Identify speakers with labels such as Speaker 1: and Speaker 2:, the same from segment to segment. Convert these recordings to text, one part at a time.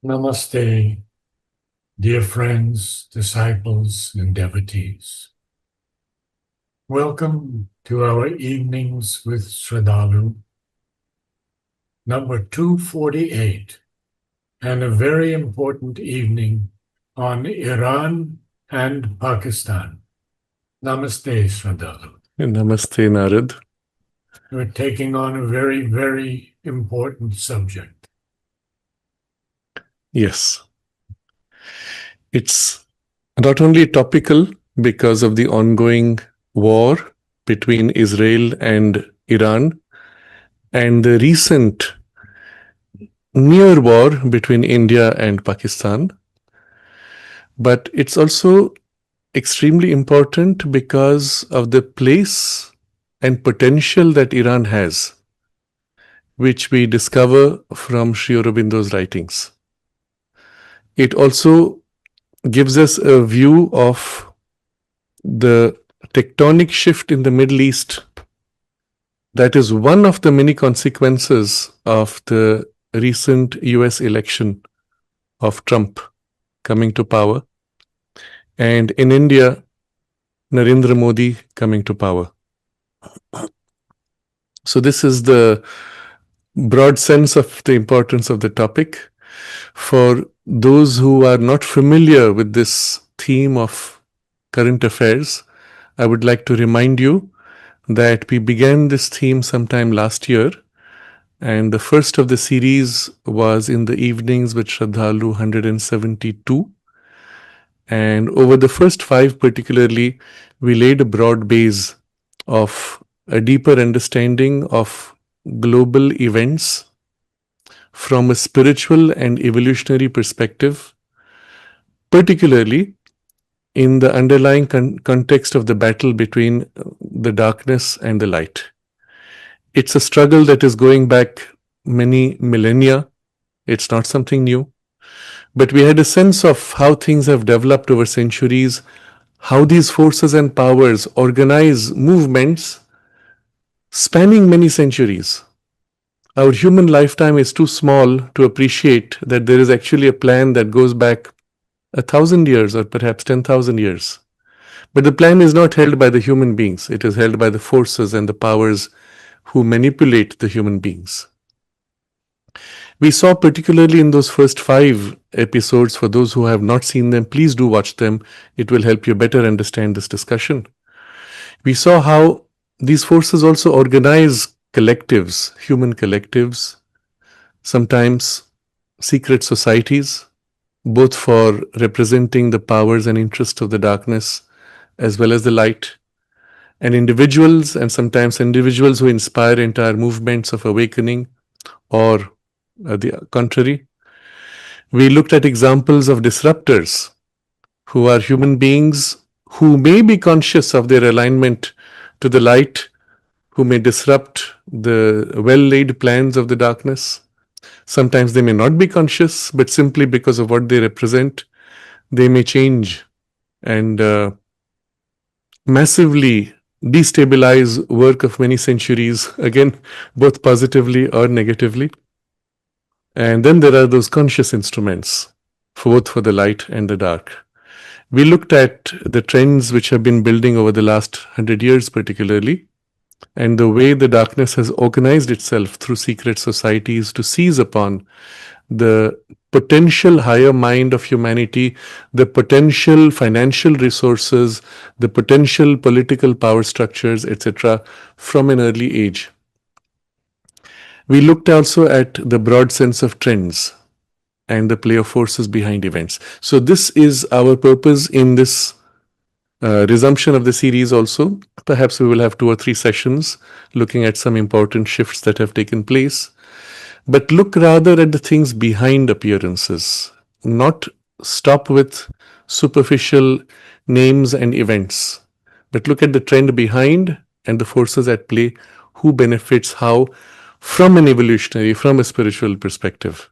Speaker 1: Namaste, dear friends, disciples, and devotees. Welcome to our Evenings with Sraddhalu, number 248, and a very important evening on Iran and Pakistan. Namaste, Sraddhalu.
Speaker 2: Namaste, Narad.
Speaker 1: We're taking on a very, very important subject.
Speaker 2: Yes. It's not only topical because of the ongoing war between Israel and Iran and the recent near war between India and Pakistan, but it's also extremely important because of the place and potential that Iran has, which we discover from Sri Aurobindo's writings. It also gives us a view of the tectonic shift in the Middle East. That is one of the many consequences of the recent US election of Trump coming to power, and in India, Narendra Modi coming to power. So this is the broad sense of the importance of the topic. For those who are not familiar with this theme of current affairs, I would like to remind you that we began this theme sometime last year, and the first of the series was in the evenings with Sraddhalu 172. And over the first 5 particularly, we laid a broad base of a deeper understanding of global events from a spiritual and evolutionary perspective, particularly in the underlying context of the battle between the darkness and the light. It's a struggle that is going back many millennia. It's not something new. But we had a sense of how things have developed over centuries, how these forces and powers organize movements spanning many centuries. Our human lifetime is too small to appreciate that there is actually a plan that goes back 1,000 years or perhaps 10,000 years. But the plan is not held by the human beings. It is held by the forces and the powers who manipulate the human beings. We saw particularly in those first 5 episodes, for those who have not seen them, please do watch them. It will help you better understand this discussion. We saw how these forces also organize collectives, human collectives, sometimes secret societies, both for representing the powers and interests of the darkness as well as the light, and individuals, and sometimes individuals who inspire entire movements of awakening or the contrary. We looked at examples of disruptors who are human beings who may be conscious of their alignment to the light, who may disrupt the well-laid plans of the darkness. Sometimes they may not be conscious, but simply because of what they represent, they may change and massively destabilize work of many centuries, again, both positively or negatively. And then there are those conscious instruments, both for the light and the dark. We looked at the trends which have been building over the last 100 years particularly, and the way the darkness has organized itself through secret societies to seize upon the potential higher mind of humanity, the potential financial resources, the potential political power structures, etc., from an early age. We looked also at the broad sense of trends and the play of forces behind events. So this is our purpose in this resumption of the series also. Perhaps we will have 2 or 3 sessions looking at some important shifts that have taken place. But look rather at the things behind appearances, not stop with superficial names and events, but look at the trend behind and the forces at play, who benefits how, from an evolutionary, from a spiritual perspective.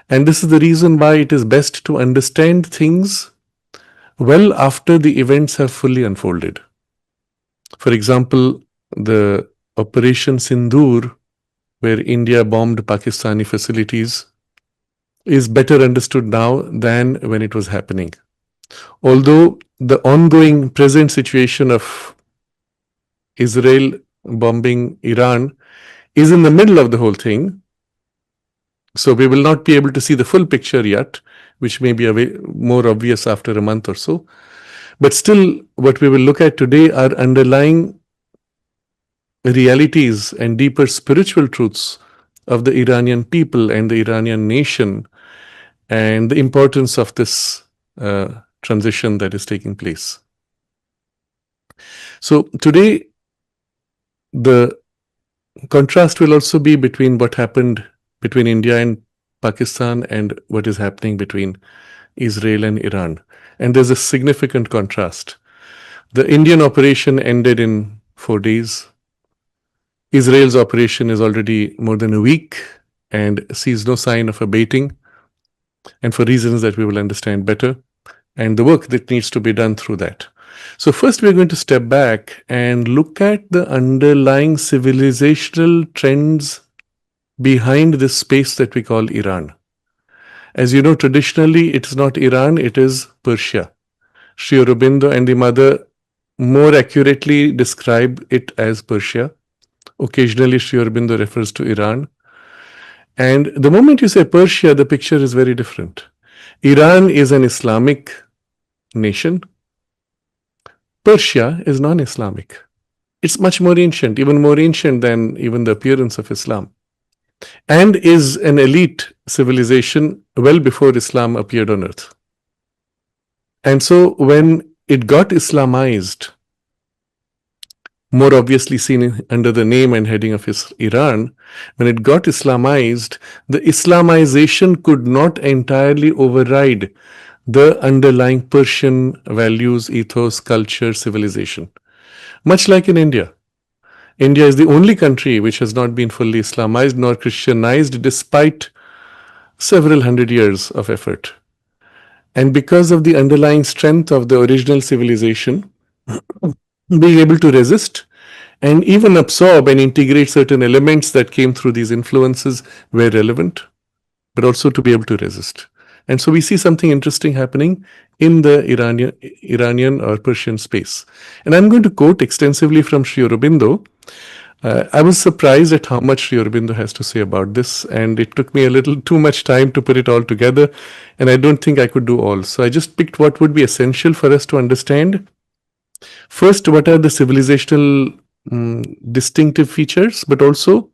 Speaker 2: And this is the reason why it is best to understand things well after the events have fully unfolded. For example, the Operation Sindoor, where India bombed Pakistani facilities is better understood now than when it was happening. Although the ongoing present situation of Israel bombing Iran is in the middle of the whole thing, so we will not be able to see the full picture yet, which may be more obvious after a month or so. But still, what we will look at today are underlying realities and deeper spiritual truths of the Iranian people and the Iranian nation, and the importance of this transition that is taking place. So today, the contrast will also be between what happened between India and Pakistan and what is happening between Israel and Iran. And there's a significant contrast. The Indian operation ended in 4 days. Israel's operation is already more than a week and sees no sign of abating, and for reasons that we will understand better, and the work that needs to be done through that. So first we're going to step back and look at the underlying civilizational trends behind this space that we call Iran. As you know, traditionally it is not Iran, it is Persia. Sri Aurobindo and the mother more accurately describe it as Persia. Occasionally Sri Aurobindo refers to Iran. And the moment you say Persia, the picture is very different. Iran is an Islamic nation. Persia is non-Islamic. It's much more ancient, even more ancient than even the appearance of Islam, and is an elite civilization well before Islam appeared on earth. And so when it got Islamized, more obviously seen under the name and heading of Iran, when it got Islamized, the Islamization could not entirely override the underlying Persian values, ethos, culture, civilization. Much like in India. India is the only country which has not been fully Islamized nor Christianized despite several hundred years of effort. And because of the underlying strength of the original civilization, being able to resist and even absorb and integrate certain elements that came through these influences were relevant, but also to be able to resist. And so we see something interesting happening in the Iranian or Persian space. And I'm going to quote extensively from Sri Aurobindo. I was surprised at how much Sri Aurobindo has to say about this, and it took me a little too much time to put it all together, and I don't think I could do all. So I just picked what would be essential for us to understand. First, what are the civilizational distinctive features, but also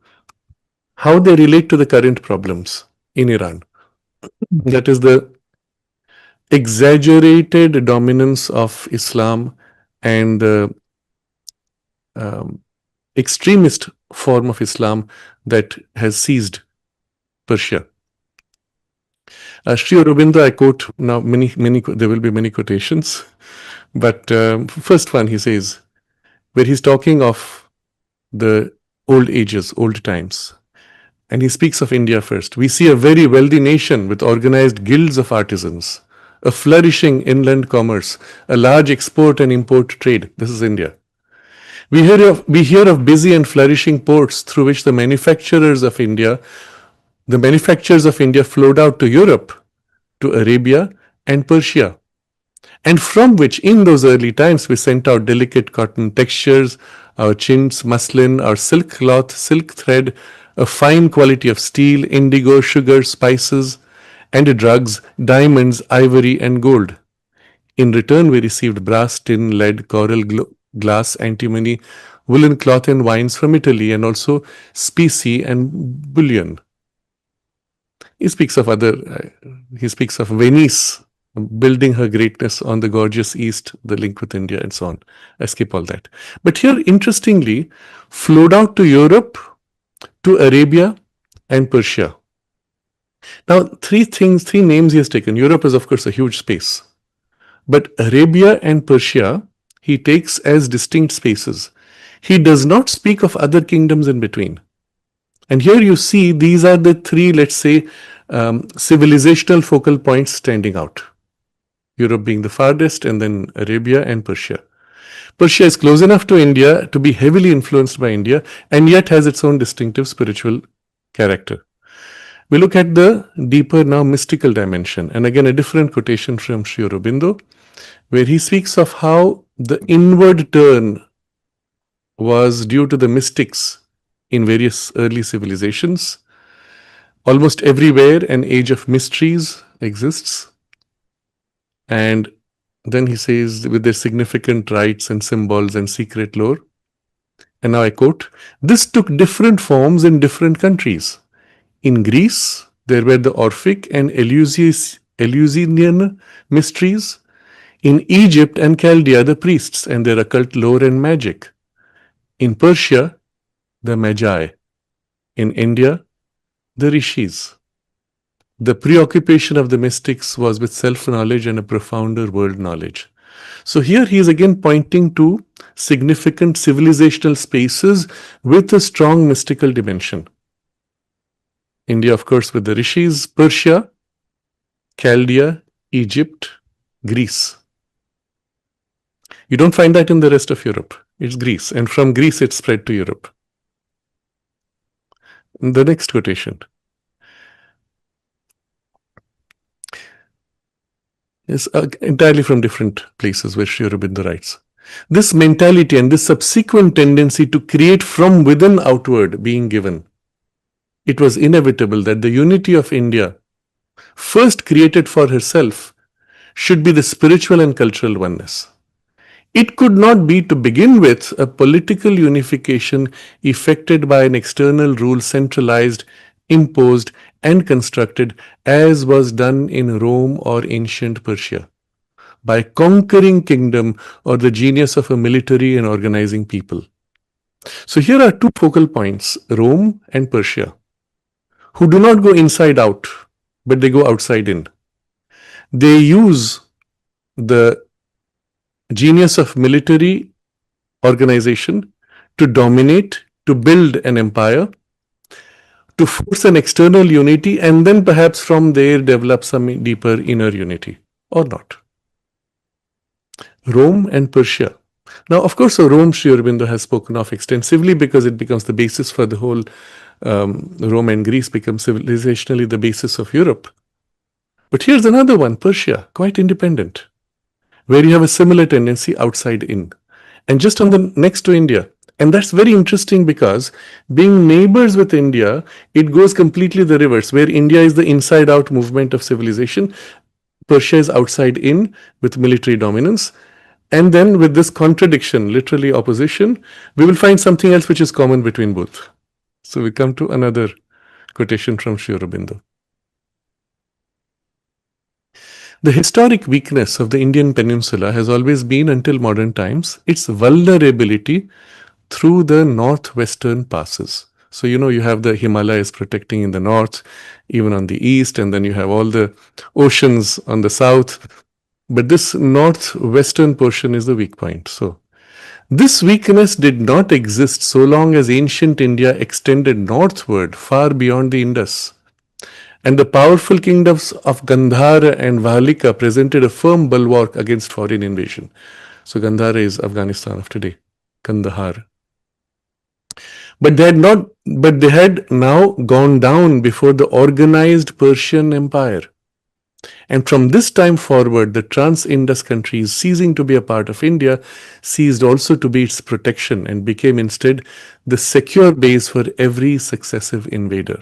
Speaker 2: how they relate to the current problems in Iran. That is the exaggerated dominance of Islam and the extremist form of Islam that has seized Persia. Sri Aurobindo, I quote now, there will be many quotations, but first one he says, where he's talking of the old ages, old times, and he speaks of India first. We see a very wealthy nation with organized guilds of artisans, a flourishing inland commerce, a large export and import trade. This is India. We hear of busy and flourishing ports through which the manufacturers of India flowed out to Europe, to Arabia and Persia, and from which in those early times we sent out delicate cotton textures, our chintz, muslin, our silk cloth, silk thread, a fine quality of steel, indigo, sugar, spices, and drugs, diamonds, ivory, and gold. In return, we received brass, tin, lead, coral, glass, antimony, woolen cloth, and wines from Italy, and also specie and bullion. He speaks of Venice building her greatness on the gorgeous East, the link with India, and so on. I skip all that. But here, interestingly, flowed out to Europe, to Arabia, and Persia. Now, three names he has taken. Europe is, of course, a huge space. But Arabia and Persia, he takes as distinct spaces. He does not speak of other kingdoms in between. And here you see these are the three, let's say, civilizational focal points standing out. Europe being the farthest, and then Arabia and Persia. Persia is close enough to India to be heavily influenced by India, and yet has its own distinctive spiritual character. We look at the deeper now mystical dimension. And again, a different quotation from Sri Aurobindo, where he speaks of how the inward turn was due to the mystics in various early civilizations. Almost everywhere, an age of mysteries exists. And then he says, with their significant rites and symbols and secret lore. And now I quote, this took different forms in different countries. In Greece, there were the Orphic and Eleusinian mysteries. In Egypt and Chaldea, the priests and their occult lore and magic. In Persia, the Magi. In India, the Rishis. The preoccupation of the mystics was with self-knowledge and a profounder world knowledge. So here he is again pointing to significant civilizational spaces with a strong mystical dimension. India, of course, with the Rishis, Persia, Chaldea, Egypt, Greece. You don't find that in the rest of Europe. It's Greece. And from Greece, it spread to Europe. The next quotation is entirely from different places where Sri Aurobindo writes. This mentality and this subsequent tendency to create from within outward being given, it was inevitable that the unity of India, first created for herself, should be the spiritual and cultural oneness. It could not be, to begin with, a political unification effected by an external rule centralized, imposed, and constructed as was done in Rome or ancient Persia, by conquering kingdom or the genius of a military and organizing people. So here are two focal points, Rome and Persia, who do not go inside out, but they go outside in. They use the genius of military organization to dominate, to build an empire, to force an external unity, and then perhaps from there develop some deeper inner unity, or not. Rome and Persia. Now, of course, Rome, Sri Aurobindo has spoken of extensively because it becomes the basis for the whole Rome and Greece become civilizationally the basis of Europe. But here's another one, Persia, quite independent, where you have a similar tendency outside in. And just on the next to India. And that's very interesting because being neighbors with India, it goes completely the reverse, where India is the inside out movement of civilization. Persia is outside in with military dominance. And then with this contradiction, literally opposition, we will find something else which is common between both. So we come to another quotation from Sri Aurobindo. The historic weakness of the Indian peninsula has always been, until modern times, its vulnerability through the northwestern passes. So, you have the Himalayas protecting in the north, even on the east, and then you have all the oceans on the south. But this northwestern portion is the weak point. So, this weakness did not exist so long as ancient India extended northward far beyond the Indus. And the powerful kingdoms of Gandhara and Vahalika presented a firm bulwark against foreign invasion. So Gandhara is Afghanistan of today, Kandahar. But they had now gone down before the organized Persian Empire. And from this time forward, the trans-Indus countries, ceasing to be a part of India, ceased also to be its protection and became instead the secure base for every successive invader.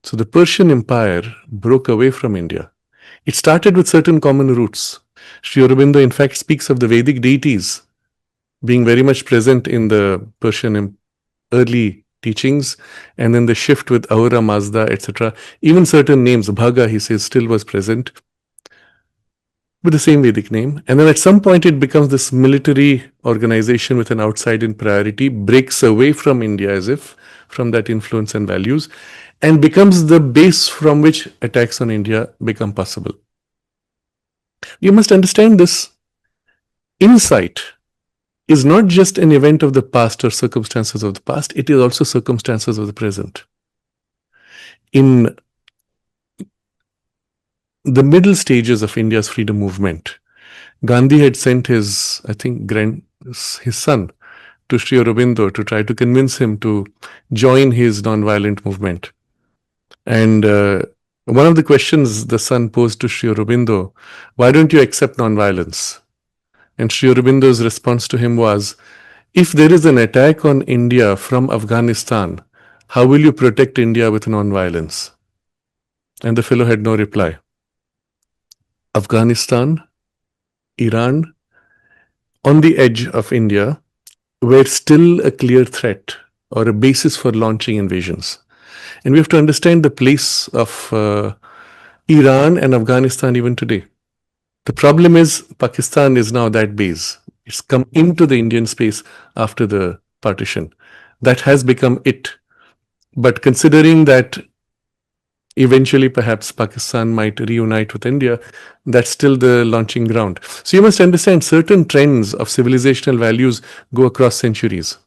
Speaker 2: So the Persian Empire broke away from India. It started with certain common roots. Sri Aurobindo, in fact, speaks of the Vedic deities being very much present in the Persian early teachings, and then the shift with Ahura Mazda, etc. Even certain names, Bhaga, he says, still was present with the same Vedic name. And then at some point it becomes this military organization with an outside-in priority, breaks away from India as if from that influence and values, and becomes the base from which attacks on India become possible. You must understand this insight is not just an event of the past or circumstances of the past, it is also circumstances of the present. In the middle stages of India's freedom movement, Gandhi had sent his, I think, his son to Sri Aurobindo to try to convince him to join his non-violent movement. And one of the questions the son posed to Sri Aurobindo, why don't you accept nonviolence? And Sri Aurobindo's response to him was, if there is an attack on India from Afghanistan, how will you protect India with nonviolence? And the fellow had no reply. Afghanistan, Iran, on the edge of India, were still a clear threat or a basis for launching invasions. And we have to understand the place of Iran and Afghanistan even today. The problem is Pakistan is now that base. It's come into the Indian space after the partition. That has become it. But considering that eventually perhaps Pakistan might reunite with India, that's still the launching ground. So you must understand certain trends of civilizational values go across centuries.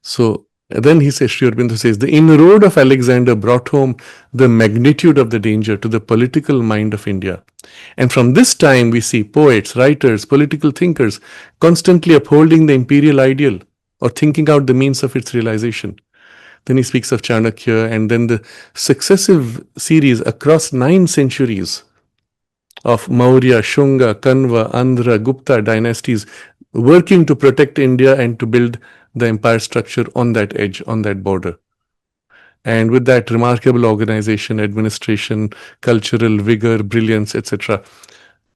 Speaker 2: So then he says, Sri Aurobindo says, the inroad of Alexander brought home the magnitude of the danger to the political mind of India. And from this time, we see poets, writers, political thinkers constantly upholding the imperial ideal or thinking out the means of its realization. Then he speaks of Chanakya and then the successive series across 9 centuries of Maurya, Shunga, Kanva, Andhra, Gupta dynasties working to protect India and to build the empire structure on that edge, on that border. And with that remarkable organization, administration, cultural vigor, brilliance, etc.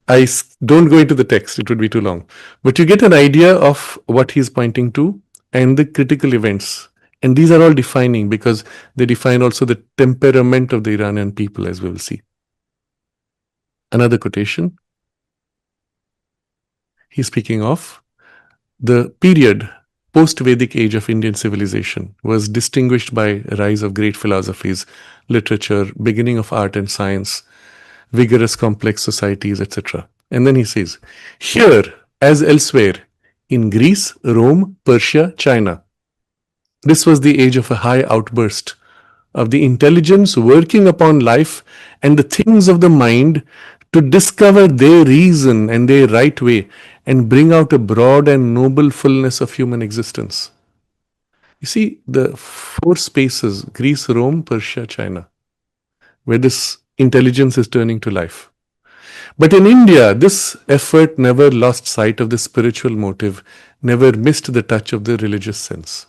Speaker 2: Don't go into the text, it would be too long. But you get an idea of what he's pointing to and the critical events. And these are all defining because they define also the temperament of the Iranian people, as we will see. Another quotation. He's speaking of the period post-Vedic age of Indian civilization was distinguished by rise of great philosophies, literature, beginning of art and science, vigorous complex societies, etc. And then he says, here, as elsewhere, in Greece, Rome, Persia, China, this was the age of a high outburst of the intelligence working upon life and the things of the mind to discover their reason and their right way and bring out a broad and noble fullness of human existence. You see, the 4 spaces, Greece, Rome, Persia, China, where this intelligence is turning to life. But in India, this effort never lost sight of the spiritual motive, never missed the touch of the religious sense.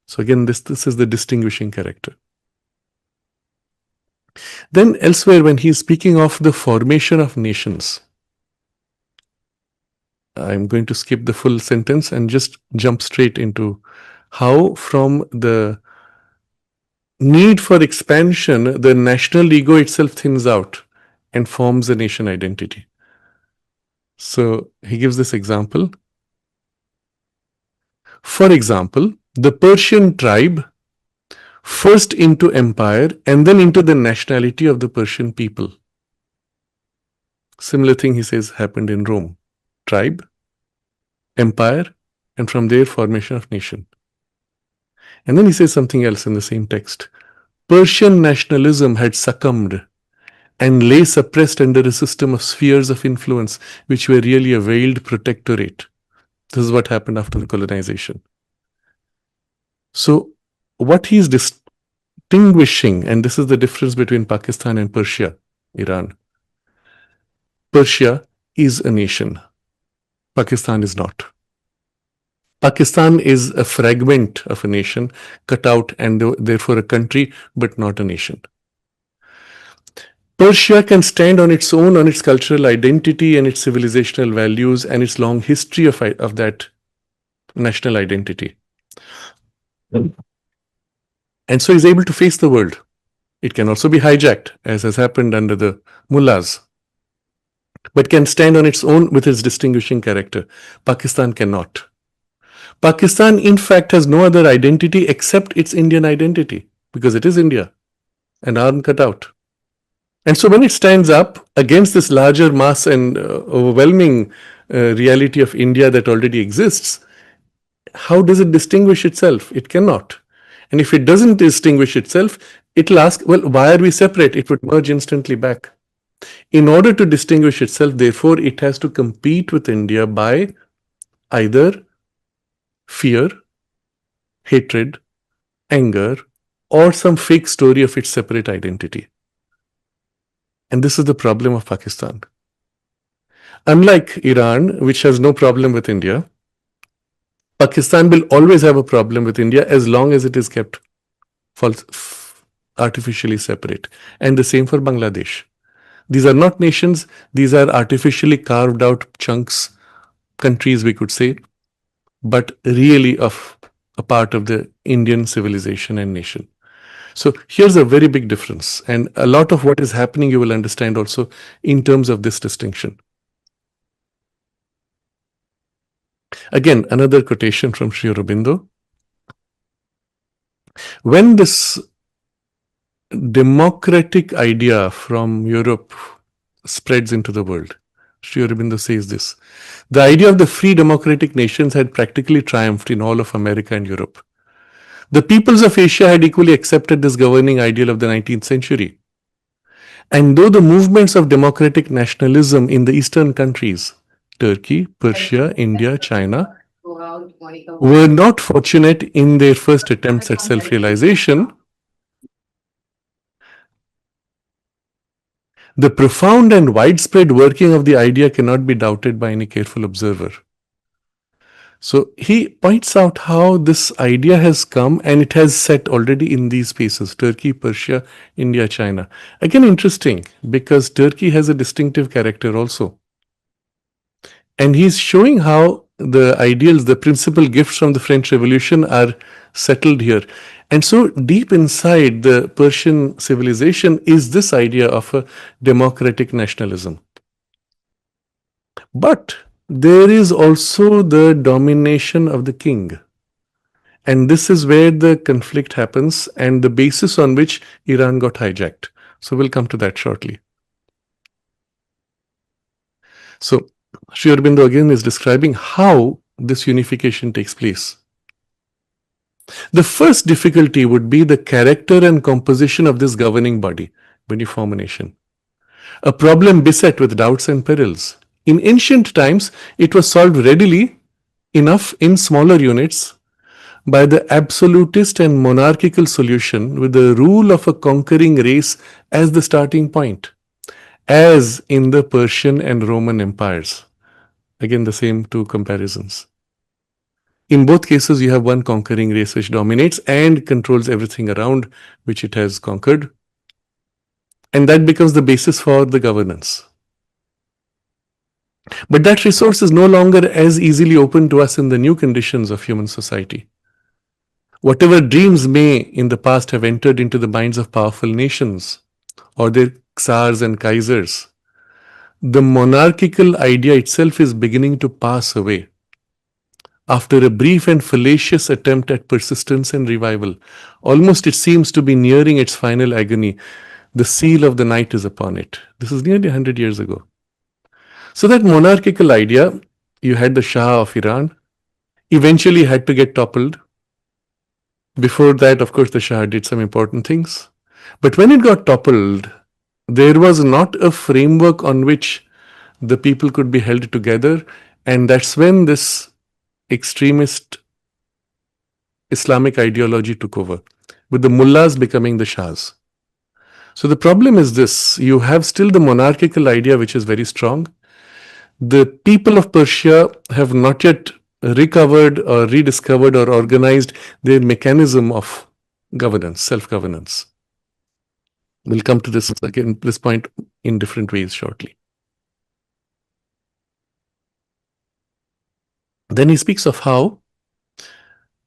Speaker 2: So again, this is the distinguishing character. Then elsewhere, when he's speaking of the formation of nations, I'm going to skip the full sentence and just jump straight into how from the need for expansion, the national ego itself thins out and forms a nation identity. So he gives this example. For example, the Persian tribe first into empire and then into the nationality of the Persian people. Similar thing he says happened in Rome. Tribe, empire, and from there formation of nation. And then he says something else in the same text. Persian nationalism had succumbed and lay suppressed under a system of spheres of influence which were really a veiled protectorate. This is what happened after the colonization. So what he's distinguishing, and this is the difference between Pakistan and Persia, Iran. Persia is a nation. Pakistan is not. Pakistan is a fragment of a nation, cut out and therefore a country, but not a nation. Persia can stand on its own, on its cultural identity and its civilizational values and its long history of that national identity. And so is able to face the world. It can also be hijacked, as has happened under the mullahs, but can stand on its own with its distinguishing character. Pakistan cannot. Pakistan, in fact, has no other identity except its Indian identity, because it is India, an arm cut out. And so when it stands up against this larger mass and overwhelming reality of India that already exists, how does it distinguish itself? It cannot. And if it doesn't distinguish itself, it'll ask, well, why are we separate? It would merge instantly back. In order to distinguish itself, therefore, it has to compete with India by either fear, hatred, anger, or some fake story of its separate identity. And this is the problem of Pakistan. Unlike Iran, which has no problem with India, Pakistan will always have a problem with India as long as it is kept artificially separate. And the same for Bangladesh. These are not nations, these are artificially carved out chunks, countries, we could say, but really of a part of the Indian civilization and nation. So here's a very big difference. And a lot of what is happening, you will understand also in terms of this distinction. Again, another quotation from Sri Aurobindo. When this democratic idea from Europe spreads into the world, Sri Aurobindo says this: the idea of the free democratic nations had practically triumphed in all of America and Europe. The peoples of Asia had equally accepted this governing ideal of the 19th century. And though the movements of democratic nationalism in the eastern countries, Turkey, Persia, India, China, were not fortunate in their first attempts at self-realization, the profound and widespread working of the idea cannot be doubted by any careful observer. So he points out how this idea has come and it has set already in these spaces: Turkey, Persia, India, China. Again, interesting, because Turkey has a distinctive character also. And he's showing how the ideals, the principal gifts from the French Revolution are settled here. And so deep inside the Persian civilization is this idea of a democratic nationalism. But there is also the domination of the king. And this is where the conflict happens and the basis on which Iran got hijacked. So we'll come to that shortly. So Sri Aurobindo again is describing how this unification takes place. The first difficulty would be the character and composition of this governing body when you form a nation. A problem beset with doubts and perils. In ancient times, it was solved readily enough in smaller units by the absolutist and monarchical solution with the rule of a conquering race as the starting point, as in the Persian and Roman empires. Again, the same two comparisons. In both cases, you have one conquering race which dominates and controls everything around which it has conquered. And that becomes the basis for the governance. But that resource is no longer as easily open to us in the new conditions of human society. Whatever dreams may in the past have entered into the minds of powerful nations or their czars and kaisers, the monarchical idea itself is beginning to pass away. After a brief and fallacious attempt at persistence and revival, almost it seems to be nearing its final agony. The seal of the night is upon it. This is nearly 100 years ago. So that monarchical idea, you had the Shah of Iran, eventually had to get toppled. Before that, of course, the Shah did some important things. But when it got toppled, there was not a framework on which the people could be held together. And that's when this extremist Islamic ideology took over, with the mullahs becoming the Shahs. So the problem is this: you have still the monarchical idea, which is very strong. The people of Persia have not yet recovered or rediscovered or organized their mechanism of governance, self-governance. We'll come to this again, this point in different ways shortly. Then he speaks of how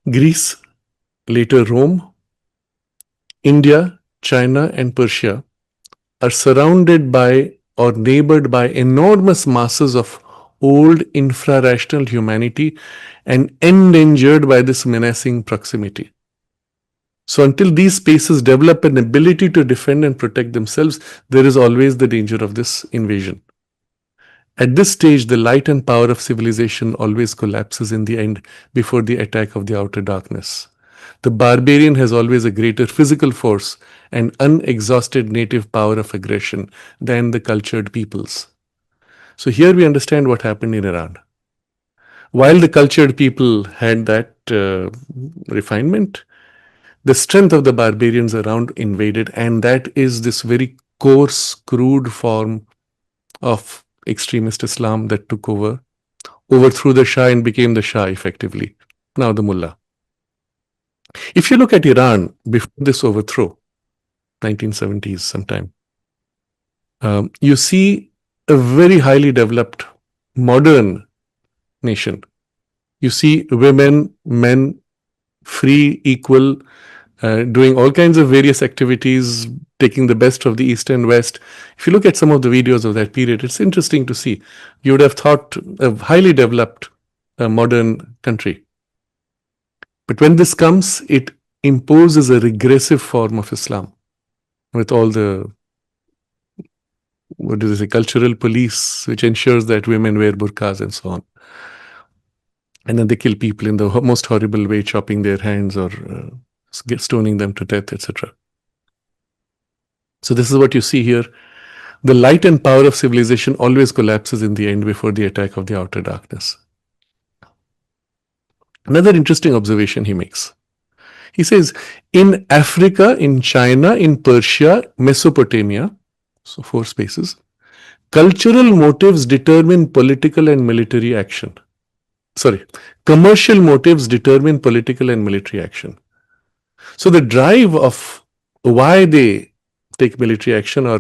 Speaker 2: Greece, later Rome, India, China, and Persia are surrounded by or neighbored by enormous masses of old infra-rational humanity and endangered by this menacing proximity. So until these spaces develop an ability to defend and protect themselves, there is always the danger of this invasion. At this stage, the light and power of civilization always collapses in the end before the attack of the outer darkness. The barbarian has always a greater physical force and unexhausted native power of aggression than the cultured peoples. So here we understand what happened in Iran. While the cultured people had that refinement, the strength of the barbarians around invaded, and that is this very coarse, crude form of extremist Islam that took over, overthrew the Shah and became the Shah effectively. Now the Mullah. If you look at Iran before this overthrow, 1970s sometime, you see a very highly developed, modern nation. You see women, men, free, equal, doing all kinds of various activities, taking the best of the East and West. If you look at some of the videos of that period, it's interesting to see. You would have thought a highly developed, modern country. But when this comes, it imposes a regressive form of Islam with all the, what do they say, cultural police, which ensures that women wear burqas and so on. And then they kill people in the most horrible way, chopping their hands or stoning them to death, etc. So this is what you see here. The light and power of civilization always collapses in the end before the attack of the outer darkness. Another interesting observation he makes. He says, in Africa, in China, in Persia, Mesopotamia, so 4 spaces, cultural motives determine political and military action. Sorry, commercial motives determine political and military action. So the drive of why they take military action or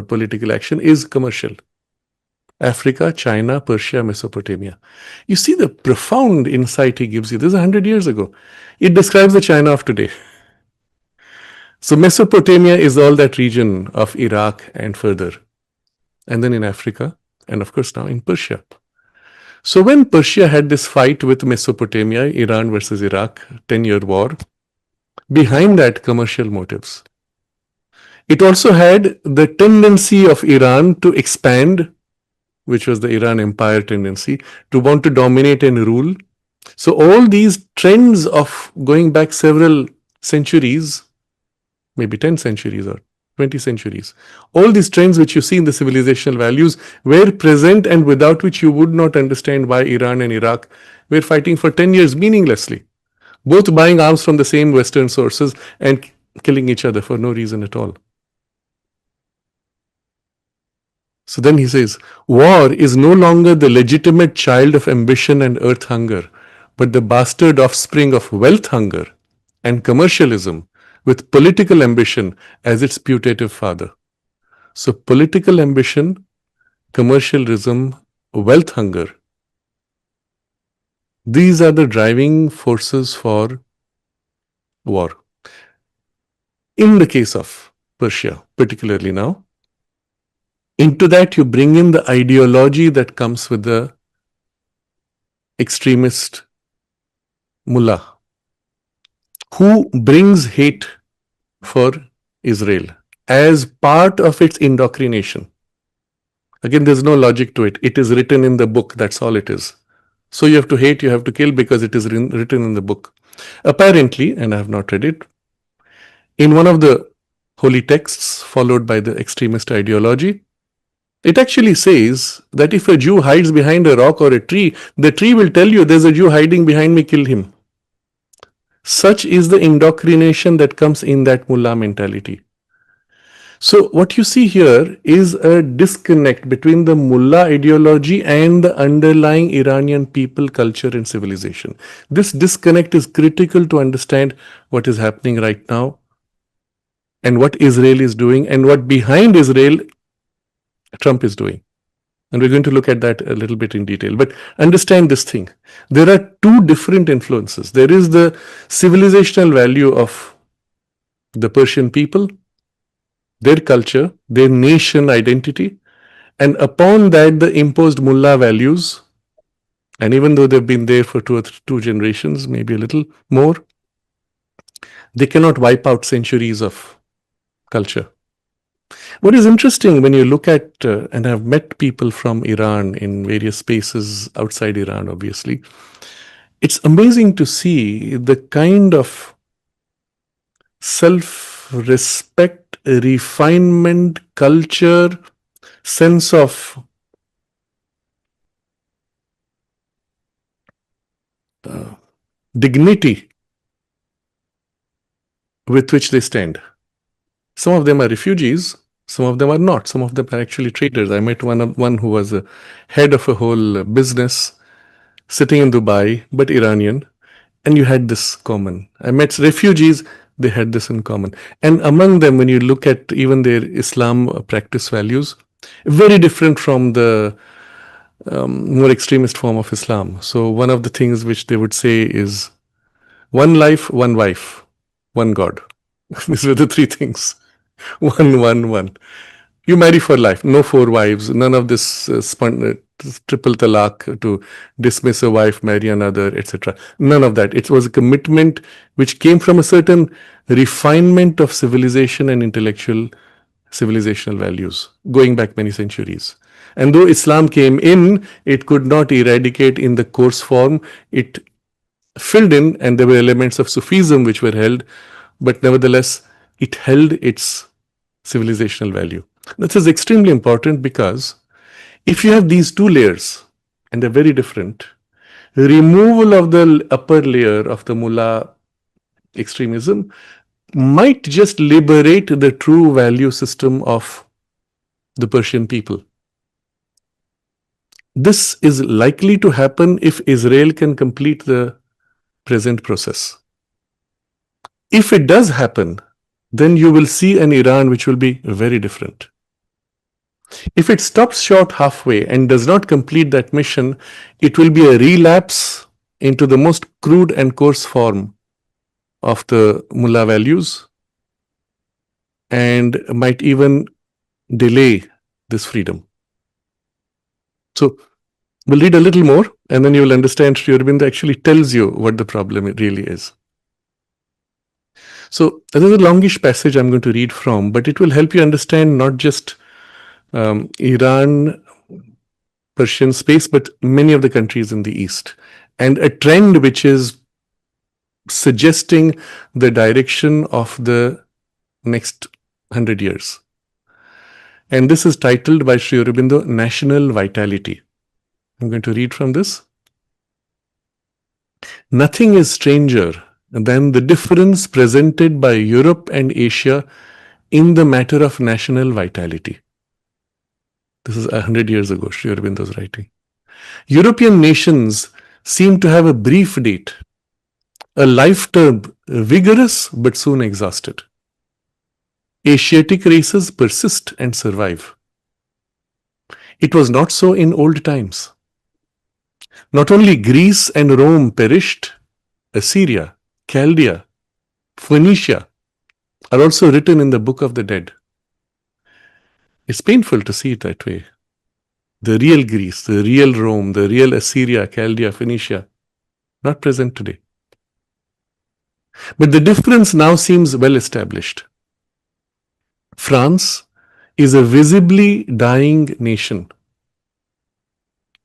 Speaker 2: political action is commercial. Africa, China, Persia, Mesopotamia. You see the profound insight he gives you. This is 100 years ago. It describes the China of today. So Mesopotamia is all that region of Iraq and further. And then in Africa, and of course now in Persia. So when Persia had this fight with Mesopotamia, Iran versus Iraq, 10-year war, behind that commercial motives. It also had the tendency of Iran to expand, which was the Iran Empire tendency, to want to dominate and rule. So all these trends of going back several centuries, maybe 10 centuries or 20 centuries, all these trends which you see in the civilizational values were present and without which you would not understand why Iran and Iraq were fighting for 10 years meaninglessly, both buying arms from the same Western sources and killing each other for no reason at all. So then he says, war is no longer the legitimate child of ambition and earth hunger, but the bastard offspring of wealth hunger and commercialism with political ambition as its putative father. So political ambition, commercialism, wealth hunger, these are the driving forces for war. In the case of Persia, particularly now, into that you bring in the ideology that comes with the extremist mullah, who brings hate for Israel as part of its indoctrination. Again, there's no logic to it. It is written in the book. That's all it is. So you have to hate, you have to kill because it is written in the book. Apparently, and I have not read it, in one of the holy texts followed by the extremist ideology, it actually says that if a Jew hides behind a rock or a tree, the tree will tell you there's a Jew hiding behind me, kill him. Such is the indoctrination that comes in that mullah mentality. So what you see here is a disconnect between the mullah ideology and the underlying Iranian people, culture and civilization. This disconnect is critical to understand what is happening right now and what Israel is doing and what behind Israel Trump is doing. And we're going to look at that a little bit in detail. But understand this thing. There are 2 different influences. There is the civilizational value of the Persian people, their culture, their nation identity, and upon that the imposed mullah values. And even though they've been there for 2 generations, maybe a little more, they cannot wipe out centuries of culture. What is interesting when you look at, and I've met people from Iran in various spaces outside Iran, obviously, it's amazing to see the kind of self-respect, refinement, culture, sense of dignity with which they stand. Some of them are refugees, some of them are not. Some of them are actually traders. I met one who was a head of a whole business sitting in Dubai, but Iranian, and you had this common. I met refugees, they had this in common. And among them, when you look at even their Islam practice values, very different from the more extremist form of Islam. So, one of the things which they would say is one life, one wife, one God. These were the three things. One. You marry for life, no four wives, none of this triple talaq to dismiss a wife, marry another, etc. None of that. It was a commitment which came from a certain refinement of civilization and intellectual civilizational values going back many centuries. And though Islam came in, it could not eradicate in the coarse form. It filled in, and there were elements of Sufism which were held, but nevertheless, it held its civilizational value. This is extremely important because if you have these two layers and they're very different, removal of the upper layer of the mullah extremism might just liberate the true value system of the Persian people. This is likely to happen if Israel can complete the present process. If it does happen, then you will see an Iran which will be very different. If it stops short halfway and does not complete that mission, it will be a relapse into the most crude and coarse form of the mullah values and might even delay this freedom. So we'll read a little more and then you will understand Sri Aurobindo actually tells you what the problem really is. So there's a longish passage I'm going to read from, but it will help you understand not just Iran, Persian space, but many of the countries in the East. And a trend which is suggesting the direction of the next 100 years. And this is titled by Sri Aurobindo, National Vitality. I'm going to read from this. Nothing is stranger than the difference presented by Europe and Asia in the matter of national vitality. This is 100 years ago, Sri Aurobindo's writing. European nations seem to have a brief date, a lifetime vigorous but soon exhausted. Asiatic races persist and survive. It was not so in old times. Not only Greece and Rome perished, Assyria, Chaldea, Phoenicia are also written in the book of the dead. It's painful to see it that way. The real Greece, the real Rome, the real Assyria, Chaldea, Phoenicia, not present today. But the difference now seems well established. France is a visibly dying nation.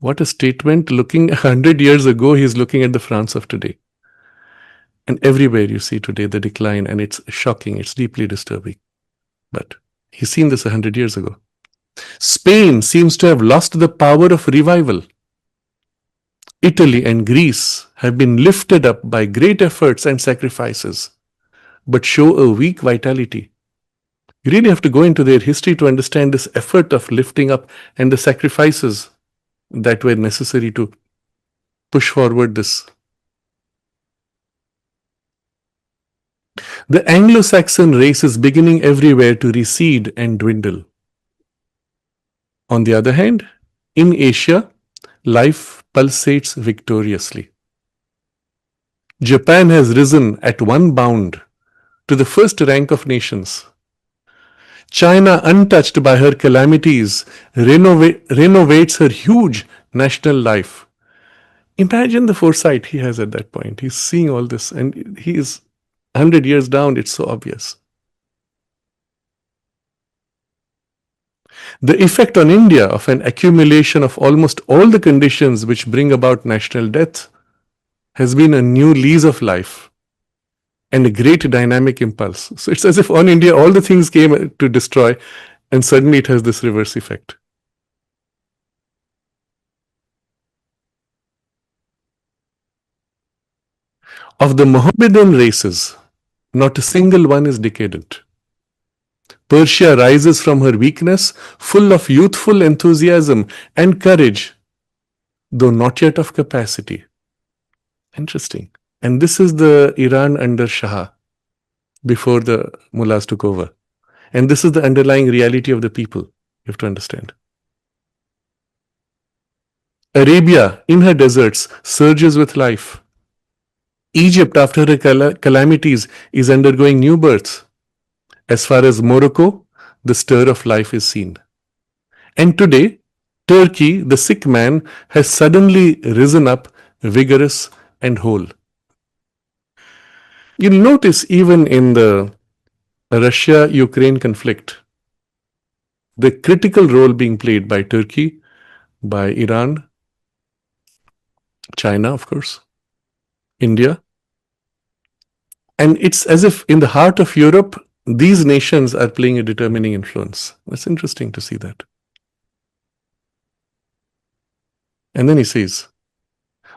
Speaker 2: What a statement. Looking 100 years ago, he's looking at the France of today. And everywhere you see today the decline, and it's shocking, it's deeply disturbing. But he's seen this 100 years ago. Spain seems to have lost the power of revival. Italy and Greece have been lifted up by great efforts and sacrifices, but show a weak vitality. You really have to go into their history to understand this effort of lifting up and the sacrifices that were necessary to push forward this. The Anglo-Saxon race is beginning everywhere to recede and dwindle. On the other hand, in Asia, life pulsates victoriously. Japan has risen at one bound to the first rank of nations. China, untouched by her calamities, renovates her huge national life. Imagine the foresight he has at that point. He's seeing all this, and he is 100 years down, it's so obvious. The effect on India of an accumulation of almost all the conditions which bring about national death has been a new lease of life and a great dynamic impulse. So it's as if on India all the things came to destroy, and suddenly it has this reverse effect. Of the Mohammedan races, Not a single one is decadent. Persia rises from her weakness, full of youthful enthusiasm and courage, though not yet of capacity. Interesting. And this is the Iran under Shah before the mullahs took over. And this is the underlying reality of the people. You have to understand. Arabia, in her deserts, surges with life. Egypt, after her calamities, is undergoing new births. As far as Morocco, the stir of life is seen. And today, Turkey, the sick man, has suddenly risen up, vigorous and whole. You'll notice even in the Russia-Ukraine conflict, the critical role being played by Turkey, by Iran, China, of course, India. And it's as if in the heart of Europe, these nations are playing a determining influence. It's interesting to see that. And then he says,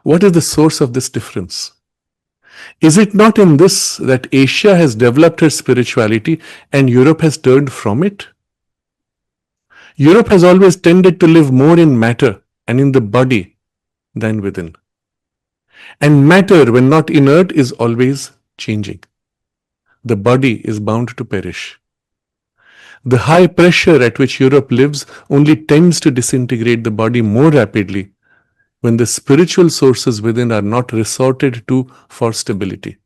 Speaker 2: what is the source of this difference? Is it not in this that Asia has developed her spirituality and Europe has turned from it? Europe has always tended to live more in matter and in the body than within. And matter, when not inert, is always changing. The body is bound to perish. The high pressure at which Europe lives only tends to disintegrate the body more rapidly when the spiritual sources within are not resorted to for stability.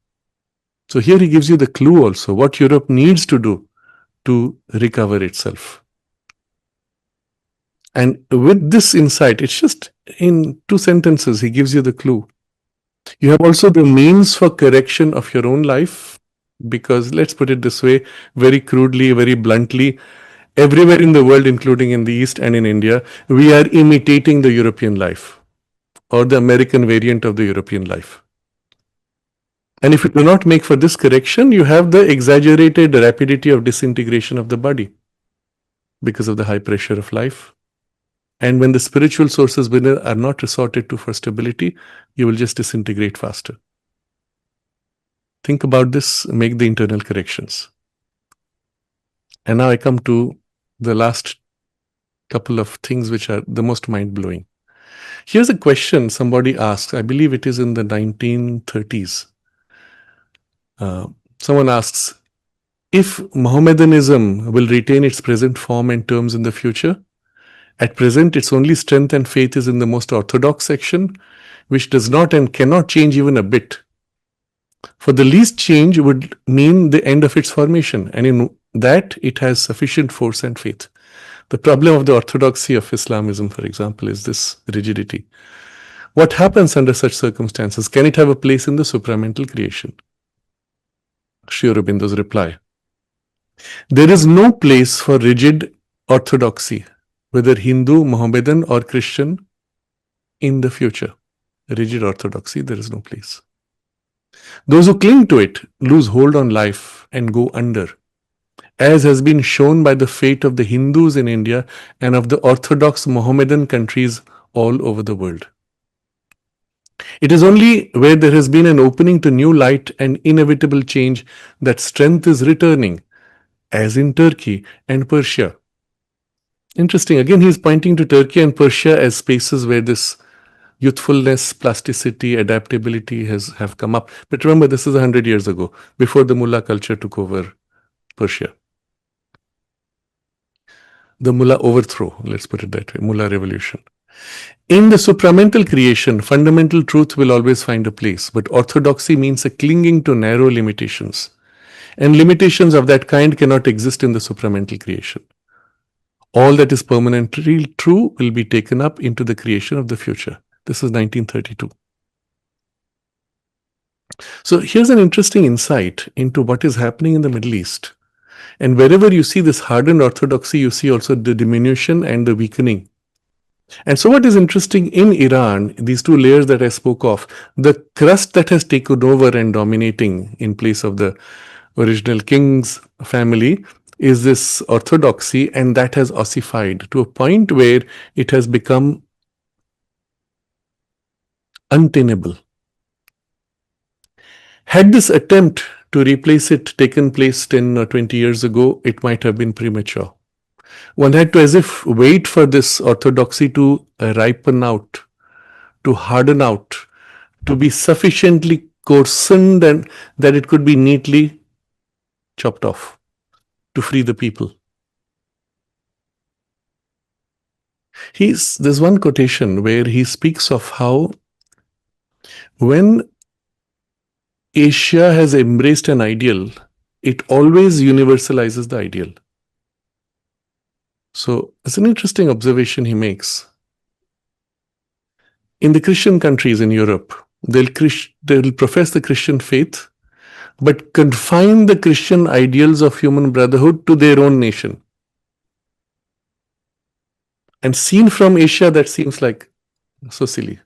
Speaker 2: So here he gives you the clue also, what Europe needs to do to recover itself. And with this insight, it's just in 2 sentences, he gives you the clue. You have also the means for correction of your own life, because let's put it this way, very crudely, very bluntly, everywhere in the world, including in the East and in India, we are imitating the European life or the American variant of the European life. And if you do not make for this correction, you have the exaggerated rapidity of disintegration of the body because of the high pressure of life. And when the spiritual sources within are not resorted to for stability, you will just disintegrate faster. Think about this, make the internal corrections. And now I come to the last couple of things which are the most mind-blowing. Here's a question somebody asks, I believe it is in the 1930s. Someone asks, if Mohammedanism will retain its present form and terms in the future, at present its only strength and faith is in the most orthodox section, which does not and cannot change even a bit. For the least change would mean the end of its formation, and in that it has sufficient force and faith. The problem of the orthodoxy of Islamism, for example, is this rigidity. What happens under such circumstances? Can it have a place in the supramental creation? Sri Aurobindo's reply. There is no place for rigid orthodoxy, whether Hindu, Mohammedan or Christian, in the future. Rigid orthodoxy, there is no place. Those who cling to it lose hold on life and go under, as has been shown by the fate of the Hindus in India and of the orthodox Mohammedan countries all over the world. It is only where there has been an opening to new light and inevitable change that strength is returning, as in Turkey and Persia. Interesting. Again, he is pointing to Turkey and Persia as spaces where this youthfulness, plasticity, adaptability have come up. But remember, this is 100 years ago, before the mullah culture took over Persia. The mullah overthrow, let's put it that way, mullah revolution. In the supramental creation, fundamental truth will always find a place, but orthodoxy means a clinging to narrow limitations. And limitations of that kind cannot exist in the supramental creation. All that is permanently true will be taken up into the creation of the future. This is 1932. So here's an interesting insight into what is happening in the Middle East. And wherever you see this hardened orthodoxy, you see also the diminution and the weakening. And so what is interesting in Iran, these 2 layers that I spoke of, the crust that has taken over and dominating in place of the original king's family is this orthodoxy, and that has ossified to a point where it has become untenable. Had this attempt to replace it taken place 10 or 20 years ago, it might have been premature. One had to, as if, wait for this orthodoxy to ripen out, to harden out, to be sufficiently coarsened and that it could be neatly chopped off to free the people. There's one quotation where he speaks of how when Asia has embraced an ideal, it always universalizes the ideal. So it's an interesting observation he makes. In the Christian countries in Europe, they'll profess the Christian faith, but confine the Christian ideals of human brotherhood to their own nation. And seen from Asia, that seems like so silly.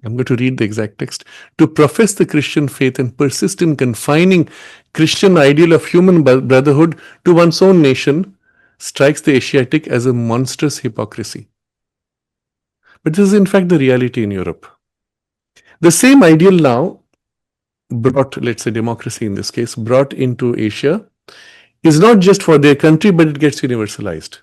Speaker 2: I'm going to read the exact text. To profess the Christian faith and persist in confining Christian ideal of human brotherhood to one's own nation strikes the Asiatic as a monstrous hypocrisy. But this is in fact the reality in Europe. The same ideal now brought, let's say democracy in this case, brought into Asia is not just for their country, but it gets universalized.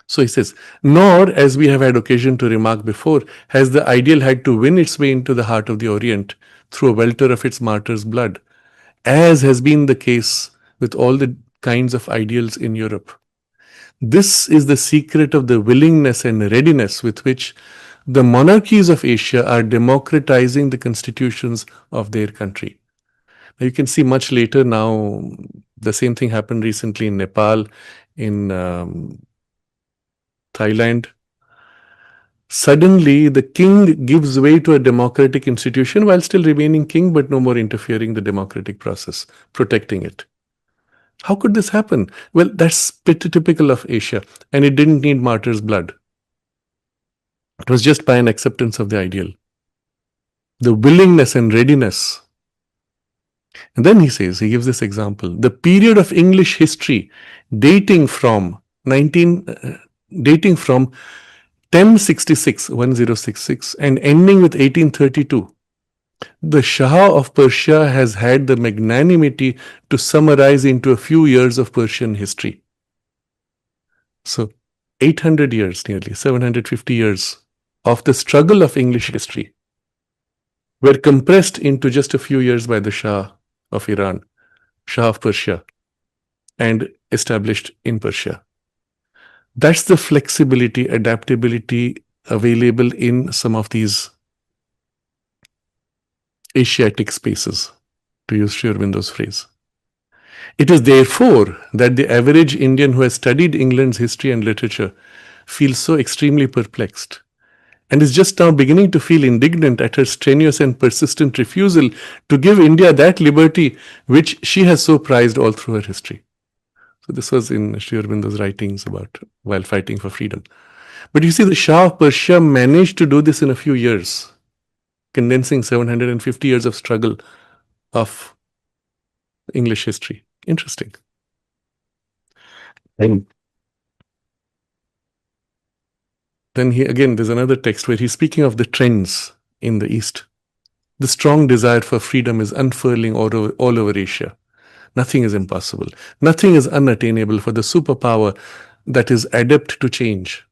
Speaker 2: So he says, nor, as we have had occasion to remark before, has the ideal had to win its way into the heart of the Orient through a welter of its martyrs' blood, as has been the case with all the kinds of ideals in Europe. This is the secret of the willingness and readiness with which the monarchies of Asia are democratizing the constitutions of their country. Now you can see much later now, the same thing happened recently in Nepal, in Thailand. Suddenly, the king gives way to a democratic institution while still remaining king, but no more interfering the democratic process, protecting it. How could this happen? Well, that's pretty typical of Asia, and it didn't need martyrs' blood. It was just by an acceptance of the ideal, the willingness and readiness. And then he says, he gives this example, the period of English history dating from 1066 and ending with 1832, the Shah of Persia has had the magnanimity to summarize into a few years of Persian history. So 800 years, nearly 750 years of the struggle of English history were compressed into just a few years by the Shah of Iran, Shah of Persia, and established in Persia. That's the flexibility, adaptability available in some of these Asiatic spaces, to use Sri Aurobindo's phrase. It is therefore that the average Indian who has studied England's history and literature feels so extremely perplexed and is just now beginning to feel indignant at her strenuous and persistent refusal to give India that liberty which she has so prized all through her history. So this was in Sri Aurobindo's writings about while fighting for freedom. But you see, the Shah of Persia managed to do this in a few years, condensing 750 years of struggle of English history. Interesting. And then there's another text where he's speaking of the trends in the East. The strong desire for freedom is unfurling all over Asia. Nothing is impossible. Nothing is unattainable for the superpower that is adept to change.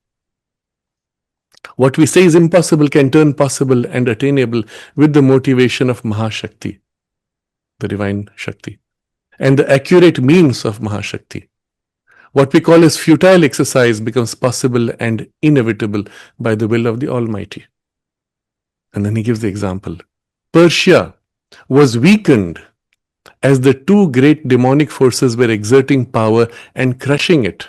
Speaker 2: What we say is impossible can turn possible and attainable with the motivation of Mahashakti, the divine Shakti, and the accurate means of Mahashakti. What we call as futile exercise becomes possible and inevitable by the will of the Almighty. And then he gives the example. Persia was weakened as the two great demonic forces were exerting power and crushing it.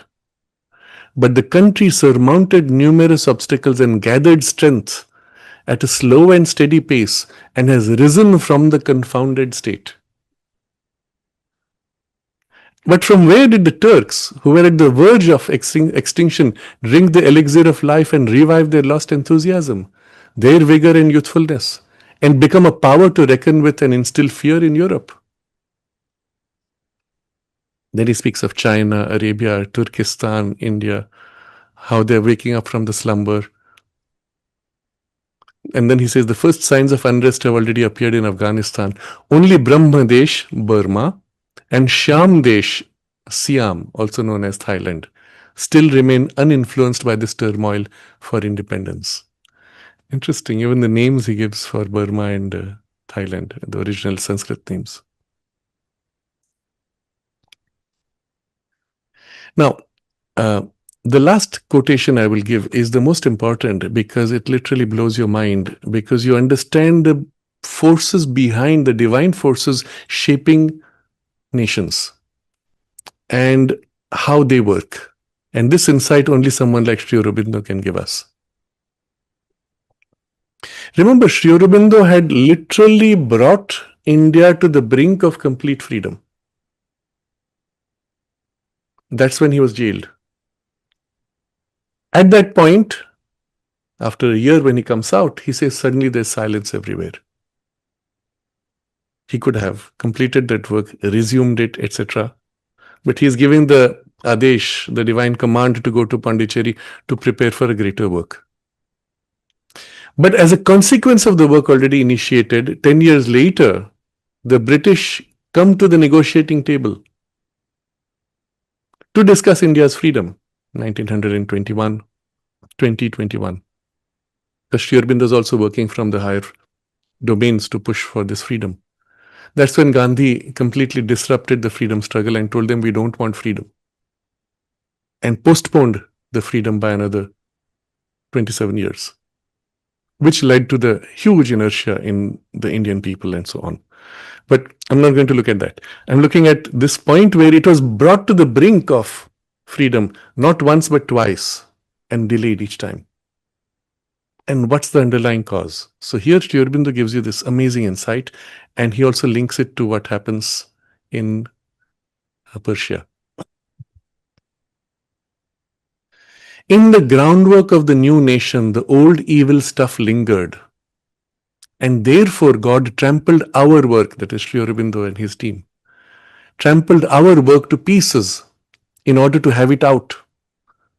Speaker 2: But the country surmounted numerous obstacles and gathered strength at a slow and steady pace and has risen from the confounded state. But from where did the Turks, who were at the verge of extinction, drink the elixir of life and revive their lost enthusiasm, their vigor and youthfulness, and become a power to reckon with and instill fear in Europe? Then he speaks of China, Arabia, Turkestan, India, how they're waking up from the slumber. And then he says the first signs of unrest have already appeared in Afghanistan. Only Brahmadesh, Burma, and Shamdesh, Siam, also known as Thailand, still remain uninfluenced by this turmoil for independence. Interesting, even the names he gives for Burma and Thailand, the original Sanskrit names. Now, uh, the last quotation I will give is the most important because it literally blows your mind, because you understand the forces behind the divine forces shaping nations and how they work. And this insight only someone like Sri Aurobindo can give us. Remember, Sri Aurobindo had literally brought India to the brink of complete freedom. That's when he was jailed. At that point, after a year when he comes out, he says suddenly there's silence everywhere. He could have completed that work, resumed it, etc. But he is giving the Adesh, the divine command to go to Pondicherry to prepare for a greater work. But as a consequence of the work already initiated, 10 years later, the British come to the negotiating table to discuss India's freedom, 1921, 2021. Because Sri Aurobindo is also working from the higher domains to push for this freedom. That's when Gandhi completely disrupted the freedom struggle and told them we don't want freedom, and postponed the freedom by another 27 years, which led to the huge inertia in the Indian people and so on. But I'm not going to look at that. I'm looking at this point where it was brought to the brink of freedom, not once but twice, and delayed each time. And what's the underlying cause? So here Sri Aurobindo gives you this amazing insight, and he also links it to what happens in Persia. In the groundwork of the new nation, the old evil stuff lingered. And therefore, God trampled our work, that is Sri Aurobindo and his team, trampled our work to pieces in order to have it out,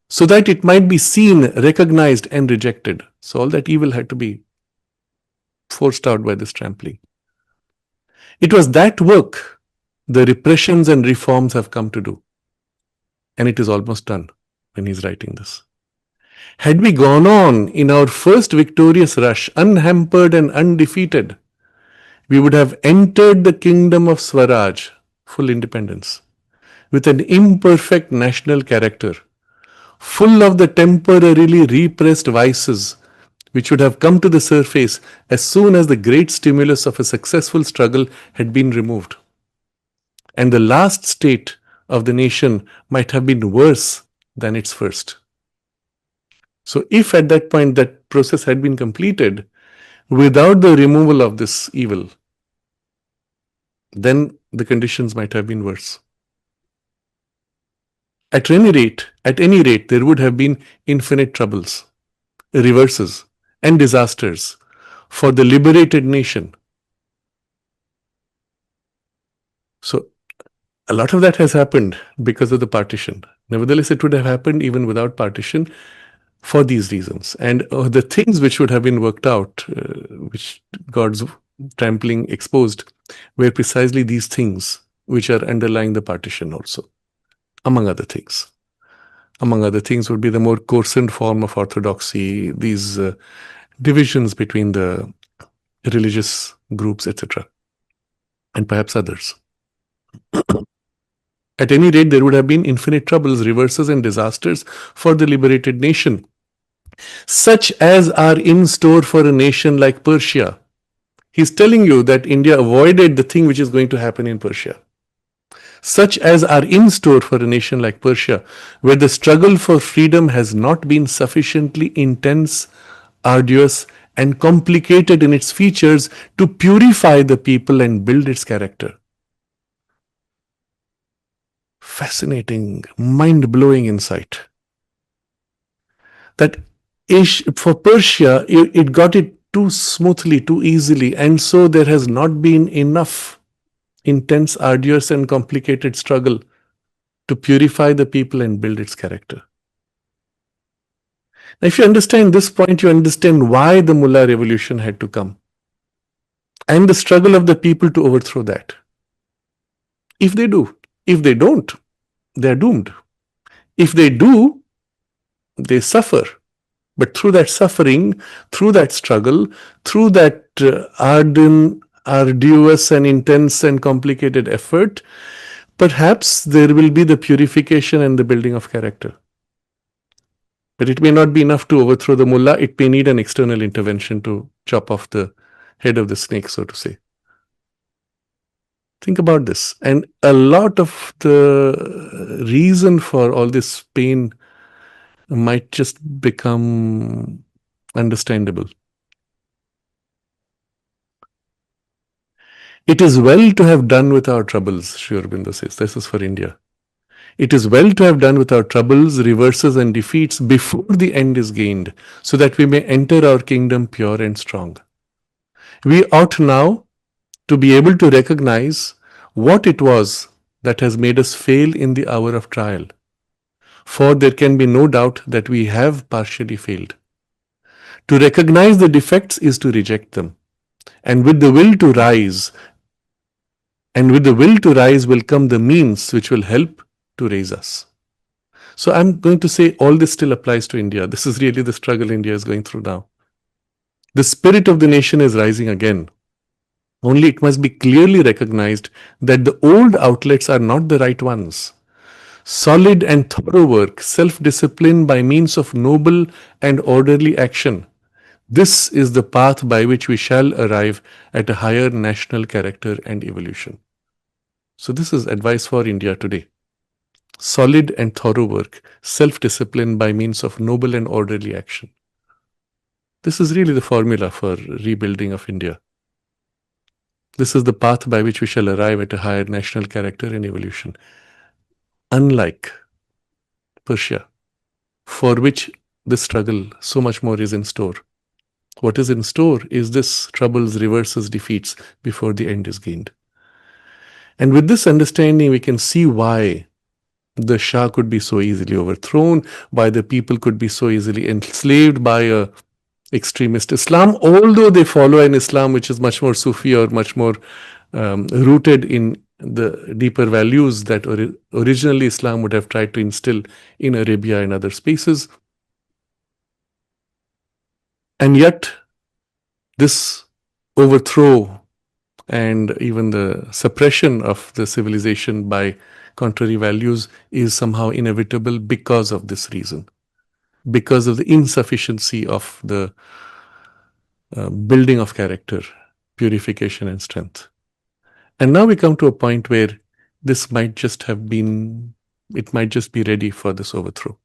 Speaker 2: so that it might be seen, recognized, and rejected. So all that evil had to be forced out by this trampling. It was that work the repressions and reforms have come to do. And it is almost done when he's writing this. Had we gone on in our first victorious rush, unhampered and undefeated, we would have entered the kingdom of Swaraj, full independence, with an imperfect national character, full of the temporarily repressed vices which would have come to the surface as soon as the great stimulus of a successful struggle had been removed. And the last state of the nation might have been worse than its first. So if at that point that process had been completed without the removal of this evil, then the conditions might have been worse. At any rate, there would have been infinite troubles, reverses, and disasters for the liberated nation. So a lot of that has happened because of the partition. Nevertheless, it would have happened even without partition for these reasons. And the things which would have been worked out, which God's trampling exposed, were precisely these things which are underlying the partition also, among other things. Among other things would be the more coarsened form of orthodoxy, these divisions between the religious groups, etc., and perhaps others. At any rate, there would have been infinite troubles, reverses, and disasters for the liberated nation, such as are in store for a nation like Persia. He's telling you that India avoided the thing which is going to happen in Persia. Such as are in store for a nation like Persia, where the struggle for freedom has not been sufficiently intense, arduous, and complicated in its features to purify the people and build its character. Fascinating, mind-blowing insight. That for Persia, it got it too smoothly, too easily, and so there has not been enough intense, arduous, and complicated struggle to purify the people and build its character. If you understand this point, you understand why the Mullah revolution had to come and the struggle of the people to overthrow that. If they do, if they don't, they are doomed. If they do, they suffer. But through that suffering, through that struggle, through that arduous and intense and complicated effort, perhaps there will be the purification and the building of character. But it may not be enough to overthrow the mullah. It may need an external intervention to chop off the head of the snake, so to say. Think about this. And a lot of the reason for all this pain might just become understandable. It is well to have done with our troubles, Sri Aurobindo says. This is for India. It is well to have done with our troubles, reverses, and defeats before the end is gained, so that we may enter our kingdom pure and strong. We ought now to be able to recognize what it was that has made us fail in the hour of trial. For there can be no doubt that we have partially failed. To recognize the defects is to reject them. And with the will to rise, will come the means which will help to raise us. So I'm going to say all this still applies to India. This is really the struggle India is going through now. The spirit of the nation is rising again. Only it must be clearly recognized that the old outlets are not the right ones. Solid and thorough work, self-discipline by means of noble and orderly action. This is the path by which we shall arrive at a higher national character and evolution. So this is advice for India today. Solid and thorough work, self-discipline by means of noble and orderly action. This is really the formula for rebuilding of India. This is the path by which we shall arrive at a higher national character and evolution. Unlike Persia, for which this struggle, so much more is in store. What is in store is this troubles, reverses, defeats before the end is gained. And with this understanding, we can see why the Shah could be so easily overthrown, why the people could be so easily enslaved by a extremist Islam, although they follow an Islam which is much more Sufi or much more rooted in the deeper values that originally Islam would have tried to instill in Arabia and other spaces. And yet, this overthrow and even the suppression of the civilization by contrary values is somehow inevitable because of this reason, because of the insufficiency of the building of character, purification, and strength. And now we come to a point where this might just have been, it might just be ready for this overthrow.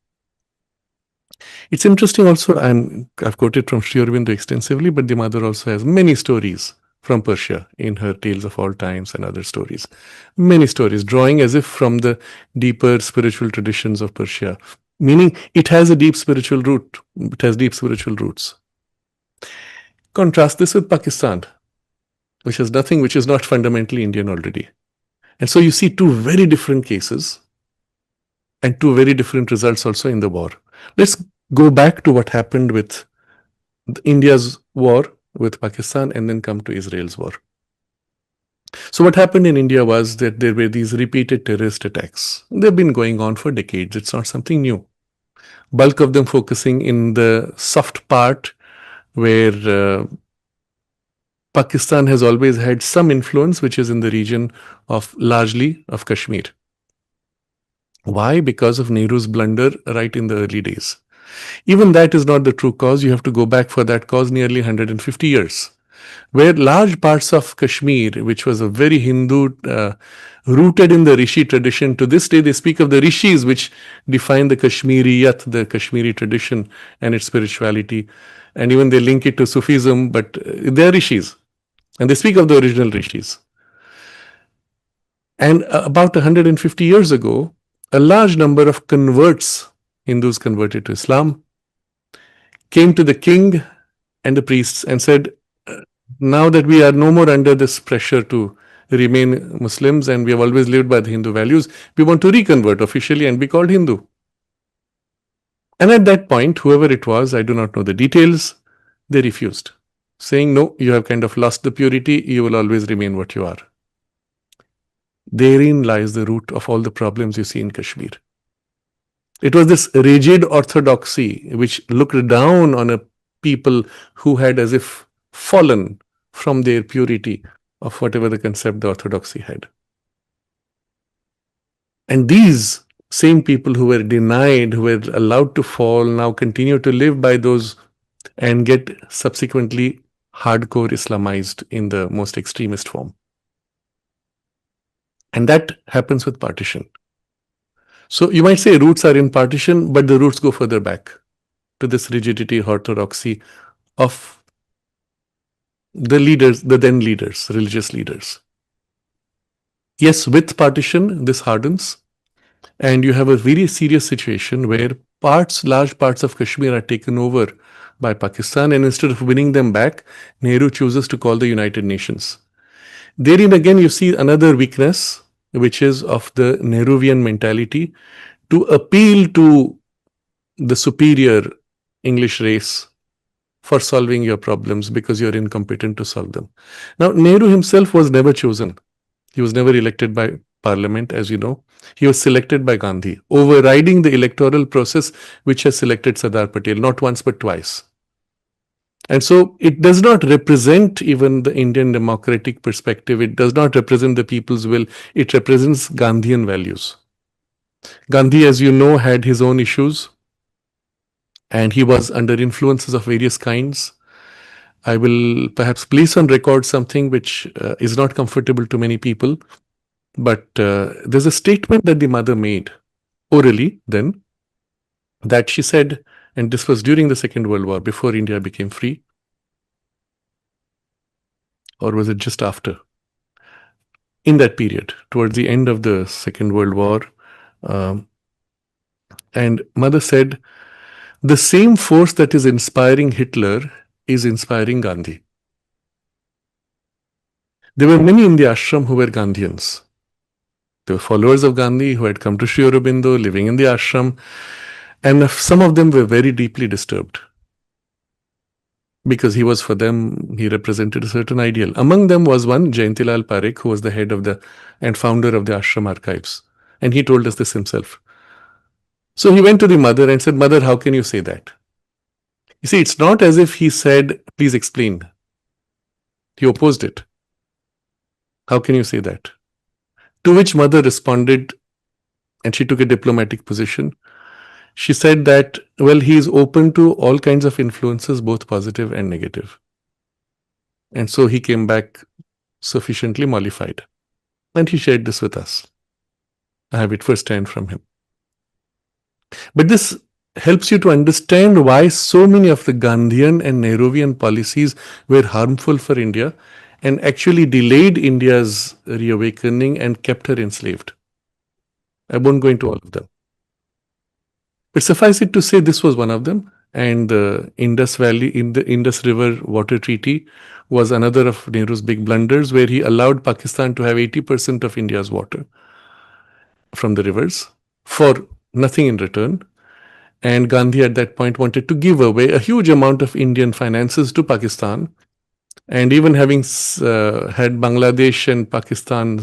Speaker 2: It's interesting also, I've quoted from Sri Aurobindo extensively, but the mother also has many stories from Persia in her Tales of All Times and other stories. Many stories, drawing as if from the deeper spiritual traditions of Persia, meaning it has a deep spiritual root, it has deep spiritual roots. Contrast this with Pakistan, which has nothing, which is not fundamentally Indian already. And so you see two very different cases and two very different results also in the war. Let's go back to what happened with India's war with Pakistan and then come to Israel's war. So what happened in India was that there were these repeated terrorist attacks. They've been going on for decades. It's not something new. Bulk of them focusing in the soft part where Pakistan has always had some influence, which is in the region of largely of Kashmir. Why? Because of Nehru's blunder right in the early days. Even that is not the true cause. You have to go back for that cause nearly 150 years, where large parts of Kashmir, which was a very Hindu, rooted in the Rishi tradition, to this day they speak of the Rishis, which define the Kashmiriyat, the Kashmiri tradition and its spirituality. And even they link it to Sufism, but they're Rishis. And they speak of the original Rishis. And about 150 years ago, a large number of converts, Hindus converted to Islam, came to the king and the priests and said, now that we are no more under this pressure to remain Muslims and we have always lived by the Hindu values, we want to reconvert officially and be called Hindu. And at that point, whoever it was, I do not know the details, they refused, saying, no, you have kind of lost the purity, you will always remain what you are. Therein lies the root of all the problems you see in Kashmir. It was this rigid orthodoxy which looked down on a people who had as if fallen from their purity of whatever the concept the orthodoxy had. And these same people who were denied, who were allowed to fall, now continue to live by those and get subsequently hardcore Islamized in the most extremist form. And that happens with partition. So you might say roots are in partition, but the roots go further back to this rigidity, orthodoxy of the leaders, the then leaders, religious leaders. Yes, with partition, this hardens, and you have a very serious situation where large parts of Kashmir are taken over by Pakistan, and instead of winning them back, Nehru chooses to call the United Nations. Therein again, you see another weakness, which is of the Nehruvian mentality to appeal to the superior English race for solving your problems because you're incompetent to solve them. Now, Nehru himself was never chosen. He was never elected by parliament, as you know. He was selected by Gandhi, overriding the electoral process which has selected Sardar Patel, not once but twice. And so it does not represent even the Indian democratic perspective. It does not represent the people's will. It represents Gandhian values. Gandhi, as you know, had his own issues and he was under influences of various kinds. I will perhaps place on record something which is not comfortable to many people, but there's a statement that the mother made orally then that she said, and this was during the Second World War, before India became free, or was it just after? In that period, towards the end of the Second World War, and mother said, the same force that is inspiring Hitler is inspiring Gandhi. There were many in the ashram who were Gandhians. They were followers of Gandhi who had come to Sri Aurobindo, living in the ashram, and some of them were very deeply disturbed because he was, for them, he represented a certain ideal. Among them was one, Jayantilal Parekh, who was the head of and founder of the ashram archives. And he told us this himself. So he went to the mother and said, Mother, how can you say that? You see, it's not as if he said, please explain. He opposed it. How can you say that? To which mother responded, and she took a diplomatic position. She said that, well, he is open to all kinds of influences, both positive and negative. And so he came back sufficiently mollified. And he shared this with us. I have it firsthand from him. But this helps you to understand why so many of the Gandhian and Nehruvian policies were harmful for India and actually delayed India's reawakening and kept her enslaved. I won't go into all of them. But suffice it to say, this was one of them. And the Indus Valley, in the Indus River Water Treaty was another of Nehru's big blunders, where he allowed Pakistan to have 80% of India's water from the rivers for nothing in return. And Gandhi at that point wanted to give away a huge amount of Indian finances to Pakistan. And even having had Bangladesh and Pakistan,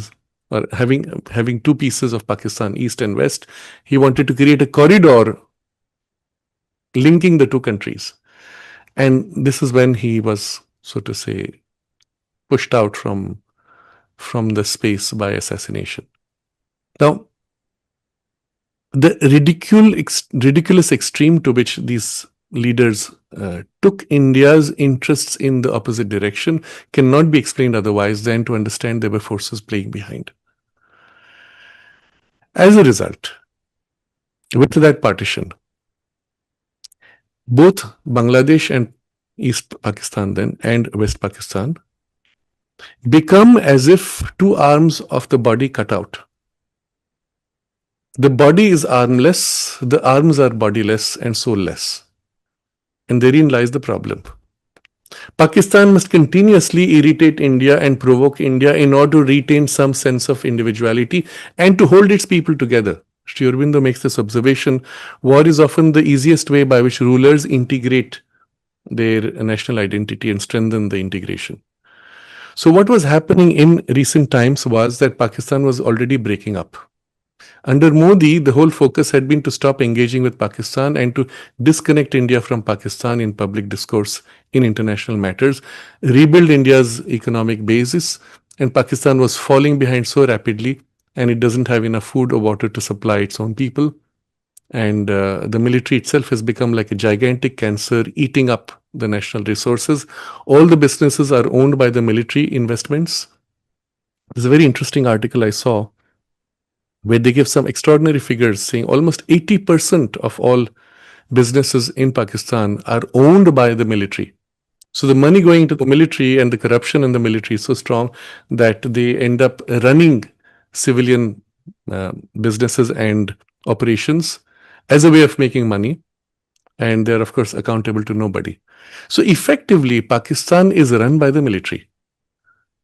Speaker 2: or having two pieces of Pakistan, East and West, he wanted to create a corridor linking the two countries. And this is when he was, so to say, pushed out from the space by assassination. Now, the ridiculous extreme to which these leaders took India's interests in the opposite direction cannot be explained otherwise than to understand there were forces playing behind. As a result, with that partition, both Bangladesh and East Pakistan then and West Pakistan become as if two arms of the body cut out. The body is armless, the arms are bodiless and soulless. And therein lies the problem. Pakistan must continuously irritate India and provoke India in order to retain some sense of individuality and to hold its people together. Sri Aurobindo makes this observation: war is often the easiest way by which rulers integrate their national identity and strengthen the integration. So, what was happening in recent times was that Pakistan was already breaking up. Under Modi, the whole focus had been to stop engaging with Pakistan and to disconnect India from Pakistan in public discourse in international matters, rebuild India's economic basis, and Pakistan was falling behind so rapidly, and it doesn't have enough food or water to supply its own people. And the military itself has become like a gigantic cancer eating up the national resources. All the businesses are owned by the military investments. There's a very interesting article I saw where they give some extraordinary figures saying almost 80% of all businesses in Pakistan are owned by the military. So the money going into the military and the corruption in the military is so strong that they end up running civilian businesses and operations as a way of making money. And they're, of course, accountable to nobody. So effectively, Pakistan is run by the military.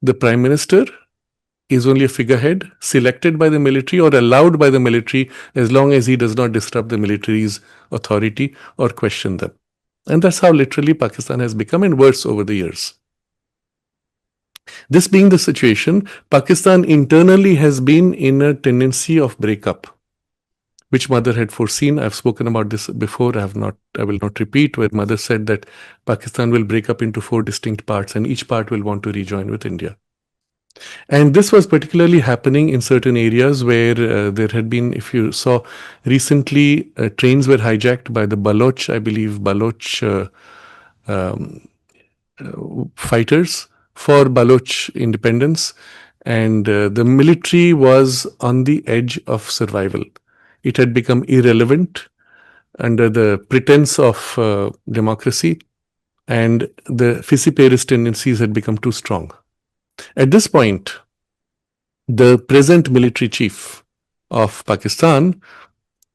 Speaker 2: The prime minister is only a figurehead selected by the military or allowed by the military as long as he does not disrupt the military's authority or question them. And that's how literally Pakistan has become, and worse over the years. This being the situation, Pakistan internally has been in a tendency of breakup, which Mother had foreseen. I've spoken about this before. I will not repeat, where Mother said that Pakistan will break up into 4 distinct parts and each part will want to rejoin with India. And this was particularly happening in certain areas where there had been, if you saw recently, trains were hijacked by the Baloch, I believe, fighters for Baloch independence. And the military was on the edge of survival. It had become irrelevant under the pretense of democracy, and the Fissiparist tendencies had become too strong. At this point, the present military chief of Pakistan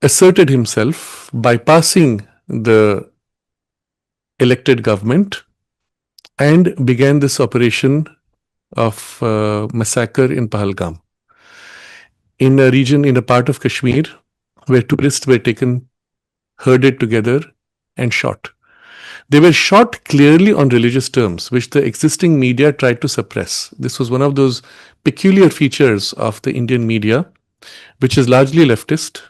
Speaker 2: asserted himself, bypassing the elected government, and began this operation of massacre in Pahalgam, in a region, in a part of Kashmir, where tourists were taken, herded together, and shot. They were shot clearly on religious terms, which the existing media tried to suppress. This was one of those peculiar features of the Indian media, which is largely leftist.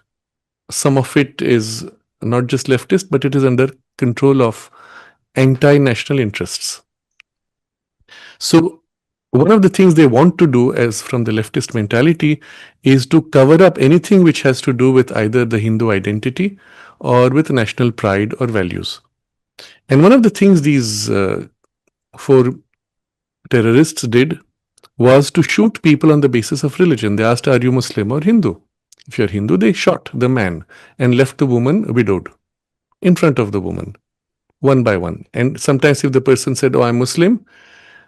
Speaker 2: Some of it is not just leftist, but it is under control of anti-national interests. So one of the things they want to do, as from the leftist mentality, is to cover up anything which has to do with either the Hindu identity or with national pride or values. And one of the things these 4 terrorists did was to shoot people on the basis of religion. They asked, "Are you Muslim or Hindu?" If you're Hindu, they shot the man and left the woman widowed in front of the woman, one by one. And sometimes if the person said, "Oh, I'm Muslim,"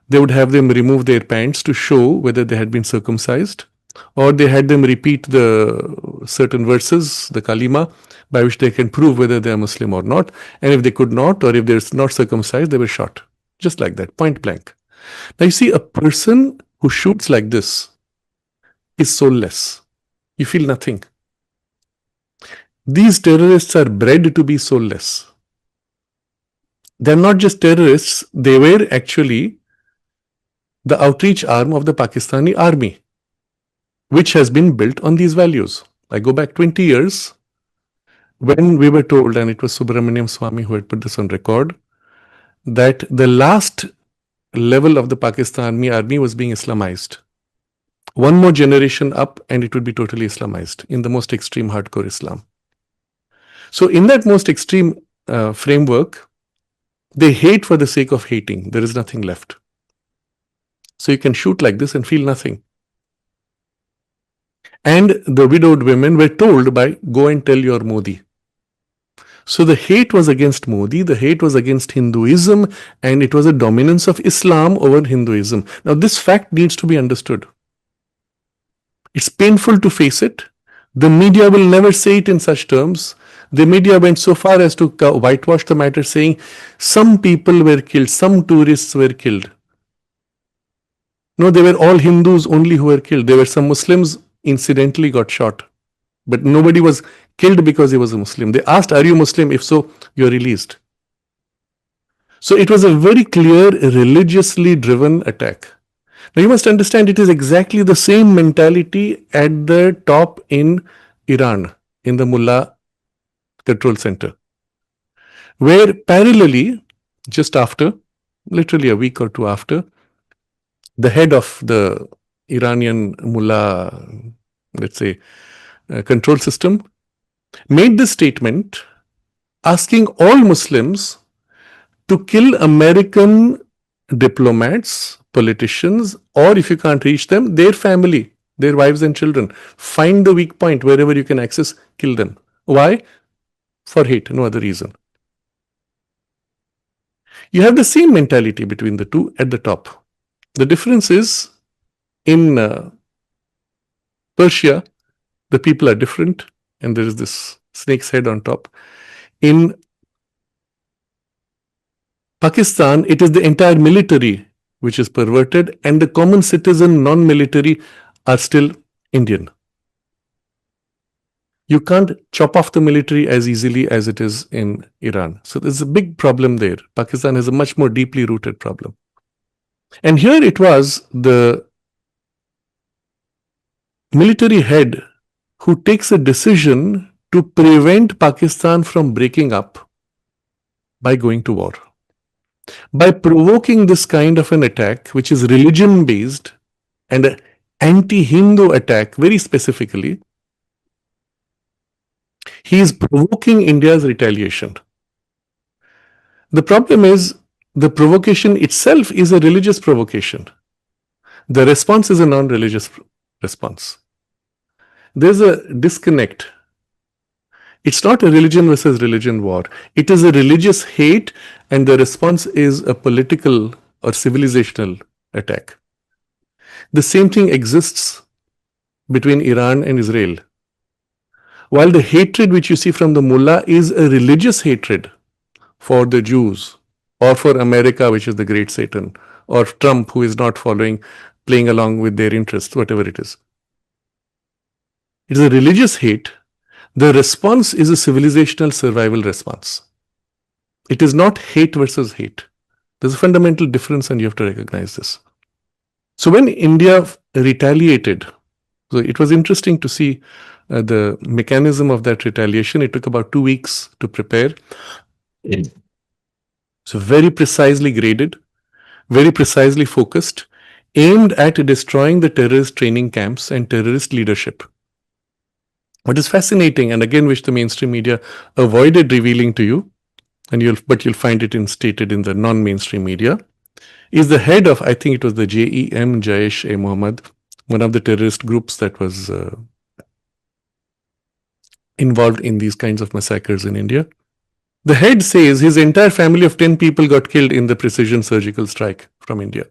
Speaker 2: they would have them remove their pants to show whether they had been circumcised, or they had them repeat the certain verses, the kalima, by which they can prove whether they are Muslim or not. And if they could not, or if they're not circumcised, they were shot. Just like that, point blank. Now you see, a person who shoots like this is soulless. You feel nothing. These terrorists are bred to be soulless. They're not just terrorists, they were actually the outreach arm of the Pakistani army, which has been built on these values. I go back 20 years when we were told, and it was Subramaniam Swami who had put this on record, that the last level of the Pakistani army was being Islamized. One more generation up and it would be totally Islamized in the most extreme hardcore Islam. So in that most extreme framework, they hate for the sake of hating. There is nothing left. So you can shoot like this and feel nothing. And the widowed women were told by, "Go and tell your Modi." So the hate was against Modi, the hate was against Hinduism, and it was a dominance of Islam over Hinduism. Now this fact needs to be understood. It's painful to face it. The media will never say it in such terms. The media went so far as to whitewash the matter, saying some people were killed, some tourists were killed. No, they were all Hindus only who were killed. There were some Muslims incidentally got shot But nobody was killed because he was a Muslim. They asked, "Are you Muslim? If so, you're released." So it was a very clear, religiously driven attack. Now you must understand it is exactly the same mentality at the top in Iran, in the Mullah control center, where parallelly, just after, literally a week or two after, the head of the Iranian Mullah, let's say, control system, made this statement asking all Muslims to kill American diplomats, politicians, or if you can't reach them, their family, their wives and children. Find the weak point wherever you can access, kill them. Why? For hate, no other reason. You have the same mentality between the two at the top. The difference is in Persia, the people are different, and there is this snake's head on top. In Pakistan, it is the entire military which is perverted, and the common citizen, non-military, are still Indian. You can't chop off the military as easily as it is in Iran. So there's a big problem there. Pakistan has a much more deeply rooted problem. And here it was the military head who takes a decision to prevent Pakistan from breaking up by going to war. By provoking this kind of an attack, which is religion based and an anti Hindu attack, very specifically, he is provoking India's retaliation. The problem is the provocation itself is a religious provocation. The response is a non religious response. There's a disconnect. It's not a religion versus religion war. It is a religious hate, and the response is a political or civilizational attack. The same thing exists between Iran and Israel. While the hatred which you see from the mullah is a religious hatred for the Jews, or for America, which is the great Satan, or Trump, who is not playing along with their interests, whatever it is. It is a religious hate. The response is a civilizational survival response. It is not hate versus hate. There's a fundamental difference, and you have to recognize this. So when India retaliated, so it was interesting to see the mechanism of that retaliation. It took about 2 weeks to prepare. So very precisely graded, very precisely focused, aimed at destroying the terrorist training camps and terrorist leadership. What is fascinating, and again which the mainstream media avoided revealing to you, but you'll find it stated in the non-mainstream media, is the head of, I think it was the JEM, Jaish-e-Mohammed, one of the terrorist groups that was involved in these kinds of massacres in India. The head says his entire family of 10 people got killed in the precision surgical strike from India.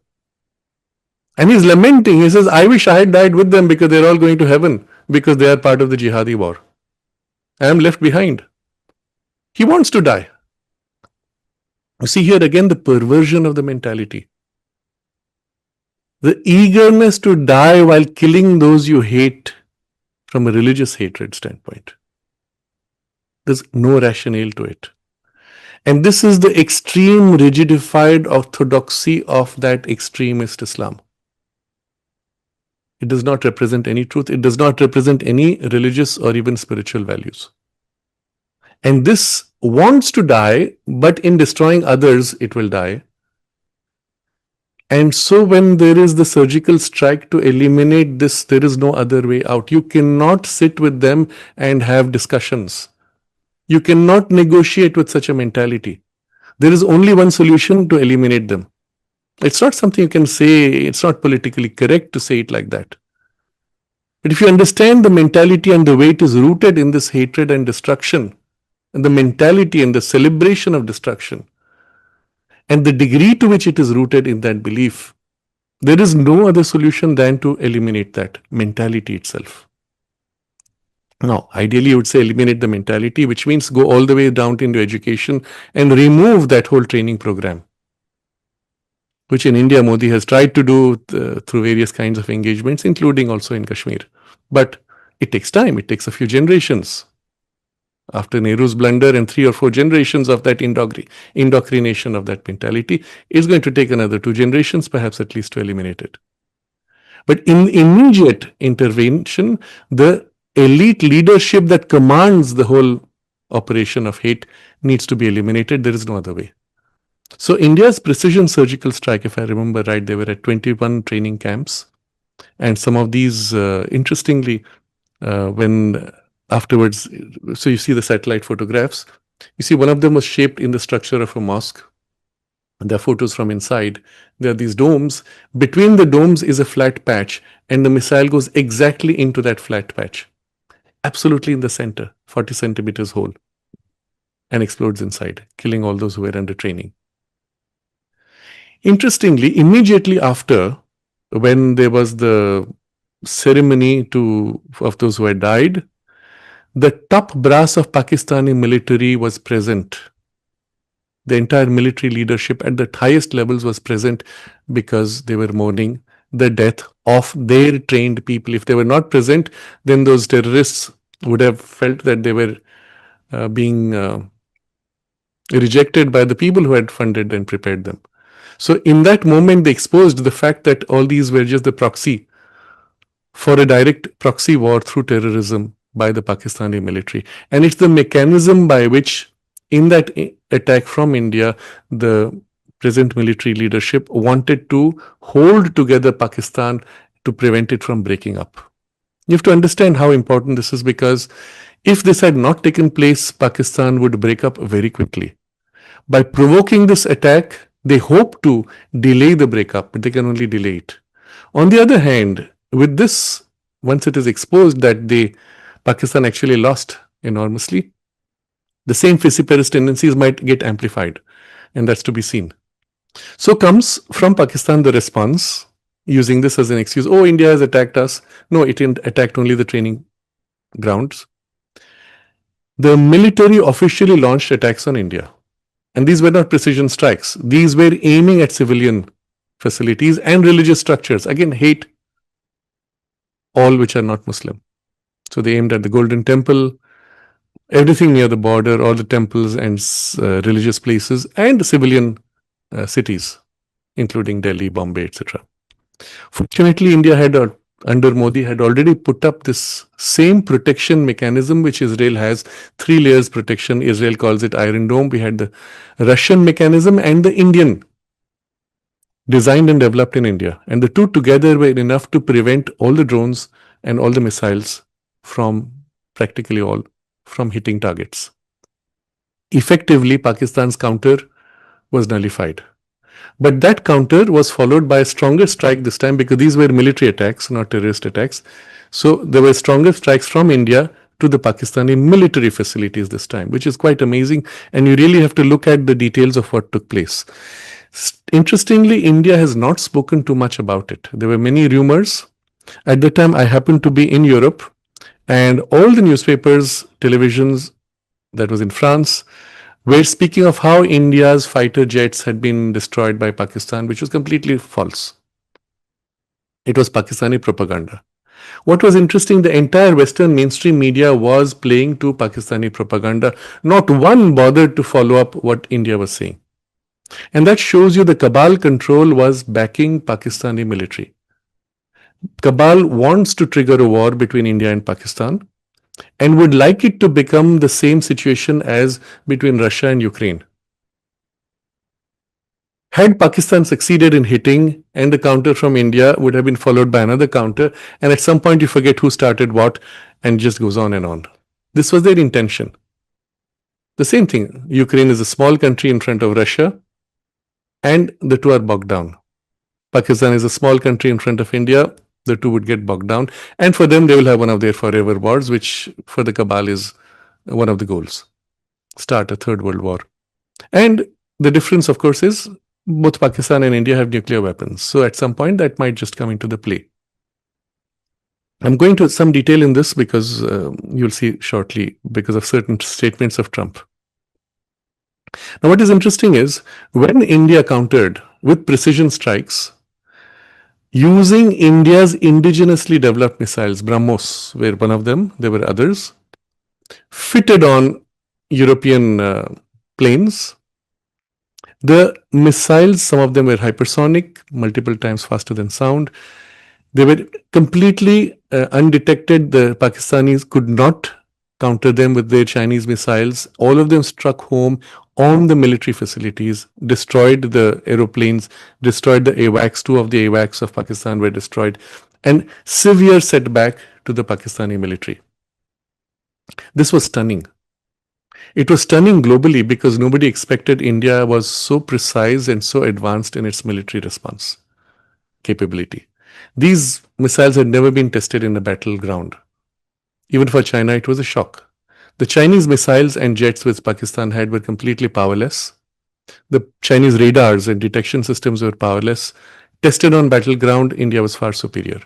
Speaker 2: And he's lamenting. He says, I wish I had died with them because they're all going to heaven because they are part of the jihadi war. I am left behind. He wants to die. You see here again the perversion of the mentality. The eagerness to die while killing those you hate from a religious hatred standpoint. There's no rationale to it. And this is the extreme rigidified orthodoxy of that extremist Islam. It does not represent any truth. It does not represent any religious or even spiritual values. And this wants to die, but in destroying others, it will die. And so when there is the surgical strike to eliminate this, there is no other way out. You cannot sit with them and have discussions. You cannot negotiate with such a mentality. There is only one solution to eliminate them. It's not something you can say, it's not politically correct to say it like that. But if you understand the mentality and the way it is rooted in this hatred and destruction, and the mentality and the celebration of destruction, and the degree to which it is rooted in that belief, there is no other solution than to eliminate that mentality itself. Now, ideally, you would say eliminate the mentality, which means go all the way down into education and remove that whole training program, which in India, Modi has tried to do through various kinds of engagements, including also in Kashmir. But It takes time. It takes a few generations. After Nehru's blunder and 3 or 4 generations of that indoctrination of that mentality, it's going to take another 2 generations, perhaps at least, to eliminate it. But in immediate intervention, the elite leadership that commands the whole operation of hate needs to be eliminated. There is no other way. So India's precision surgical strike, if I remember right, they were at 21 training camps. And some of these, interestingly, when afterwards, so you see the satellite photographs, you see one of them was shaped in the structure of a mosque. There are photos from inside. There are these domes. Between the domes is a flat patch, and the missile goes exactly into that flat patch, absolutely in the center, 40 centimeters hole, and explodes inside, killing all those who were under training. Interestingly, immediately after, when there was the ceremony of those who had died, the top brass of Pakistani military was present. The entire military leadership at the highest levels was present because they were mourning the death of their trained people. If they were not present, then those terrorists would have felt that they were being rejected by the people who had funded and prepared them. So in that moment, they exposed the fact that all these were just the proxy for a direct proxy war through terrorism by the Pakistani military. And it's the mechanism by which, in that attack from India, the present military leadership wanted to hold together Pakistan to prevent it from breaking up. You have to understand how important this is, because if this had not taken place, Pakistan would break up very quickly. By provoking this attack, they hope to delay the breakup, but they can only delay it. On the other hand, with this, once it is exposed that Pakistan actually lost enormously, the same vociferous tendencies might get amplified, and that's to be seen. So comes from Pakistan the response, using this as an excuse, oh, India has attacked us. No, it attacked only the training grounds. The military officially launched attacks on India. And these were not precision strikes. These were aiming at civilian facilities and religious structures. Again, hate all which are not Muslim. So they aimed at the Golden Temple, everything near the border, all the temples and religious places, and civilian cities, including Delhi, Bombay, etc. Fortunately, India under Modi had already put up this same protection mechanism which Israel has, 3 layers protection. Israel calls it Iron Dome. We had the Russian mechanism and the Indian, designed and developed in India. And the two together were enough to prevent all the drones and all the missiles from, practically all, from hitting targets. Effectively, Pakistan's counter was nullified. But that counter was followed by a stronger strike this time, because these were military attacks, not terrorist attacks. So there were stronger strikes from India to the Pakistani military facilities this time, which is quite amazing. And you really have to look at the details of what took place. Interestingly, India has not spoken too much about it. There were many rumors. At the time, I happened to be in Europe, and all the newspapers, televisions that was in France, were speaking of how India's fighter jets had been destroyed by Pakistan, which was completely false. It was Pakistani propaganda. What was interesting, the entire Western mainstream media was playing to Pakistani propaganda. Not one bothered to follow up what India was saying. And that shows you the cabal control was backing Pakistani military. Cabal wants to trigger a war between India and Pakistan, and would like it to become the same situation as between Russia and Ukraine. Had Pakistan succeeded in hitting, and the counter from India would have been followed by another counter, and at some point you forget who started what, and just goes on and on. This was their intention. The same thing, Ukraine is a small country in front of Russia, and the two are bogged down. Pakistan is a small country in front of India, the two would get bogged down, and for them they will have one of their forever wars, which for the cabal is one of the goals. Start a third world war. And the difference, of course, is both Pakistan and India have nuclear weapons. So at some point that might just come into the play. I'm going to some detail in this because you'll see shortly, because of certain statements of Trump. Now, what is interesting is when India countered with precision strikes, using India's indigenously developed missiles. BrahMos were one of them. There were others fitted on European planes. The missiles, some of them were hypersonic, multiple times faster than sound. They were completely undetected. The Pakistanis could not counter them with their Chinese missiles. All of them struck home on the military facilities, destroyed the aeroplanes, destroyed the AWACS. Two of the AWACS of Pakistan were destroyed, and severe setback to the Pakistani military. This was stunning. It was stunning globally because nobody expected India was so precise and so advanced in its military response capability. These missiles had never been tested in a battleground. Even for China, it was a shock. The Chinese missiles and jets which Pakistan had were completely powerless. The Chinese radars and detection systems were powerless. Tested on battleground, India was far superior.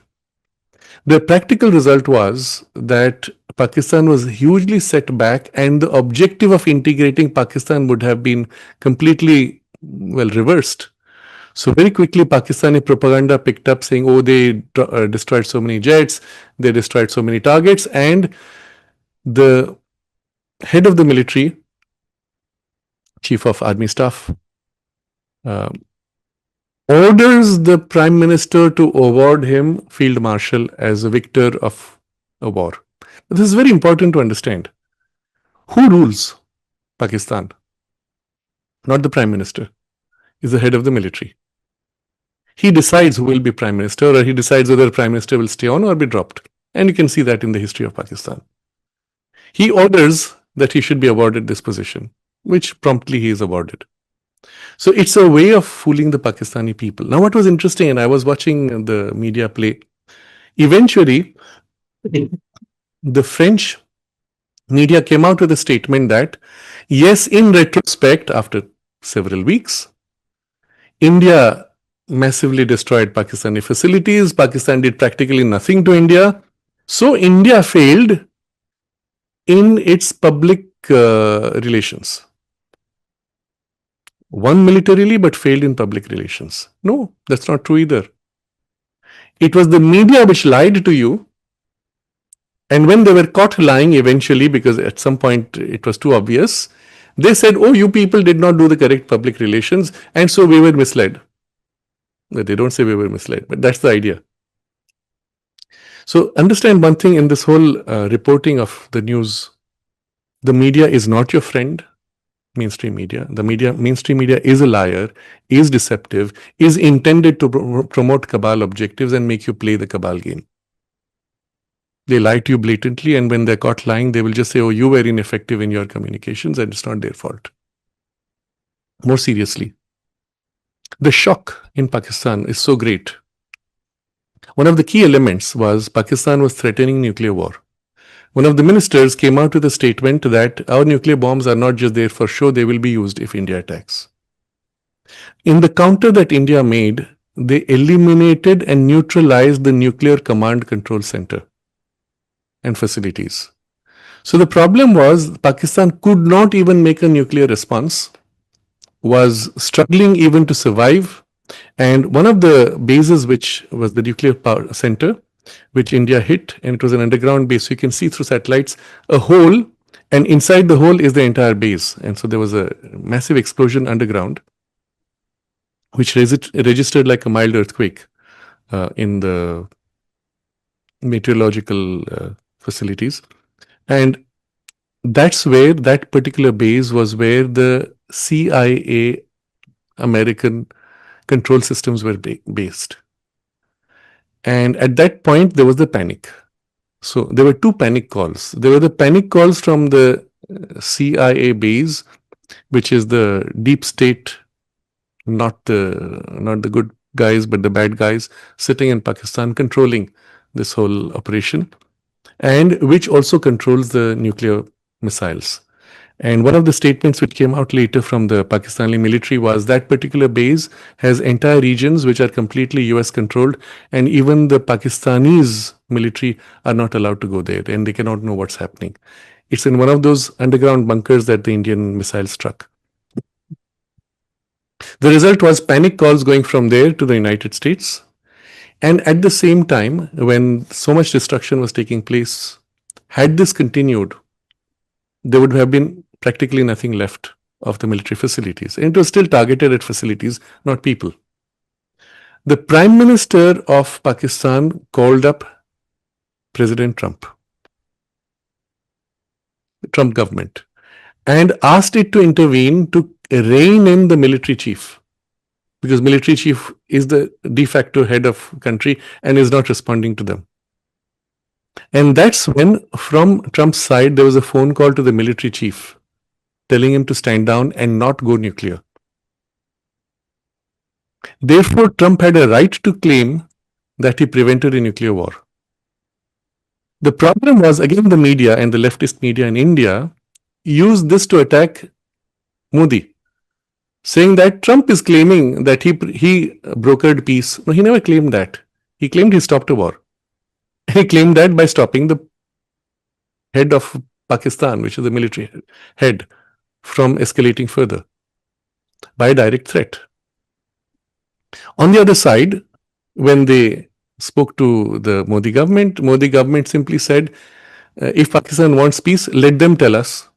Speaker 2: The practical result was that Pakistan was hugely set back, and the objective of integrating Pakistan would have been completely, well, reversed. So very quickly, Pakistani propaganda picked up saying, oh, they destroyed so many jets, they destroyed so many targets, and the head of the military, chief of army staff, orders the prime minister to award him field marshal as a victor of a war. This is very important to understand. Who rules Pakistan? Not the prime minister. Is the head of the military. He decides who will be prime minister, or he decides whether the prime minister will stay on or be dropped. And you can see that in the history of Pakistan. He orders that he should be awarded this position, which promptly he is awarded. So it's a way of fooling the Pakistani people. Now, what was interesting, and I was watching the media play, eventually the French media came out with a statement that, yes, in retrospect, after several weeks, India massively destroyed Pakistani facilities. Pakistan did practically nothing to India. So India failed in its public relations. Won militarily but failed in public relations. No, that's not true either. It was the media which lied to you. And when they were caught lying eventually, because at some point it was too obvious, they said, oh, you people did not do the correct public relations, and so we were misled. They don't say we were misled, but that's the idea. So understand one thing in this whole reporting of the news. The media is not your friend, mainstream media. Mainstream media is a liar, is deceptive, is intended to promote cabal objectives and make you play the cabal game. They lie to you blatantly, and when they're caught lying, they will just say, oh, you were ineffective in your communications, and it's not their fault. More seriously, the shock in Pakistan is so great. One of the key elements was Pakistan was threatening nuclear war. One of the ministers came out with a statement that our nuclear bombs are not just there for show, they will be used if India attacks. In the counter that India made, they eliminated and neutralized the nuclear command control center and facilities. So the problem was Pakistan could not even make a nuclear response, was struggling even to survive. And one of the bases, which was the nuclear power center, which India hit, and it was an underground base. So you can see through satellites a hole, and inside the hole is the entire base. And so there was a massive explosion underground, which registered like a mild earthquake in the meteorological facilities. And that's where that particular base was, where the CIA American control systems were based. And at that point, there was the panic. So there were two panic calls. There were the panic calls from the CIA base, which is the deep state, not the good guys, but the bad guys sitting in Pakistan controlling this whole operation, and which also controls the nuclear missiles. And one of the statements which came out later from the Pakistani military was that particular base has entire regions which are completely US controlled, and even the Pakistanis military are not allowed to go there, and they cannot know what's happening. It's in one of those underground bunkers that the Indian missile struck. The result was panic calls going from there to the United States. And at the same time, when so much destruction was taking place, had this continued, there would have been practically nothing left of the military facilities. And it was still targeted at facilities, not people. The Prime Minister of Pakistan called up President Trump government, and asked it to intervene to rein in the military chief, because military chief is the de facto head of country and is not responding to them. And that's when, from Trump's side, there was a phone call to the military chief telling him to stand down and not go nuclear. Therefore, Trump had a right to claim that he prevented a nuclear war. The problem was, again, the media and the leftist media in India used this to attack Modi, saying that Trump is claiming that he brokered peace. No, he never claimed that. He claimed he stopped a war. He claimed that by stopping the head of Pakistan, which is the military head, from escalating further by a direct threat. On the other side, when they spoke to the Modi government simply said, if Pakistan wants peace, let them tell us.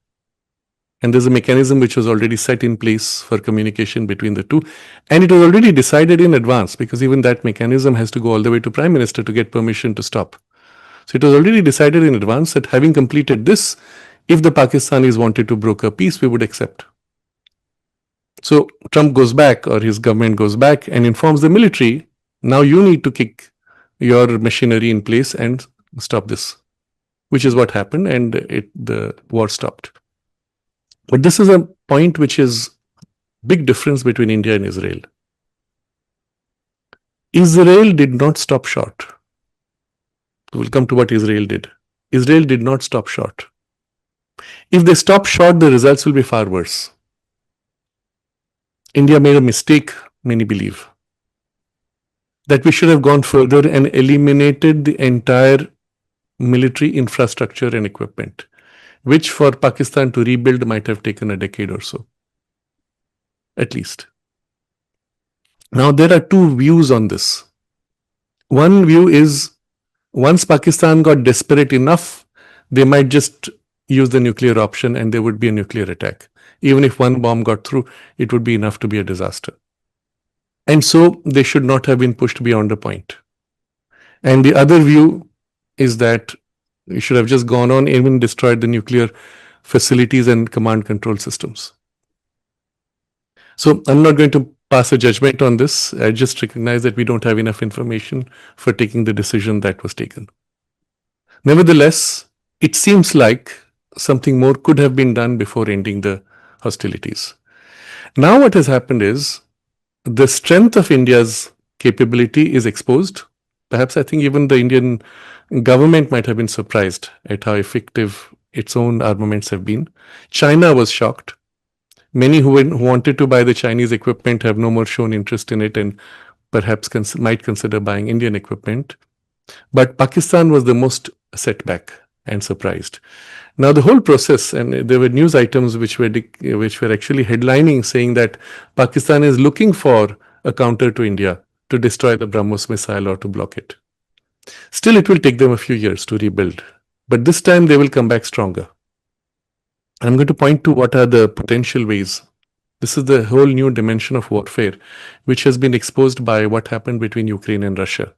Speaker 2: And there's a mechanism which was already set in place for communication between the two. And it was already decided in advance, because even that mechanism has to go all the way to Prime Minister to get permission to stop. So it was already decided in advance that having completed this, if the Pakistanis wanted to broker peace, we would accept. So Trump goes back, or his government goes back and informs the military, now you need to kick your machinery in place and stop this, which is what happened, and the war stopped. But this is a point which is big difference between India and Israel. Israel did not stop short. We'll come to what Israel did. Israel did not stop short. If they stop short, the results will be far worse. India made a mistake, many believe, that we should have gone further and eliminated the entire military infrastructure and equipment, which for Pakistan to rebuild might have taken a decade or so, at least. Now, there are two views on this. One view is, once Pakistan got desperate enough, they might just use the nuclear option and there would be a nuclear attack. Even if one bomb got through, it would be enough to be a disaster. And so they should not have been pushed beyond a point. And the other view is that we should have just gone on, even destroyed the nuclear facilities and command control systems. So I'm not going to pass a judgment on this. I just recognize that we don't have enough information for taking the decision that was taken. Nevertheless, it seems like something more could have been done before ending the hostilities. Now what has happened is, the strength of India's capability is exposed. Perhaps I think even the Indian government might have been surprised at how effective its own armaments have been. China was shocked. Many who wanted to buy the Chinese equipment have no more shown interest in it and perhaps might consider buying Indian equipment. But Pakistan was the most setback and surprised. Now the whole process, and there were news items which were actually headlining saying that Pakistan is looking for a counter to India to destroy the BrahMos missile or to block it. Still, it will take them a few years to rebuild, but this time they will come back stronger. I'm going to point to what are the potential ways. This is the whole new dimension of warfare, which has been exposed by what happened between Ukraine and Russia.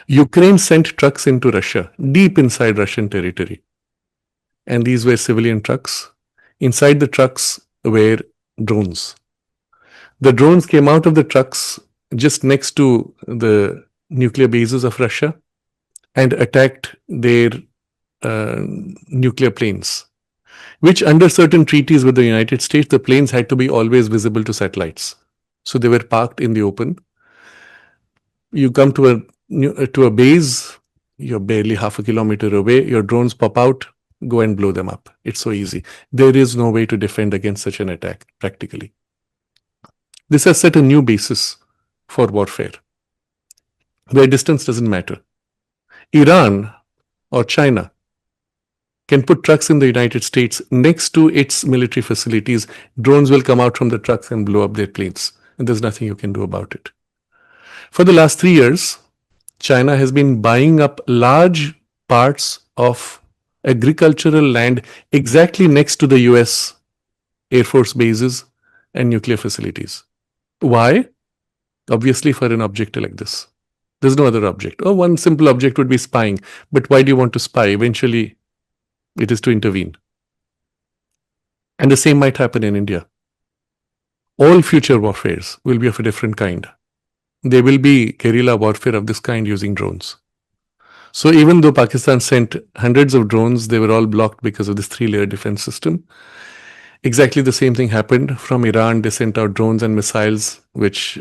Speaker 2: Ukraine sent trucks into Russia, deep inside Russian territory. And these were civilian trucks. Inside the trucks were drones. The drones came out of the trucks just next to the nuclear bases of Russia and attacked their nuclear planes, which under certain treaties with the United States, the planes had to be always visible to satellites. So they were parked in the open. You come to a base, you're barely half a kilometer away, your drones pop out, go and blow them up. It's so easy. There is no way to defend against such an attack, practically. This has set a new basis for warfare, where distance doesn't matter. Iran or China can put trucks in the United States next to its military facilities. Drones will come out from the trucks and blow up their planes, and there's nothing you can do about it. For the last 3 years, China has been buying up large parts of agricultural land exactly next to the US Air Force bases and nuclear facilities. Why? Obviously, for an object like this. There's no other object. Oh, one simple object would be spying. But why do you want to spy? Eventually, it is to intervene. And the same might happen in India. All future warfares will be of a different kind. There will be guerrilla warfare of this kind using drones. So even though Pakistan sent hundreds of drones, they were all blocked because of this 3-layer defense system. Exactly the same thing happened from Iran. They sent out drones and missiles, which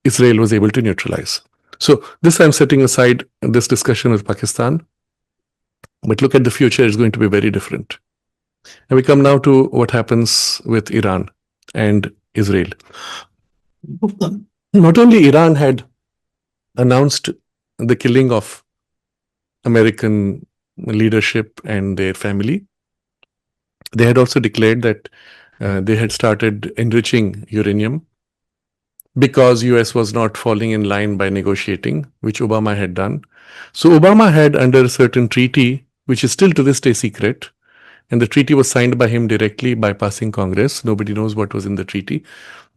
Speaker 2: Israel was able to neutralize. So this I'm setting aside this discussion with Pakistan. But look at the future, it's going to be very different. And we come now to what happens with Iran and Israel. Not only Iran had announced the killing of American leadership and their family, they had also declared that they had started enriching uranium because US was not falling in line by negotiating, which Obama had done. So Obama had, under a certain treaty, which is still to this day secret, and the treaty was signed by him directly, bypassing Congress. Nobody knows what was in the treaty.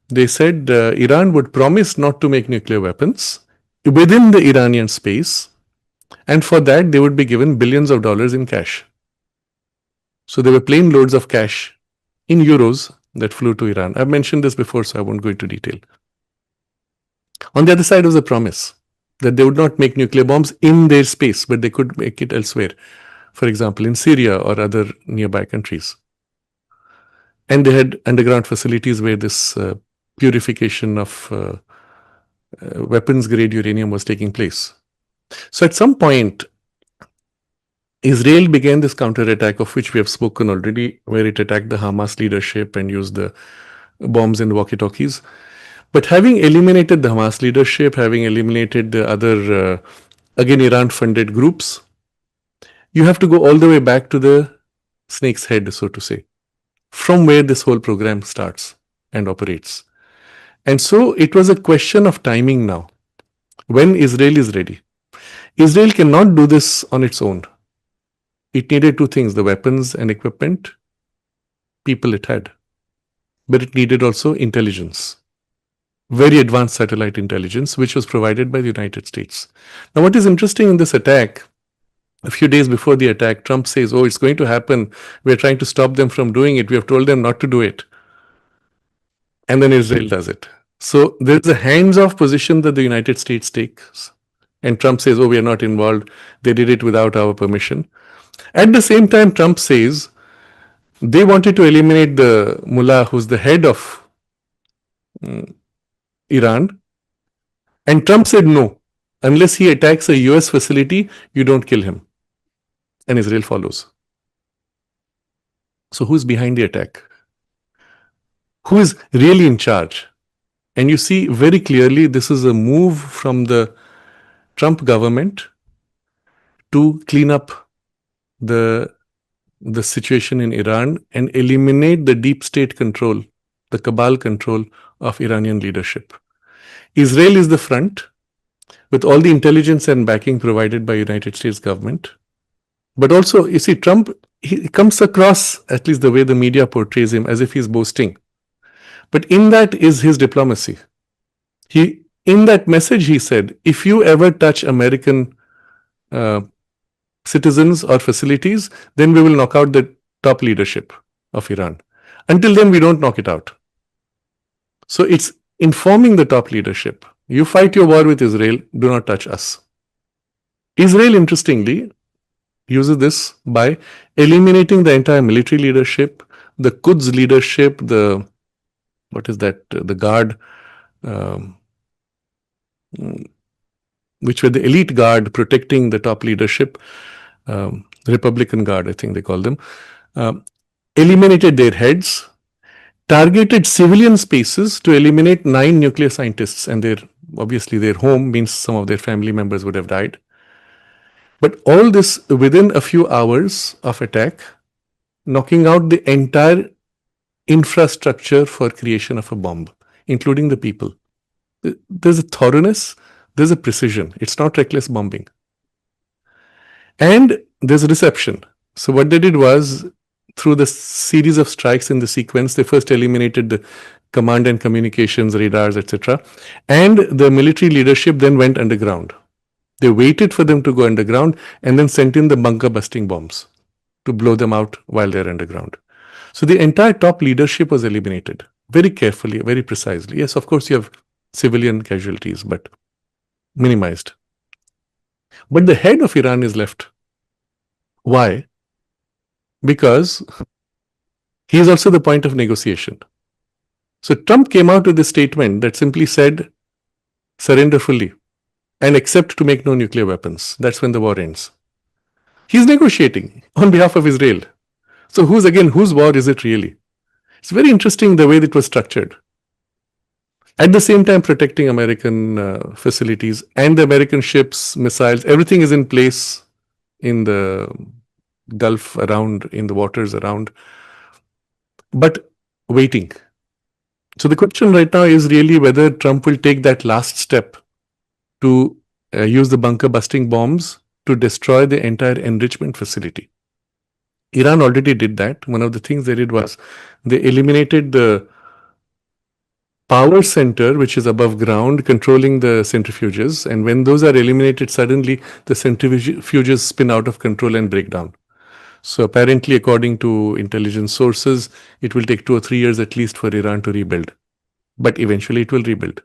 Speaker 2: They said Iran would promise not to make nuclear weapons within the Iranian space, and for that they would be given billions of dollars in cash. So there were plane loads of cash in euros that flew to Iran. I've mentioned this before, so I won't go into detail. On the other side was a promise that they would not make nuclear bombs in their space, but they could make it elsewhere. For example, in Syria or other nearby countries. And they had underground facilities where this purification of weapons-grade uranium was taking place. So at some point, Israel began this counterattack of which we have spoken already, where it attacked the Hamas leadership and used the bombs and walkie-talkies. But having eliminated the Hamas leadership, having eliminated the other, again, Iran-funded groups, you have to go all the way back to the snake's head, so to say, from where this whole program starts and operates. And so it was a question of timing now, when Israel is ready. Israel cannot do this on its own. It needed two things, the weapons and equipment, people it had. But it needed also intelligence, very advanced satellite intelligence, which was provided by the United States. Now, what is interesting in this attack, a few days before the attack, Trump says, oh, it's going to happen. We're trying to stop them from doing it. We have told them not to do it. And then Israel does it. So there's a hands-off position that the United States takes. And Trump says, oh, we are not involved. They did it without our permission. At the same time, Trump says they wanted to eliminate the mullah who's the head of Iran. And Trump said, no, unless he attacks a US facility, you don't kill him. And Israel follows. So who's behind the attack? Who is really in charge? And you see very clearly this is a move from the Trump government to clean up the situation in Iran and eliminate the deep state control, the cabal control of Iranian leadership. Israel is the front with all the intelligence and backing provided by United States government. But also, you see, Trump, he comes across, at least the way the media portrays him, as if he's boasting. But in that is his diplomacy. In that message, he said, if you ever touch American citizens or facilities, then we will knock out the top leadership of Iran. Until then, we don't knock it out. So it's informing the top leadership. You fight your war with Israel, do not touch us. Israel, interestingly, uses this by eliminating the entire military leadership, the Quds leadership, the guard, which were the elite guard protecting the top leadership, Republican Guard, I think they call them, eliminated their heads, targeted civilian spaces to eliminate 9 nuclear scientists, and obviously their home means some of their family members would have died. But all this within a few hours of attack, knocking out the entire infrastructure for creation of a bomb, including the people. There's a thoroughness, there's a precision. It's not reckless bombing. And there's a reception. So what they did was, through the series of strikes in the sequence, they first eliminated the command and communications, radars, etc. And the military leadership then went underground. They waited for them to go underground and then sent in the bunker busting bombs to blow them out while they're underground. So the entire top leadership was eliminated very carefully, very precisely. Yes, of course, you have civilian casualties, but minimized. But the head of Iran is left. Why? Because he is also the point of negotiation. So Trump came out with this statement that simply said, surrender fully and accept to make no nuclear weapons. That's when the war ends. He's negotiating on behalf of Israel. So whose war is it really? It's very interesting the way it was structured. At the same time, protecting American facilities and the American ships, missiles, everything is in place in the Gulf around, in the waters around, but waiting. So the question right now is really whether Trump will take that last step to use the bunker busting bombs to destroy the entire enrichment facility. Iran already did that. One of the things they did was they eliminated the power center, which is above ground, controlling the centrifuges. And when those are eliminated, suddenly the centrifuges spin out of control and break down. So apparently, according to intelligence sources, it will take 2 or 3 years at least for Iran to rebuild. But eventually it will rebuild.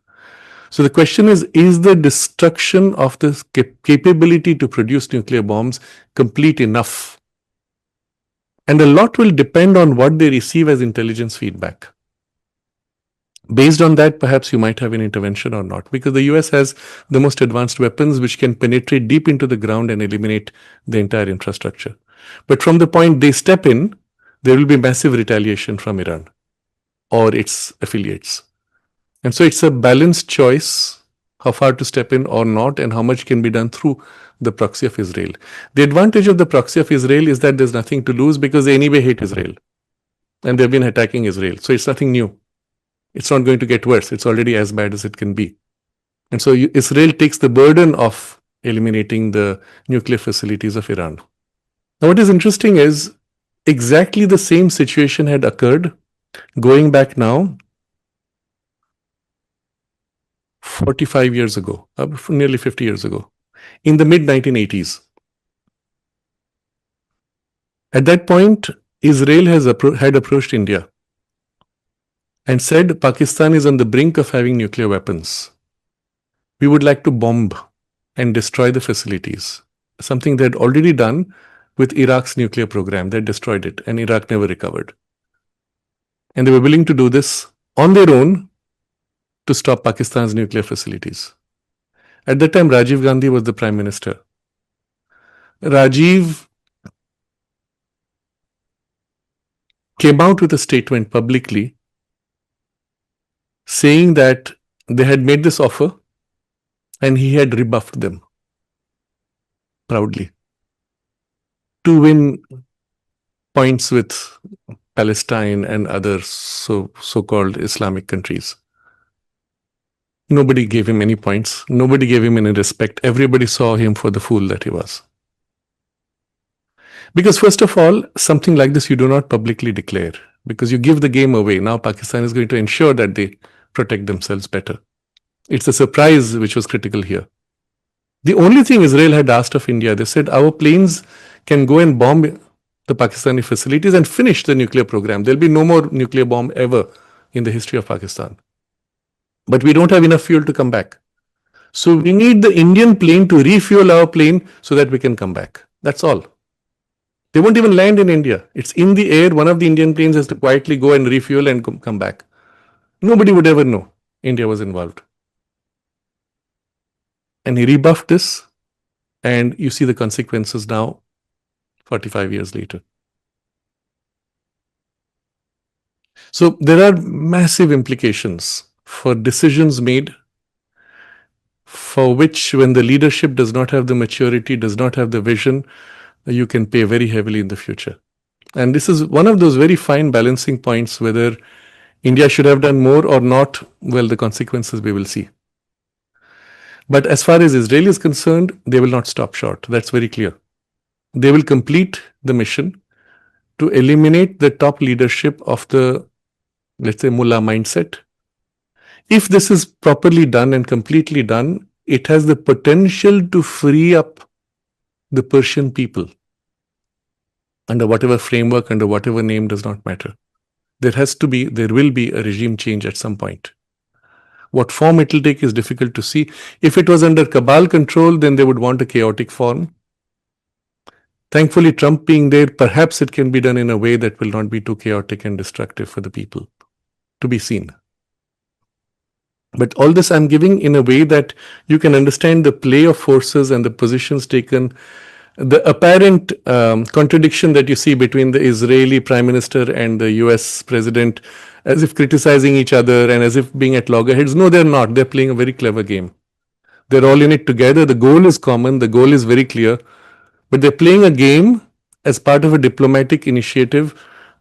Speaker 2: So the question is the destruction of the capability to produce nuclear bombs complete enough? And a lot will depend on what they receive as intelligence feedback. Based on that, perhaps you might have an intervention or not, because the US has the most advanced weapons which can penetrate deep into the ground and eliminate the entire infrastructure. But from the point they step in, there will be massive retaliation from Iran or its affiliates. And so it's a balanced choice how far to step in or not, and how much can be done through the proxy of Israel. The advantage of the proxy of Israel is that there's nothing to lose because they anyway hate Israel. And they've been attacking Israel. So it's nothing new. It's not going to get worse. It's already as bad as it can be. And so Israel takes the burden of eliminating the nuclear facilities of Iran. Now, what is interesting is exactly the same situation had occurred going back now 45 years ago, nearly 50 years ago, in the mid-1980s. At that point, Israel had approached India and said, Pakistan is on the brink of having nuclear weapons. We would like to bomb and destroy the facilities, something they had already done with Iraq's nuclear program. They destroyed it, and Iraq never recovered. And they were willing to do this on their own to stop Pakistan's nuclear facilities. At that time, Rajiv Gandhi was the Prime Minister. Rajiv came out with a statement publicly saying that they had made this offer and he had rebuffed them proudly to win points with Palestine and other so-called Islamic countries. Nobody gave him any points. Nobody gave him any respect. Everybody saw him for the fool that he was. Because first of all, something like this you do not publicly declare, because you give the game away. Now Pakistan is going to ensure that they protect themselves better. It's a surprise which was critical here. The only thing Israel had asked of India, they said, our planes can go and bomb the Pakistani facilities and finish the nuclear program. There'll be no more nuclear bomb ever in the history of Pakistan. But we don't have enough fuel to come back. So we need the Indian plane to refuel our plane so that we can come back. That's all. They won't even land in India. It's in the air. One of the Indian planes has to quietly go and refuel and come back. Nobody would ever know India was involved. And he rebuffed this, and you see the consequences now, 45 years later. So there are massive implications for decisions made for which, when the leadership does not have the maturity, does not have the vision, you can pay very heavily in the future. And this is one of those very fine balancing points, whether India should have done more or not. Well, the consequences we will see. But as far as Israel is concerned, they will not stop short. That's very clear. They will complete the mission to eliminate the top leadership of the, let's say, mullah mindset. If this is properly done and completely done, it has the potential to free up the Persian people under whatever framework, under whatever name, does not matter. There will be a regime change at some point. What form it will take is difficult to see. If it was under cabal control, then they would want a chaotic form. Thankfully, Trump being there, perhaps it can be done in a way that will not be too chaotic and destructive for the people. To be seen. But all this I'm giving in a way that you can understand the play of forces and the positions taken, the apparent contradiction that you see between the Israeli prime minister and the US president, as if criticizing each other and as if being at loggerheads. No, they're not. They're playing a very clever game. They're all in it together. The goal is common. The goal is very clear. But they're playing a game as part of a diplomatic initiative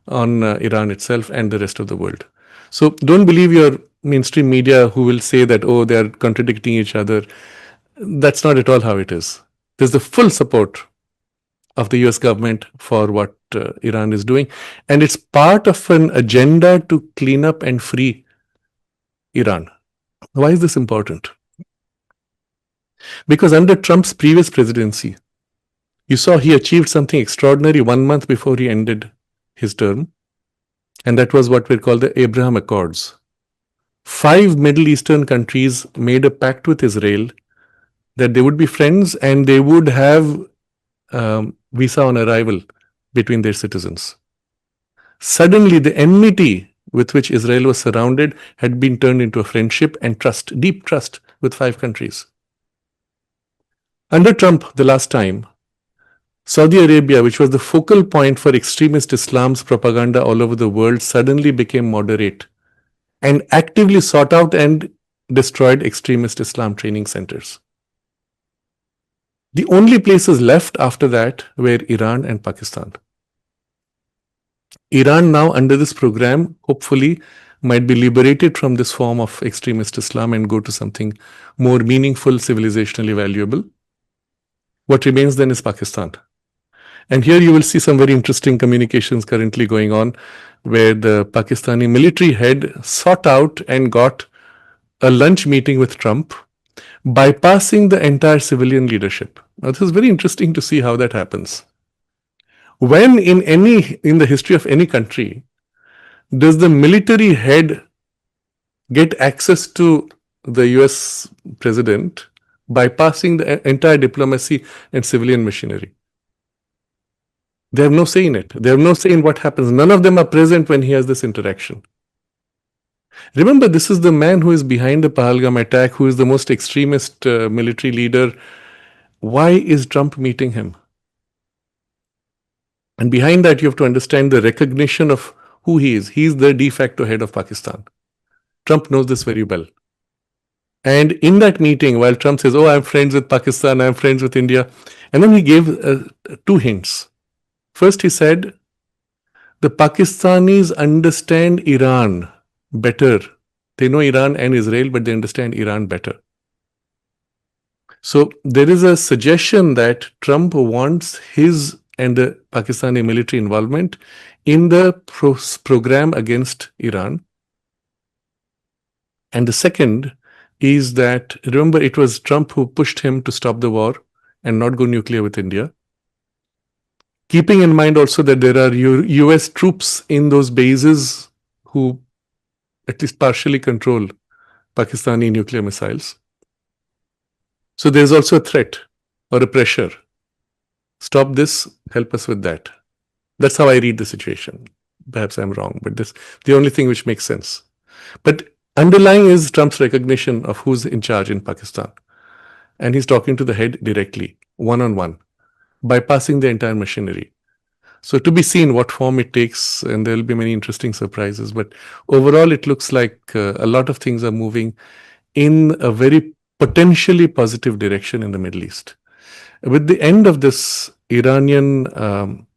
Speaker 2: on Iran itself and the rest of the world. So don't believe your mainstream media who will say that, oh, they're contradicting each other. That's not at all how it is. There's the full support of the US government for what Iran is doing. And it's part of an agenda to clean up and free Iran. Why is this important? Because under Trump's previous presidency, you saw he achieved something extraordinary 1 month before he ended his term. And that was what we call the Abraham Accords. 5 Middle Eastern countries made a pact with Israel that they would be friends and they would have visa on arrival between their citizens. Suddenly, the enmity with which Israel was surrounded had been turned into a friendship and trust, deep trust with 5 countries. Under Trump, the last time, Saudi Arabia, which was the focal point for extremist Islam's propaganda all over the world, suddenly became moderate and actively sought out and destroyed extremist Islam training centers. The only places left after that were Iran and Pakistan. Iran now, under this program, hopefully might be liberated from this form of extremist Islam and go to something more meaningful, civilizationally valuable. What remains then is Pakistan. And here you will see some very interesting communications currently going on, where the Pakistani military head sought out and got a lunch meeting with Trump, bypassing the entire civilian leadership. Now, this is very interesting to see how that happens. When in the history of any country, does the military head get access to the US president, bypassing the entire diplomacy and civilian machinery? They have no say in it. They have no say in what happens. None of them are present when he has this interaction. Remember, this is the man who is behind the Pahalgam attack, who is the most extremist military leader. Why is Trump meeting him? And behind that, you have to understand the recognition of who he is. He is the de facto head of Pakistan. Trump knows this very well. And in that meeting, while Trump says, oh, I'm friends with Pakistan, I'm friends with India, and then he gave 2 hints. First, he said, the Pakistanis understand Iran better. They know Iran and Israel, but they understand Iran better. So there is a suggestion that Trump wants his and the Pakistani military involvement in the program against Iran. And the second is that, remember, it was Trump who pushed him to stop the war and not go nuclear with India. Keeping in mind also that there are US troops in those bases who at least partially control Pakistani nuclear missiles. So there's also a threat or a pressure. Stop this, help us with that. That's how I read the situation. Perhaps I'm wrong, but this the only thing which makes sense. But underlying is Trump's recognition of who's in charge in Pakistan. And he's talking to the head directly, one-on-one, bypassing the entire machinery. So to be seen what form it takes, and there will be many interesting surprises. But overall, it looks like a lot of things are moving in a very potentially positive direction in the Middle East. With the end of this Iranian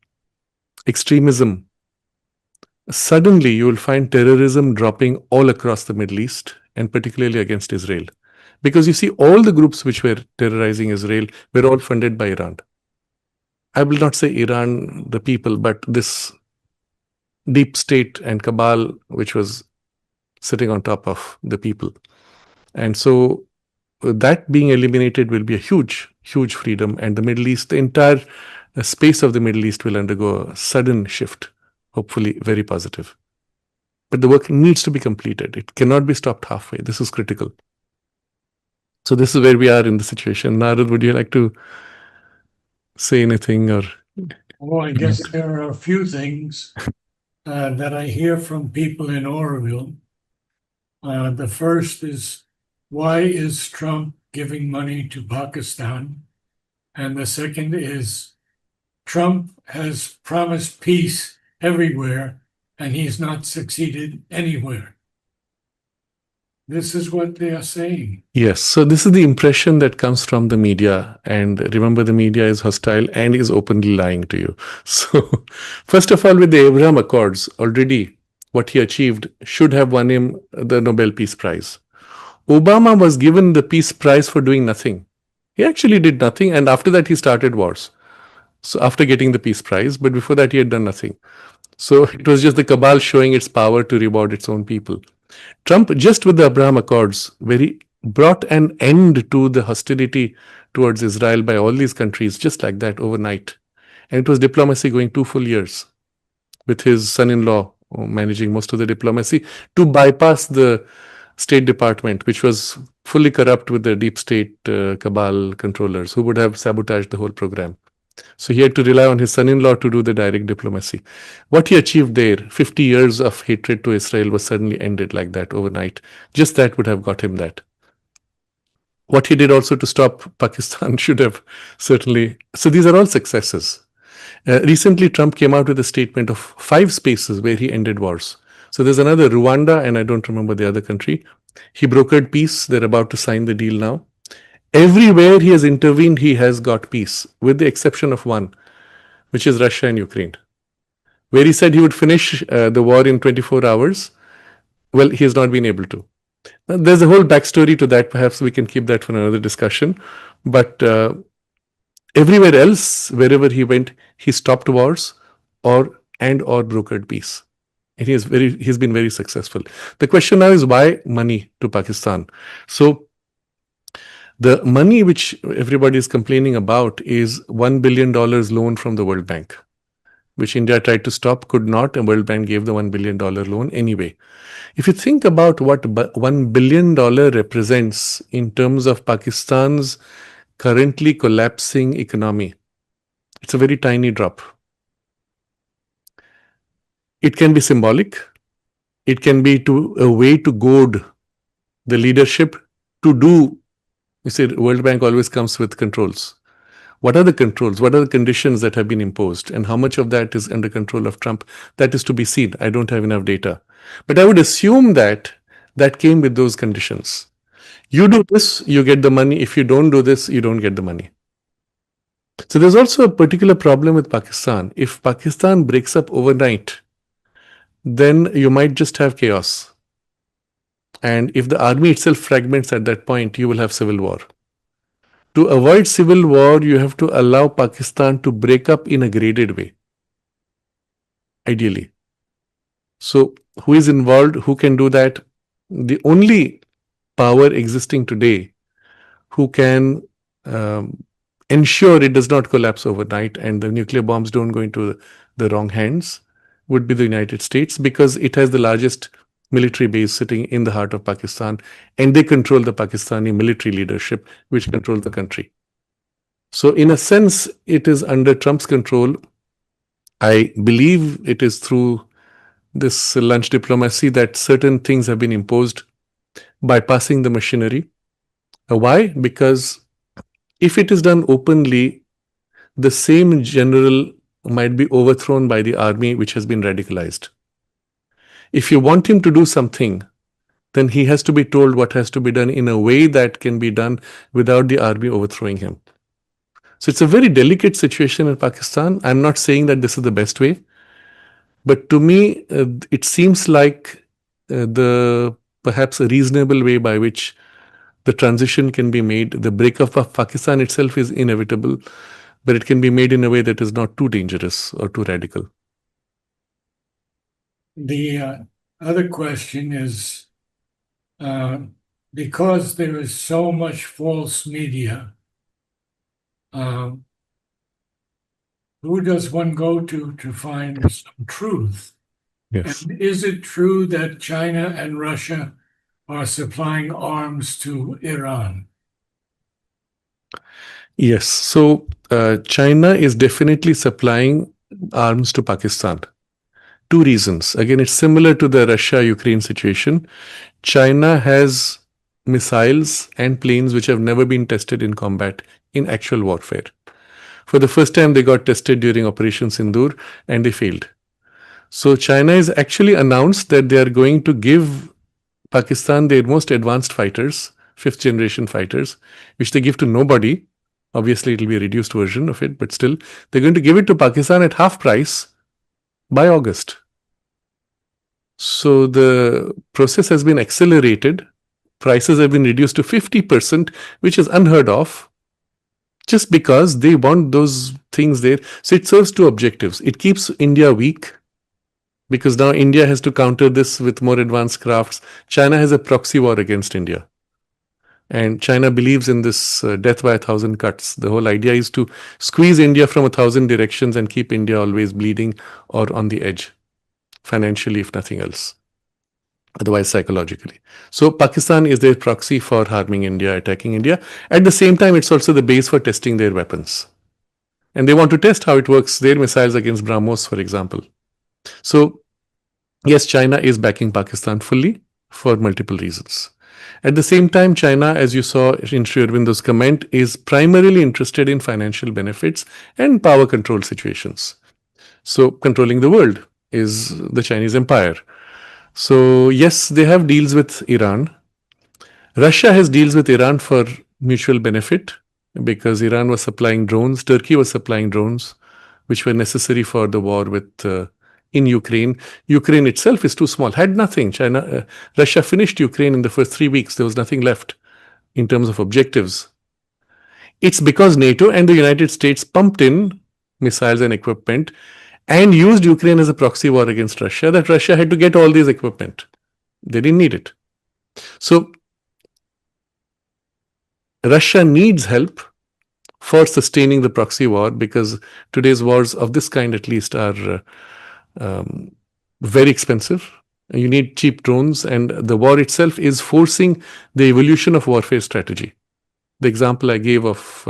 Speaker 2: extremism, suddenly you will find terrorism dropping all across the Middle East, and particularly against Israel. Because you see, all the groups which were terrorizing Israel were all funded by Iran. I will not say Iran, the people, but this deep state and cabal which was sitting on top of the people. And so that being eliminated will be a huge, huge freedom. And the Middle East, the entire space of the Middle East will undergo a sudden shift, hopefully very positive. But the work needs to be completed. It cannot be stopped halfway. This is critical. So this is where we are in the situation. Narad, would you like to say anything or?
Speaker 1: Oh, I guess there are a few things that I hear from people in Oroville. The first is, why is Trump giving money to Pakistan? And the second is, Trump has promised peace everywhere, and he's not succeeded anywhere. This is what they are saying.
Speaker 2: Yes, so this is the impression that comes from the media. And remember, the media is hostile and is openly lying to you. So, first of all, with the Abraham Accords, already what he achieved should have won him the Nobel Peace Prize. Obama was given the Peace Prize for doing nothing. He actually did nothing, and after that, he started wars. So, after getting the Peace Prize, but before that, he had done nothing. So, it was just the cabal showing its power to reward its own people. Trump, just with the Abraham Accords, where he brought an end to the hostility towards Israel by all these countries, just like that overnight. And it was diplomacy going 2 full years with his son in law managing most of the diplomacy to bypass the State Department, which was fully corrupt with the deep state cabal controllers who would have sabotaged the whole program. So he had to rely on his son-in-law to do the direct diplomacy. What he achieved there, 50 years of hatred to Israel, was suddenly ended like that overnight. Just that would have got him that. What he did also to stop Pakistan should have certainly. So these are all successes. Recently, Trump came out with a statement of 5 spaces where he ended wars. So there's another Rwanda, and I don't remember the other country. He brokered peace. They're about to sign the deal now. Everywhere he has intervened, he has got peace, with the exception of one, which is Russia and Ukraine, where he said he would finish the war in 24 hours. Well, he has not been able to. Now, there's a whole backstory to that. Perhaps we can keep that for another discussion. But everywhere else, wherever he went, he stopped wars or brokered peace. And he's been very successful. The question now is, why money to Pakistan? So the money which everybody is complaining about is $1 billion loan from the World Bank, which India tried to stop, could not, and World Bank gave the $1 billion loan anyway. If you think about what $1 billion represents in terms of Pakistan's currently collapsing economy, it's a very tiny drop. It can be symbolic. It can be a way to goad the leadership to do. You see, World Bank always comes with controls. What are the controls? What are the conditions that have been imposed? And how much of that is under control of Trump? That is to be seen. I don't have enough data. But I would assume that came with those conditions. You do this, you get the money. If you don't do this, you don't get the money. So there's also a particular problem with Pakistan. If Pakistan breaks up overnight, then you might just have chaos. And if the army itself fragments at that point, you will have civil war. To avoid civil war, you have to allow Pakistan to break up in a graded way, ideally. So who is involved? Who can do that? The only power existing today who can ensure it does not collapse overnight and the nuclear bombs don't go into the wrong hands would be the United States, because it has the largest military base sitting in the heart of Pakistan, and they control the Pakistani military leadership, which controls the country. So in a sense, it is under Trump's control. I believe it is through this lunch diplomacy that certain things have been imposed, bypassing the machinery. Why? Because if it is done openly, the same general might be overthrown by the army, which has been radicalized. If you want him to do something, then he has to be told what has to be done in a way that can be done without the army overthrowing him. So it's a very delicate situation in Pakistan. I'm not saying that this is the best way, but to me, it seems like the perhaps a reasonable way by which The transition can be made. The breakup of Pakistan itself is inevitable, but it can be made in a way that is not too dangerous or too radical.
Speaker 1: The other question is because there is so much false media, um, who does one go to find some truth?
Speaker 2: Yes.
Speaker 1: And is it true that China and Russia are supplying arms to Iran?
Speaker 2: Yes. So China is definitely supplying arms to Pakistan. Two reasons. Again, it's similar to the Russia-Ukraine situation. China has missiles and planes which have never been tested in combat in actual warfare. For the first time, they got tested during Operation Sindoor and they failed. So China has actually announced that they are going to give Pakistan their most advanced fighters, fifth generation fighters, which they give to nobody. Obviously, it will be a reduced version of it, but still, they're going to give it to Pakistan at half price by August. So the process has been accelerated. Prices have been reduced to 50%, which is unheard of, just because they want those things there. So it serves two objectives. It keeps India weak, because now India has to counter this with more advanced crafts. China has a proxy war against India. And China believes in this death by 1,000 cuts. The whole idea is to squeeze India from 1,000 directions and keep India always bleeding or on the edge, financially, if nothing else, otherwise psychologically. So Pakistan is their proxy for harming India, attacking India. At the same time, it's also the base for testing their weapons. And they want to test how it works, their missiles against BrahMos, for example. So, yes, China is backing Pakistan fully for multiple reasons. At the same time, China, as you saw in Sri Aurobindo's comment, is primarily interested in financial benefits and power control situations. So, controlling the world is the Chinese empire. So, yes, they have deals with Iran. Russia has deals with Iran for mutual benefit because Iran was supplying drones, Turkey was supplying drones, which were necessary for the war with in Ukraine. Ukraine itself is too small, had nothing. Russia finished Ukraine in the first 3 weeks. There was nothing left in terms of objectives. It's because NATO and the United States pumped in missiles and equipment and used Ukraine as a proxy war against Russia that Russia had to get all this equipment. They didn't need it. So Russia needs help for sustaining the proxy war because today's wars of this kind at least are very expensive. You need cheap drones, and the war itself is forcing the evolution of warfare strategy. The example I gave of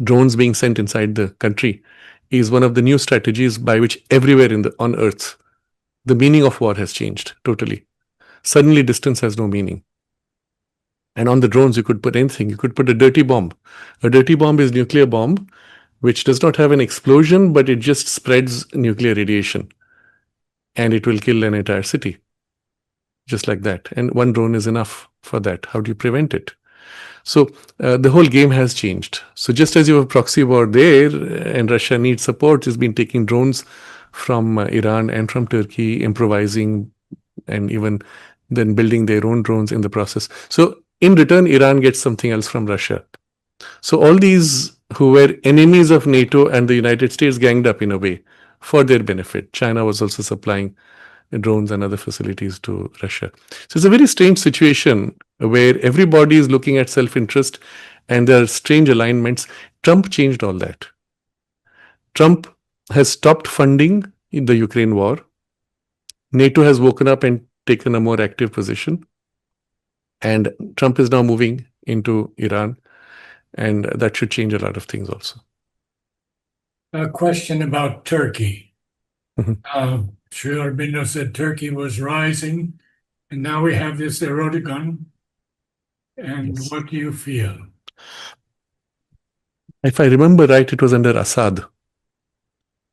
Speaker 2: drones being sent inside the country is one of the new strategies by which everywhere on earth the meaning of war has changed totally. Suddenly distance has no meaning. And on the drones you could put anything. You could put a dirty bomb. A dirty bomb is nuclear bomb which does not have an explosion, but it just spreads nuclear radiation. And it will kill an entire city. Just like that. And one drone is enough for that. How do you prevent it? So the whole game has changed. So just as you have a proxy war there and Russia needs support, it's been taking drones from Iran and from Turkey, improvising and even then building their own drones in the process. So in return, Iran gets something else from Russia. So all these who were enemies of NATO and the United States ganged up in a way for their benefit. China was also supplying drones and other facilities to Russia. So it's a very strange situation where everybody is looking at self-interest and there are strange alignments. Trump changed all that. Trump has stopped funding in the Ukraine war. NATO has woken up and taken a more active position. And Trump is now moving into Iran. And that should change a lot of things also.
Speaker 1: A question about Turkey.
Speaker 2: Mhm.
Speaker 1: Sri Aurobindo said Turkey was rising, and now we have this Erdogan. And
Speaker 2: Yes.
Speaker 1: what do you feel?
Speaker 2: If I remember right, it was under Assad.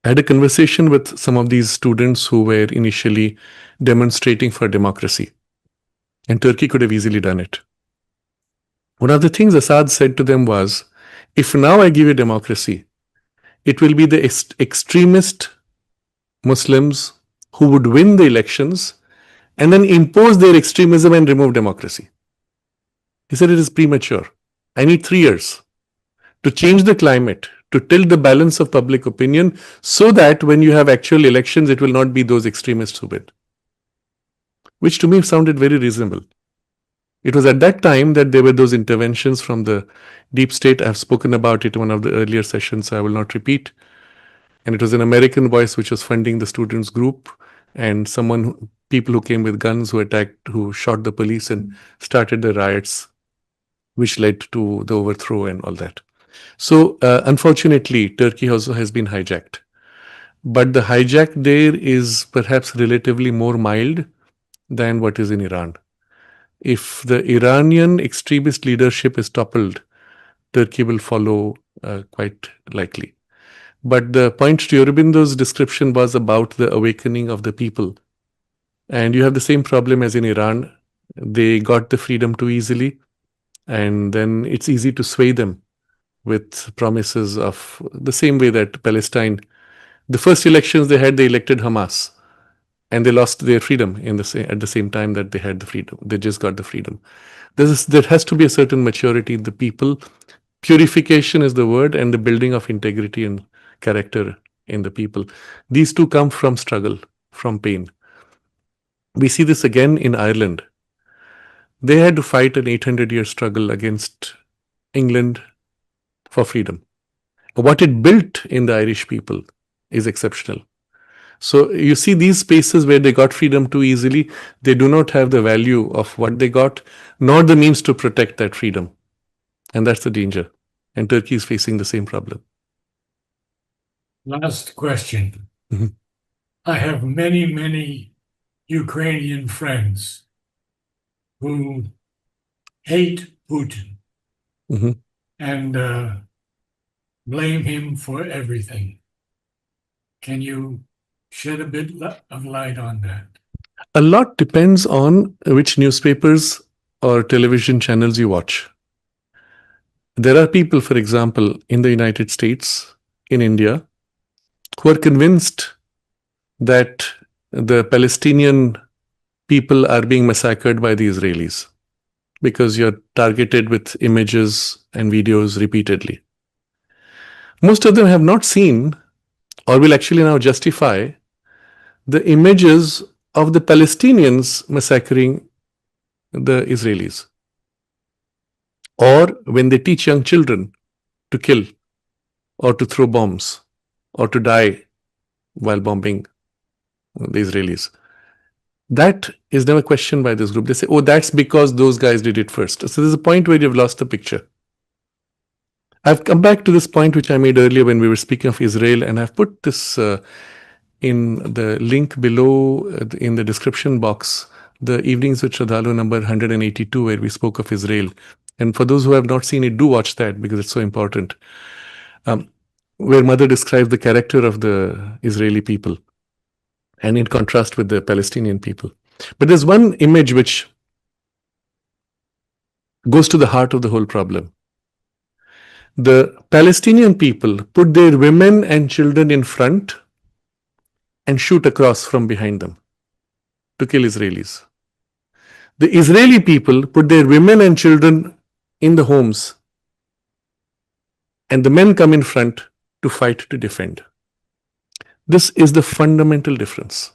Speaker 2: I had a conversation with some of these students who were initially demonstrating for democracy. And Turkey could have easily done it. One of the things Assad said to them was, if now I give you democracy, it will be the extremist Muslims who would win the elections and then impose their extremism and remove democracy. He said it is premature. I need 3 years to change the climate, to tilt the balance of public opinion so that when you have actual elections, it will not be those extremists who win. Which to me sounded very reasonable. It was at that time that there were those interventions from the deep state. I've spoken about it in one of the earlier sessions, so I will not repeat. And it was an American voice which was funding the students' group, and people who came with guns who attacked, who shot the police and started the riots, which led to the overthrow and all that. So, unfortunately, Turkey also has been hijacked. But the hijack there is perhaps relatively more mild than what is in Iran. If the Iranian extremist leadership is toppled, Turkey will follow quite likely. But the point to Aurobindo's description was about the awakening of the people. And you have the same problem as in Iran. They got the freedom too easily, and then it's easy to sway them with promises of the same way that Palestine, the first elections they had, they elected Hamas, and they lost their freedom at the same time that they had the freedom. They just got the freedom. There has to be a certain maturity in the people. Purification is the word, and the building of integrity and character in the people. These two come from struggle, from pain. We see this again in Ireland. They had to fight an 800-year struggle against England for freedom. What it built in the Irish people is exceptional. So you see these spaces where they got freedom too easily, they do not have the value of what they got, nor the means to protect that freedom. And that's the danger. And Turkey is facing the same problem.
Speaker 1: Last question.
Speaker 2: Mhm.
Speaker 1: I have many Ukrainian friends who hate Putin
Speaker 2: Mhm.
Speaker 1: and blame him for everything. Can you shed a bit of light on that?
Speaker 2: A lot depends on which newspapers or television channels you watch. There are people, for example, in the United States, in India, who are convinced that the Palestinian people are being massacred by the Israelis because you're targeted with images and videos repeatedly. Most of them have not seen or will actually now justify the images of the Palestinians massacring the Israelis. Or when they teach young children to kill or to throw bombs or to die while bombing the Israelis. That is never questioned by this group. They say, oh, that's because those guys did it first. So there's a point where you've lost the picture. I've come back to this point which I made earlier when we were speaking of Israel, and I've put this in the link below in the description box, the Evenings with Sraddhalu number 182, where we spoke of Israel. And for those who have not seen it, do watch that because it's so important. Where Mother describes the character of the Israeli people and in contrast with the Palestinian people. But there's one image which goes to the heart of the whole problem. The Palestinian people put their women and children in front and shoot across from behind them to kill Israelis. The Israeli people put their women and children in the homes, and the men come in front to fight to defend. This is the fundamental difference.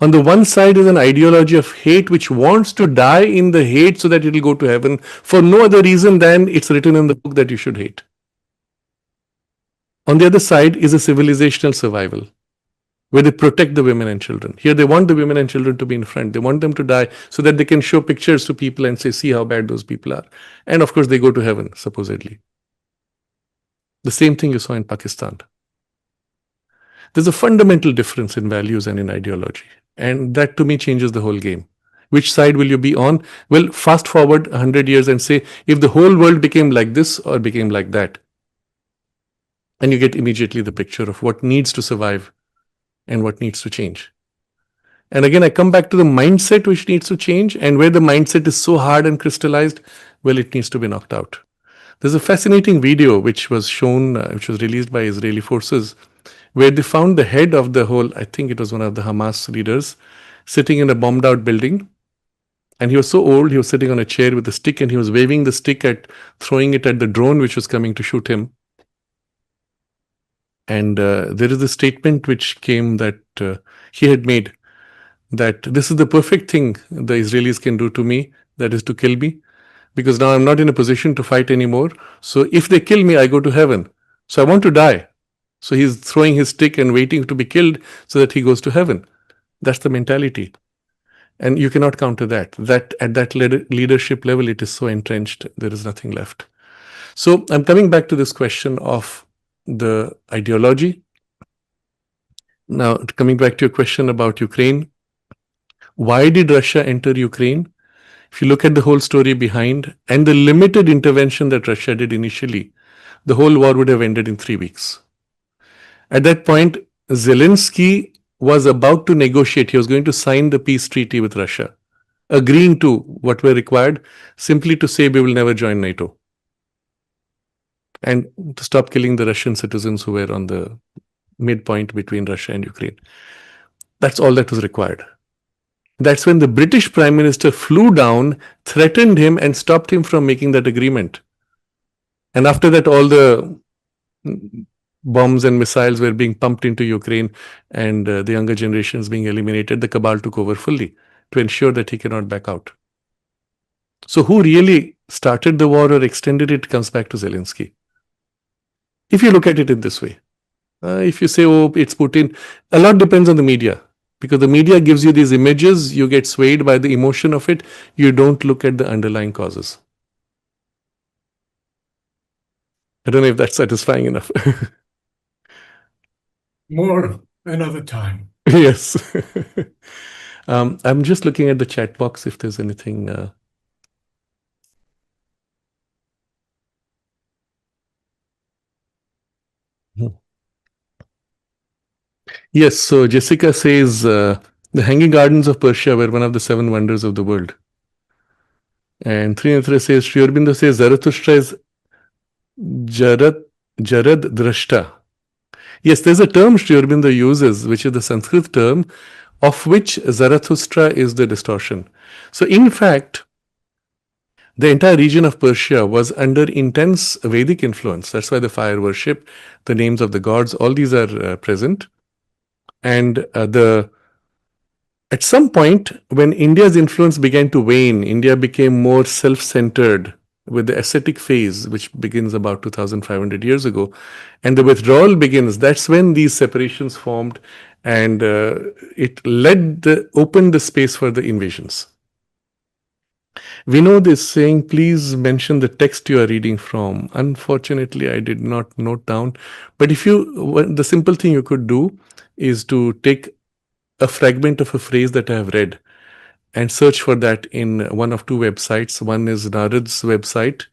Speaker 2: On the one side is an ideology of hate which wants to die in the hate so that it will go to heaven for no other reason than it's written in the book that you should hate. On the other side is a civilizational survival where they protect the women and children. Here they want the women and children to be in front. They want them to die so that they can show pictures to people and say, see how bad those people are. And of course they go to heaven, supposedly. The same thing you saw in Pakistan. There's a fundamental difference in values and in ideology. And that to me changes the whole game. Which side will you be on? Well, fast forward 100 years and say, if the whole world became like this or became like that, and you get immediately the picture of what needs to survive and what needs to change. And again, I come back to the mindset which needs to change, and where the mindset is so hard and crystallized, well, it needs to be knocked out. There's a fascinating video which was shown, which was released by Israeli forces, where they found the head of the whole, I think it was one of the Hamas leaders, sitting in a bombed out building. And he was so old, he was sitting on a chair with a stick and he was waving the stick at, throwing it at the drone which was coming to shoot him. And there is a statement which came that he had made, that this is the perfect thing the Israelis can do to me, that is to kill me, because now I'm not in a position to fight anymore. So if they kill me, I go to heaven. So I want to die. So he's throwing his stick and waiting to be killed so that he goes to heaven. That's the mentality. And you cannot counter that. That at that leadership level, it is so entrenched, there is nothing left. So I'm coming back to this question of the ideology. Now, coming back to your question about Ukraine, why did Russia enter Ukraine? If you look at the whole story behind and the limited intervention that Russia did initially, the whole war would have ended in 3 weeks. At that point, Zelensky was about to negotiate. He was going to sign the peace treaty with Russia, agreeing to what were required, simply to say we will never join NATO and to stop killing the Russian citizens who were on the midpoint between Russia and Ukraine. That's all that was required. That's when the British Prime Minister flew down, threatened him, and stopped him from making that agreement. And after that, all the bombs and missiles were being pumped into Ukraine, and the younger generations being eliminated. The cabal took over fully to ensure that he cannot back out. So who really started the war or extended it comes back to Zelensky. If you look at it in this way, if you say, oh, it's Putin, a lot depends on the media. Because the media gives you these images, you get swayed by the emotion of it, you don't look at the underlying causes. I don't know if that's satisfying enough.
Speaker 1: More another time.
Speaker 2: Yes. I'm just looking at the chat box if there's anything. Yes, so Jessica says the Hanging Gardens of Persia were one of the 7 wonders of the world. And Trinitra says, Sri Aurobindo says Zarathustra is Jarad Drashta. Yes, there's a term Sri Aurobindo uses, which is the Sanskrit term, of which Zarathustra is the distortion. So in fact, the entire region of Persia was under intense Vedic influence. That's why the fire worship, the names of the gods, all these are present. And at some point, when India's influence began to wane, India became more self-centered with the ascetic phase, which begins about 2,500 years ago, and the withdrawal begins. That's when these separations formed, and it opened the space for the invasions. Vinod is saying, please mention the text you are reading from. Unfortunately, I did not note down. But the simple thing you could do is to take a fragment of a phrase that I have read and search for that in one of 2 websites. One is Narad's website,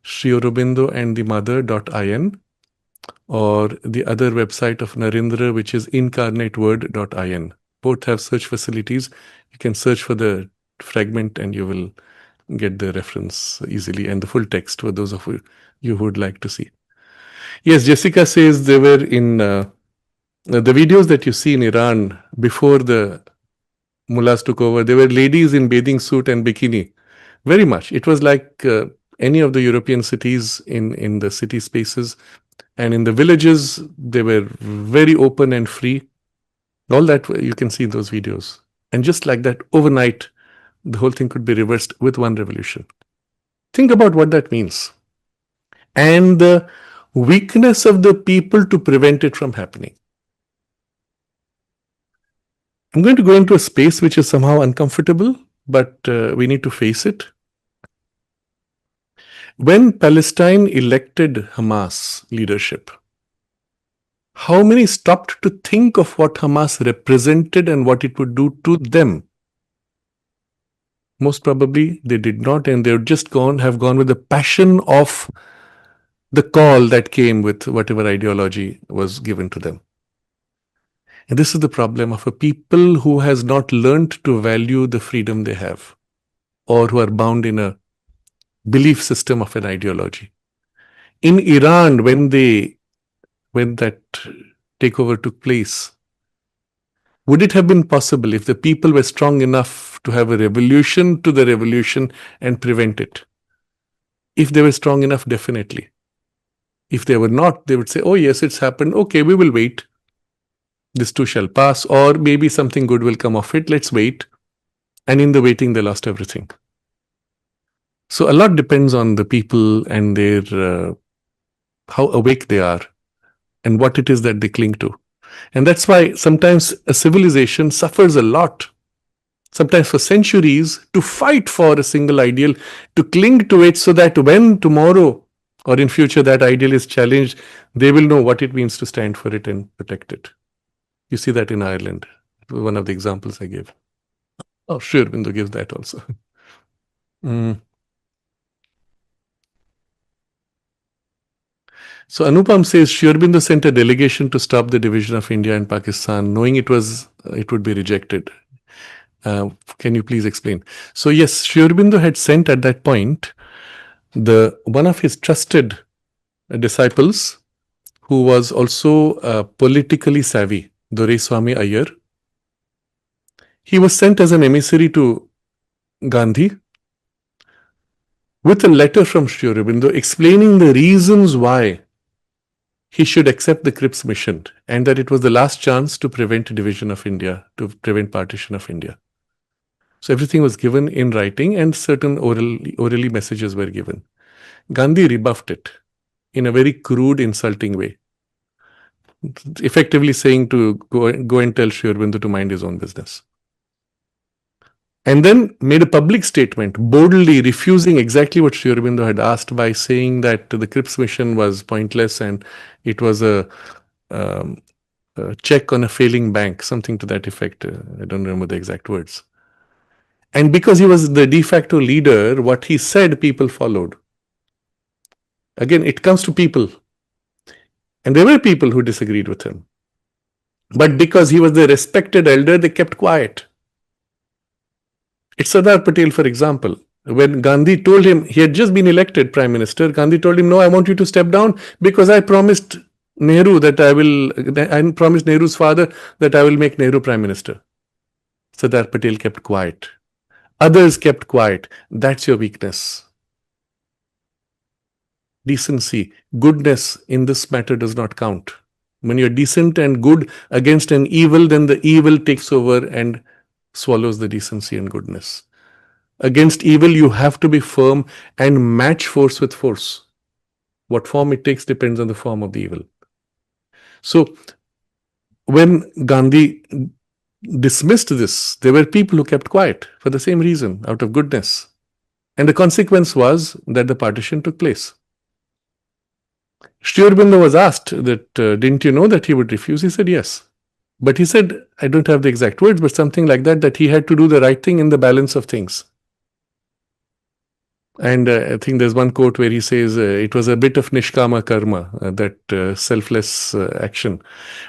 Speaker 2: Sri Aurobindo and the Mother.in, or the other website of Narendra, which is incarnateword.in. Both have search facilities. You can search for the fragment and you will get the reference easily and the full text for those of you who would like to see. Yes, Jessica says they were in the videos that you see in Iran before the mullahs took over. There were ladies in bathing suit and bikini. Very much. It was like any of the European cities in the city spaces. And in the villages, they were very open and free. All that you can see in those videos. And just like that, overnight, the whole thing could be reversed with one revolution. Think about what that means. And the weakness of the people to prevent it from happening. I'm going to go into a space which is somehow uncomfortable, but we need to face it. When Palestine elected Hamas leadership, how many stopped to think of what Hamas represented and what it would do to them? Most probably they did not, and they would just have gone with the passion of the call that came with whatever ideology was given to them. And this is the problem of a people who has not learned to value the freedom they have, or who are bound in a belief system of an ideology. In Iran, when that takeover took place, would it have been possible if the people were strong enough enough to have a revolution to the revolution and prevent it. If they were strong enough, definitely. If they were not, they would say, oh yes, it's happened. Okay, we will wait. This too shall pass, or maybe something good will come of it. Let's wait. And in the waiting, they lost everything. So a lot depends on the people and their how awake they are and what it is that they cling to. And that's why sometimes a civilization suffers a lot, sometimes for centuries, to fight for a single ideal, to cling to it so that when tomorrow or in future that ideal is challenged, they will know what it means to stand for it and protect it. You see that in Ireland, one of the examples I gave. Oh, sure, Bindu gives that also. So Anupam says Sri Aurobindo sent a delegation to stop the division of India and Pakistan, knowing it would be rejected. Can you please explain? So yes, Sri Aurobindo had sent at that point one of his trusted disciples, who was also politically savvy, Doraiswamy Iyer. He was sent as an emissary to Gandhi with a letter from Sri Aurobindo explaining the reasons why he should accept the Cripps mission and that it was the last chance to prevent division of India, to prevent partition of India. So everything was given in writing and certain orally messages were given. Gandhi rebuffed it in a very crude, insulting way, effectively saying to go and tell Sri Aurobindo to mind his own business. And then made a public statement, boldly refusing exactly what Sri Aurobindo had asked by saying that the Cripps mission was pointless and it was a check on a failing bank, something to that effect. I don't remember the exact words. And because he was the de facto leader, what he said, people followed. Again, it comes to people. And there were people who disagreed with him. But because he was the respected elder, they kept quiet. It's Sardar Patel, for example. When Gandhi told him, he had just been elected Prime Minister, Gandhi told him, no, I want you to step down because I promised Nehru I promised Nehru's father that I will make Nehru Prime Minister. Sardar Patel kept quiet. Others kept quiet. That's your weakness. Decency, goodness in this matter does not count. When you're decent and good against an evil, then the evil takes over and swallows the decency and goodness. Against evil, you have to be firm and match force with force. What form it takes depends on the form of the evil. So, when Gandhi dismissed this, there were people who kept quiet for the same reason, out of goodness. And the consequence was that the partition took place. Sri Aurobindo was asked that, didn't you know that he would refuse? He said, yes. But he said, I don't have the exact words, but something like that he had to do the right thing in the balance of things. And I think there's one quote where he says, it was a bit of nishkama karma, that selfless action.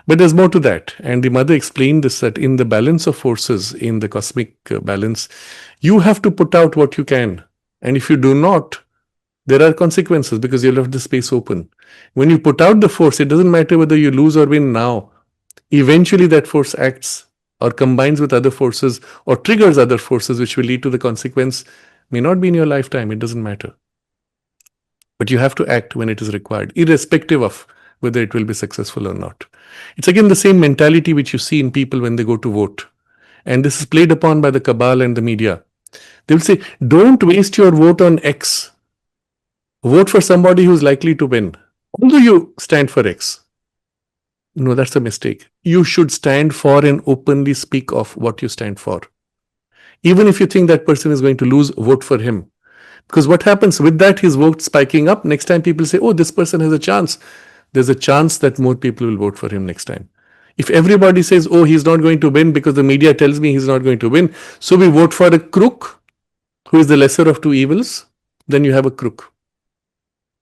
Speaker 2: But there's more to that. And the mother explained this, that in the balance of forces, in the cosmic balance, you have to put out what you can. And if you do not, there are consequences because you left the space open. When you put out the force, it doesn't matter whether you lose or win now. Eventually that force acts or combines with other forces or triggers other forces which will lead to the consequence. May not be in your lifetime, it doesn't matter. But you have to act when it is required, irrespective of whether it will be successful or not. It's again the same mentality which you see in people when they go to vote. And this is played upon by the cabal and the media. They will say, don't waste your vote on X. Vote for somebody who's likely to win, although you stand for X. No, that's a mistake. You should stand for and openly speak of what you stand for. Even if you think that person is going to lose, vote for him. Because what happens with that, his vote spiking up. Next time people say, oh, this person has a chance. There's a chance that more people will vote for him next time. If everybody says, oh, he's not going to win because the media tells me he's not going to win, so we vote for a crook who is the lesser of two evils, then you have a crook.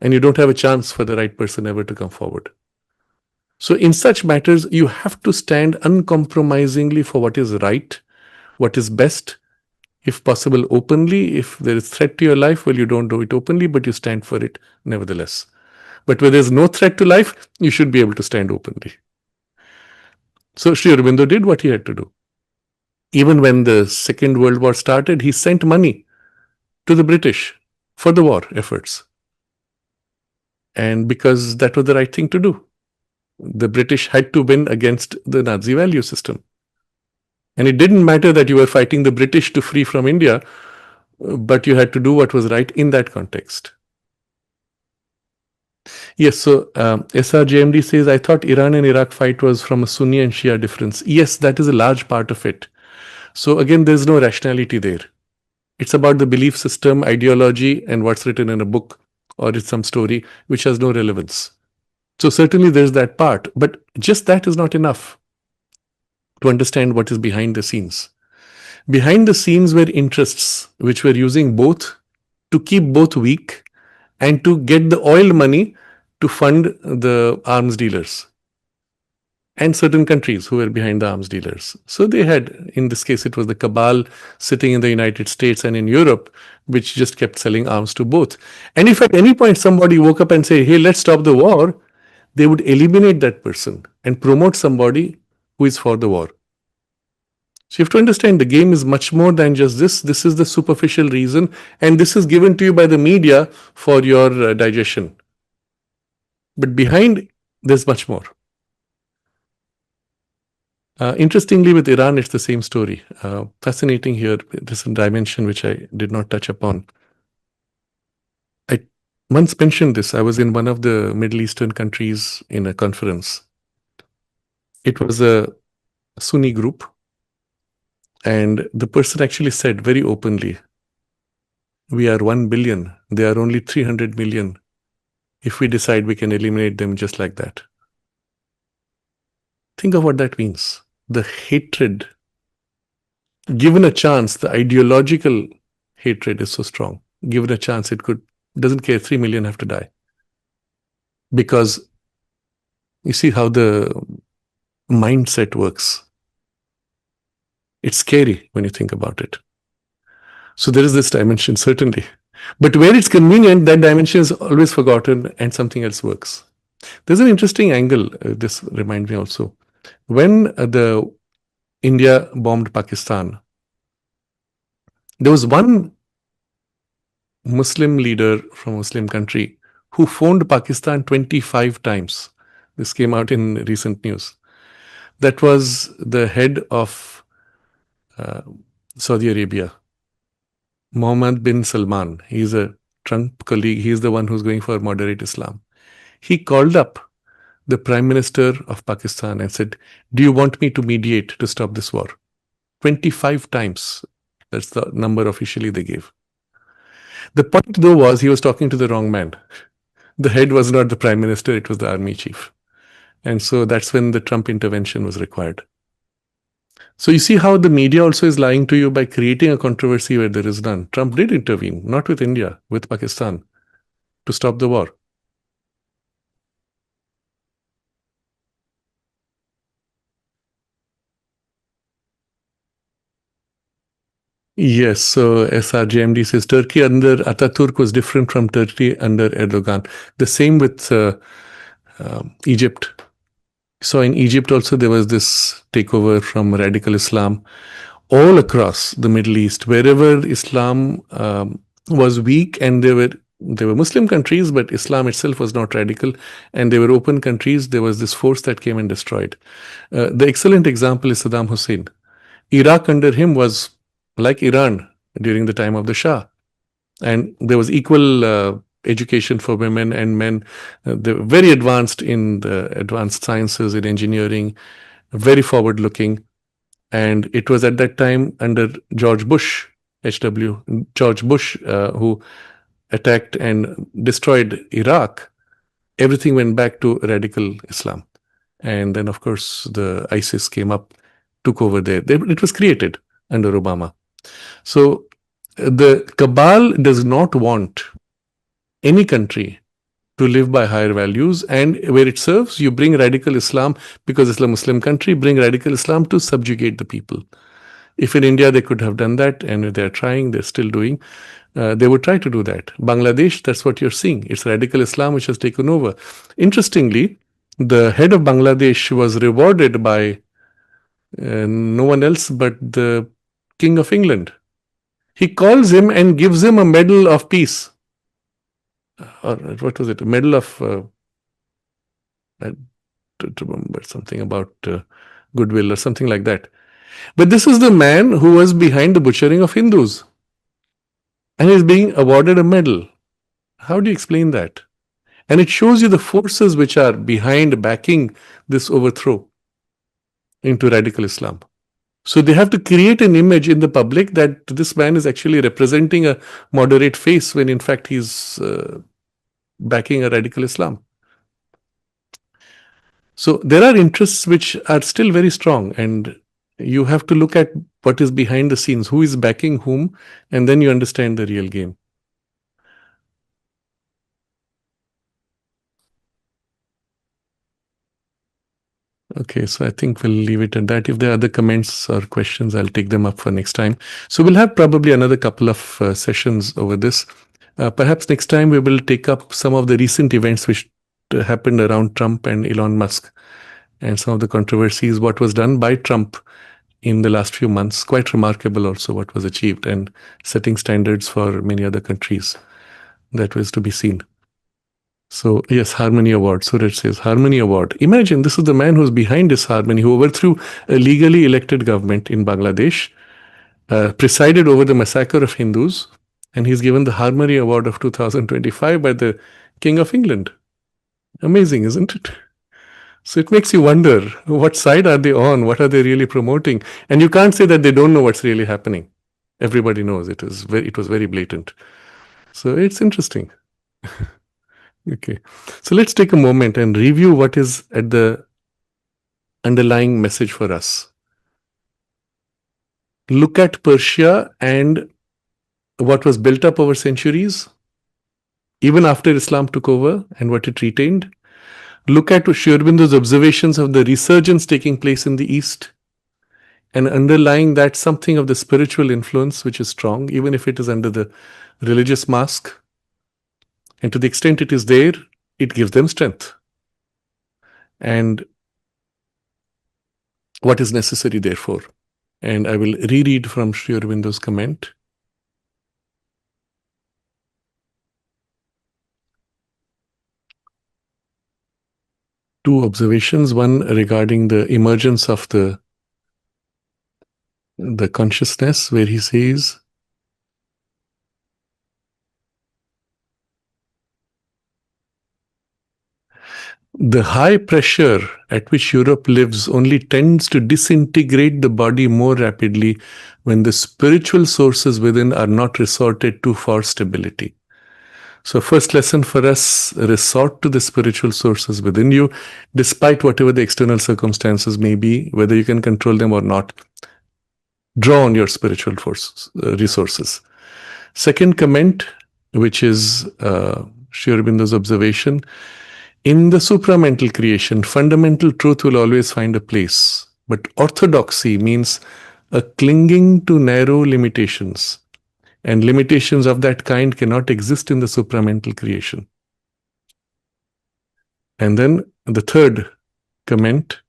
Speaker 2: And you don't have a chance for the right person ever to come forward. So in such matters, you have to stand uncompromisingly for what is right, what is best, if possible openly. If there is threat to your life, well, you don't do it openly, but you stand for it nevertheless. But where there's no threat to life, you should be able to stand openly. So Sri Aurobindo did what he had to do. Even when the Second World War started, he sent money to the British for the war efforts. And because that was the right thing to do. The British had to win against the Nazi value system. And it didn't matter that you were fighting the British to free from India, but you had to do what was right in that context. Yes, so SRJMD says, I thought Iran and Iraq fight was from a Sunni and Shia difference. Yes, that is a large part of it. So again, there's no rationality there. It's about the belief system, ideology, and what's written in a book or in some story, which has no relevance. So certainly there's that part, but just that is not enough to understand what is behind the scenes. Behind the scenes were interests which were using both to keep both weak and to get the oil money to fund the arms dealers and certain countries who were behind the arms dealers. So they had, in this case, it was the cabal sitting in the United States and in Europe, which just kept selling arms to both. And if at any point somebody woke up and say, hey, let's stop the war, they would eliminate that person and promote somebody who is for the war. So you have to understand the game is much more than just this. This is the superficial reason, and this is given to you by the media for your digestion. But behind, there's much more. Interestingly, with Iran, it's the same story. Fascinating here. There's a dimension which I did not touch upon. I once mentioned this. I was in one of the Middle Eastern countries in a conference. It was a Sunni group. And the person actually said very openly, we are 1 billion. They are only 300 million. If we decide we can eliminate them just like that. Think of what that means. The hatred, given a chance, the ideological hatred is so strong. Given a chance, doesn't care, 3 million have to die. Because you see how the mindset works. It's scary when you think about it. So there is this dimension, certainly. But where it's convenient, that dimension is always forgotten and something else works. There's an interesting angle, this reminds me also. When the India bombed Pakistan, there was one Muslim leader from a Muslim country who phoned Pakistan 25 times. This came out in recent news. That was the head of Saudi Arabia, Mohammed bin Salman. He's a Trump colleague. He's the one who's going for moderate Islam. He called up the Prime Minister of Pakistan and said, do you want me to mediate to stop this war? 25 times. That's the number officially they gave. The point, though, was he was talking to the wrong man. The head was not the Prime Minister, it was the army chief. And so that's when the Trump intervention was required. So you see how the media also is lying to you by creating a controversy where there is none. Trump did intervene, not with India, with Pakistan, to stop the war. Yes, so SRJMD says Turkey under Ataturk was different from Turkey under Erdogan. The same with Egypt. So in Egypt also there was this takeover from radical Islam all across the Middle East, wherever Islam was weak, and there were Muslim countries, but Islam itself was not radical, and they were open countries. There was this force that came and destroyed. The excellent example is Saddam Hussein. Iraq under him was like Iran during the time of the Shah. And there was equal education for women and men. They were very advanced in the advanced sciences, in engineering, very forward-looking. And it was at that time under George Bush, George Bush, who attacked and destroyed Iraq. Everything went back to radical Islam. And then, of course, the ISIS came up, took over there. It was created under Obama. So the cabal does not want any country to live by higher values, and where it serves, you bring radical Islam, because it's a Muslim country, bring radical Islam to subjugate the people. If in India they could have done that, and they're trying, they're still doing, they would try to do that. Bangladesh, that's what you're seeing. It's radical Islam which has taken over. Interestingly, the head of Bangladesh was rewarded by no one else but the King of England. He calls him and gives him a medal of peace. Or what was it? A medal of, I don't remember, something about goodwill or something like that. But this is the man who was behind the butchering of Hindus and is being awarded a medal. How do you explain that? And it shows you the forces which are behind backing this overthrow into radical Islam. So they have to create an image in the public that this man is actually representing a moderate face when in fact he's backing a radical Islam. So there are interests which are still very strong, and you have to look at what is behind the scenes, who is backing whom, and then you understand the real game. Okay, so I think we'll leave it at that. If there are other comments or questions, I'll take them up for next time. So we'll have probably another couple of sessions over this. Perhaps next time we will take up some of the recent events which happened around Trump and Elon Musk, and some of the controversies, what was done by Trump in the last few months. Quite remarkable also what was achieved, and setting standards for many other countries. That was to be seen. So yes, Harmony Award. Suraj says Harmony Award. Imagine this is the man who's behind this harmony, who overthrew a legally elected government in Bangladesh, presided over the massacre of Hindus, and he's given the Harmony Award of 2025 by the King of England. Amazing, isn't it? So it makes you wonder, what side are they on? What are they really promoting? And you can't say that they don't know what's really happening. Everybody knows it was very blatant. So it's interesting. Okay. So let's take a moment and review what is at the underlying message for us. Look at Persia and what was built up over centuries, even after Islam took over, and what it retained. Look at Sri Aurobindo's observations of the resurgence taking place in the East, and underlying that something of the spiritual influence which is strong, even if it is under the religious mask. And to the extent it is there, it gives them strength. And what is necessary, therefore. And I will reread from Sri Aurobindo's comment. Two observations, one regarding the emergence of the consciousness, where he says, the high pressure at which Europe lives only tends to disintegrate the body more rapidly when the spiritual sources within are not resorted to for stability. So first lesson for us, resort to the spiritual sources within you, despite whatever the external circumstances may be, whether you can control them or not. Draw on your spiritual resources. Second comment, which is Sri Aurobindo's observation, in the supramental creation, fundamental truth will always find a place. But orthodoxy means a clinging to narrow limitations. And limitations of that kind cannot exist in the supramental creation. And then the third comment,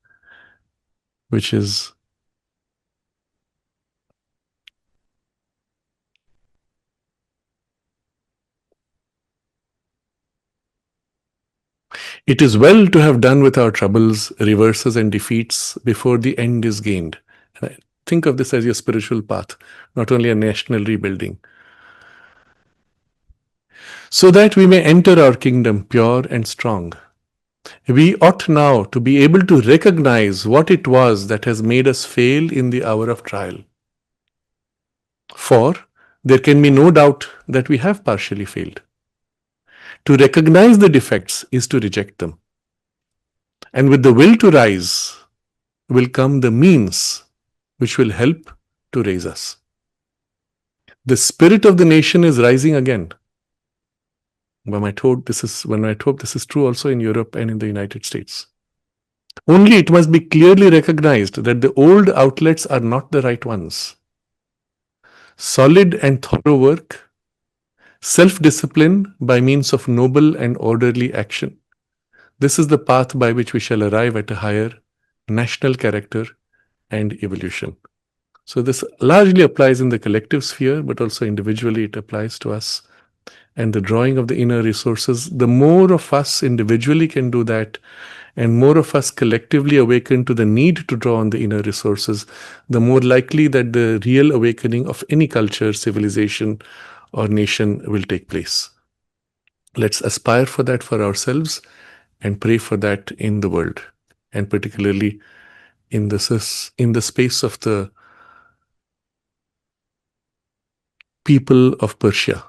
Speaker 2: which is it is well to have done with our troubles, reverses, and defeats before the end is gained. Think of this as your spiritual path, not only a national rebuilding. So that we may enter our kingdom pure and strong. We ought now to be able to recognize what it was that has made us fail in the hour of trial. For there can be no doubt that we have partially failed. To recognize the defects is to reject them. And with the will to rise will come the means which will help to raise us. The spirit of the nation is rising again. When I hope this is true also in Europe and in the United States. Only it must be clearly recognized that the old outlets are not the right ones. Solid and thorough work, self-discipline by means of noble and orderly action. This is the path by which we shall arrive at a higher national character and evolution. So this largely applies in the collective sphere, but also individually it applies to us. And the drawing of the inner resources, the more of us individually can do that, and more of us collectively awaken to the need to draw on the inner resources, the more likely that the real awakening of any culture, civilization, or nation will take place. Let's aspire for that for ourselves and pray for that in the world, and particularly in the space of the people of Persia.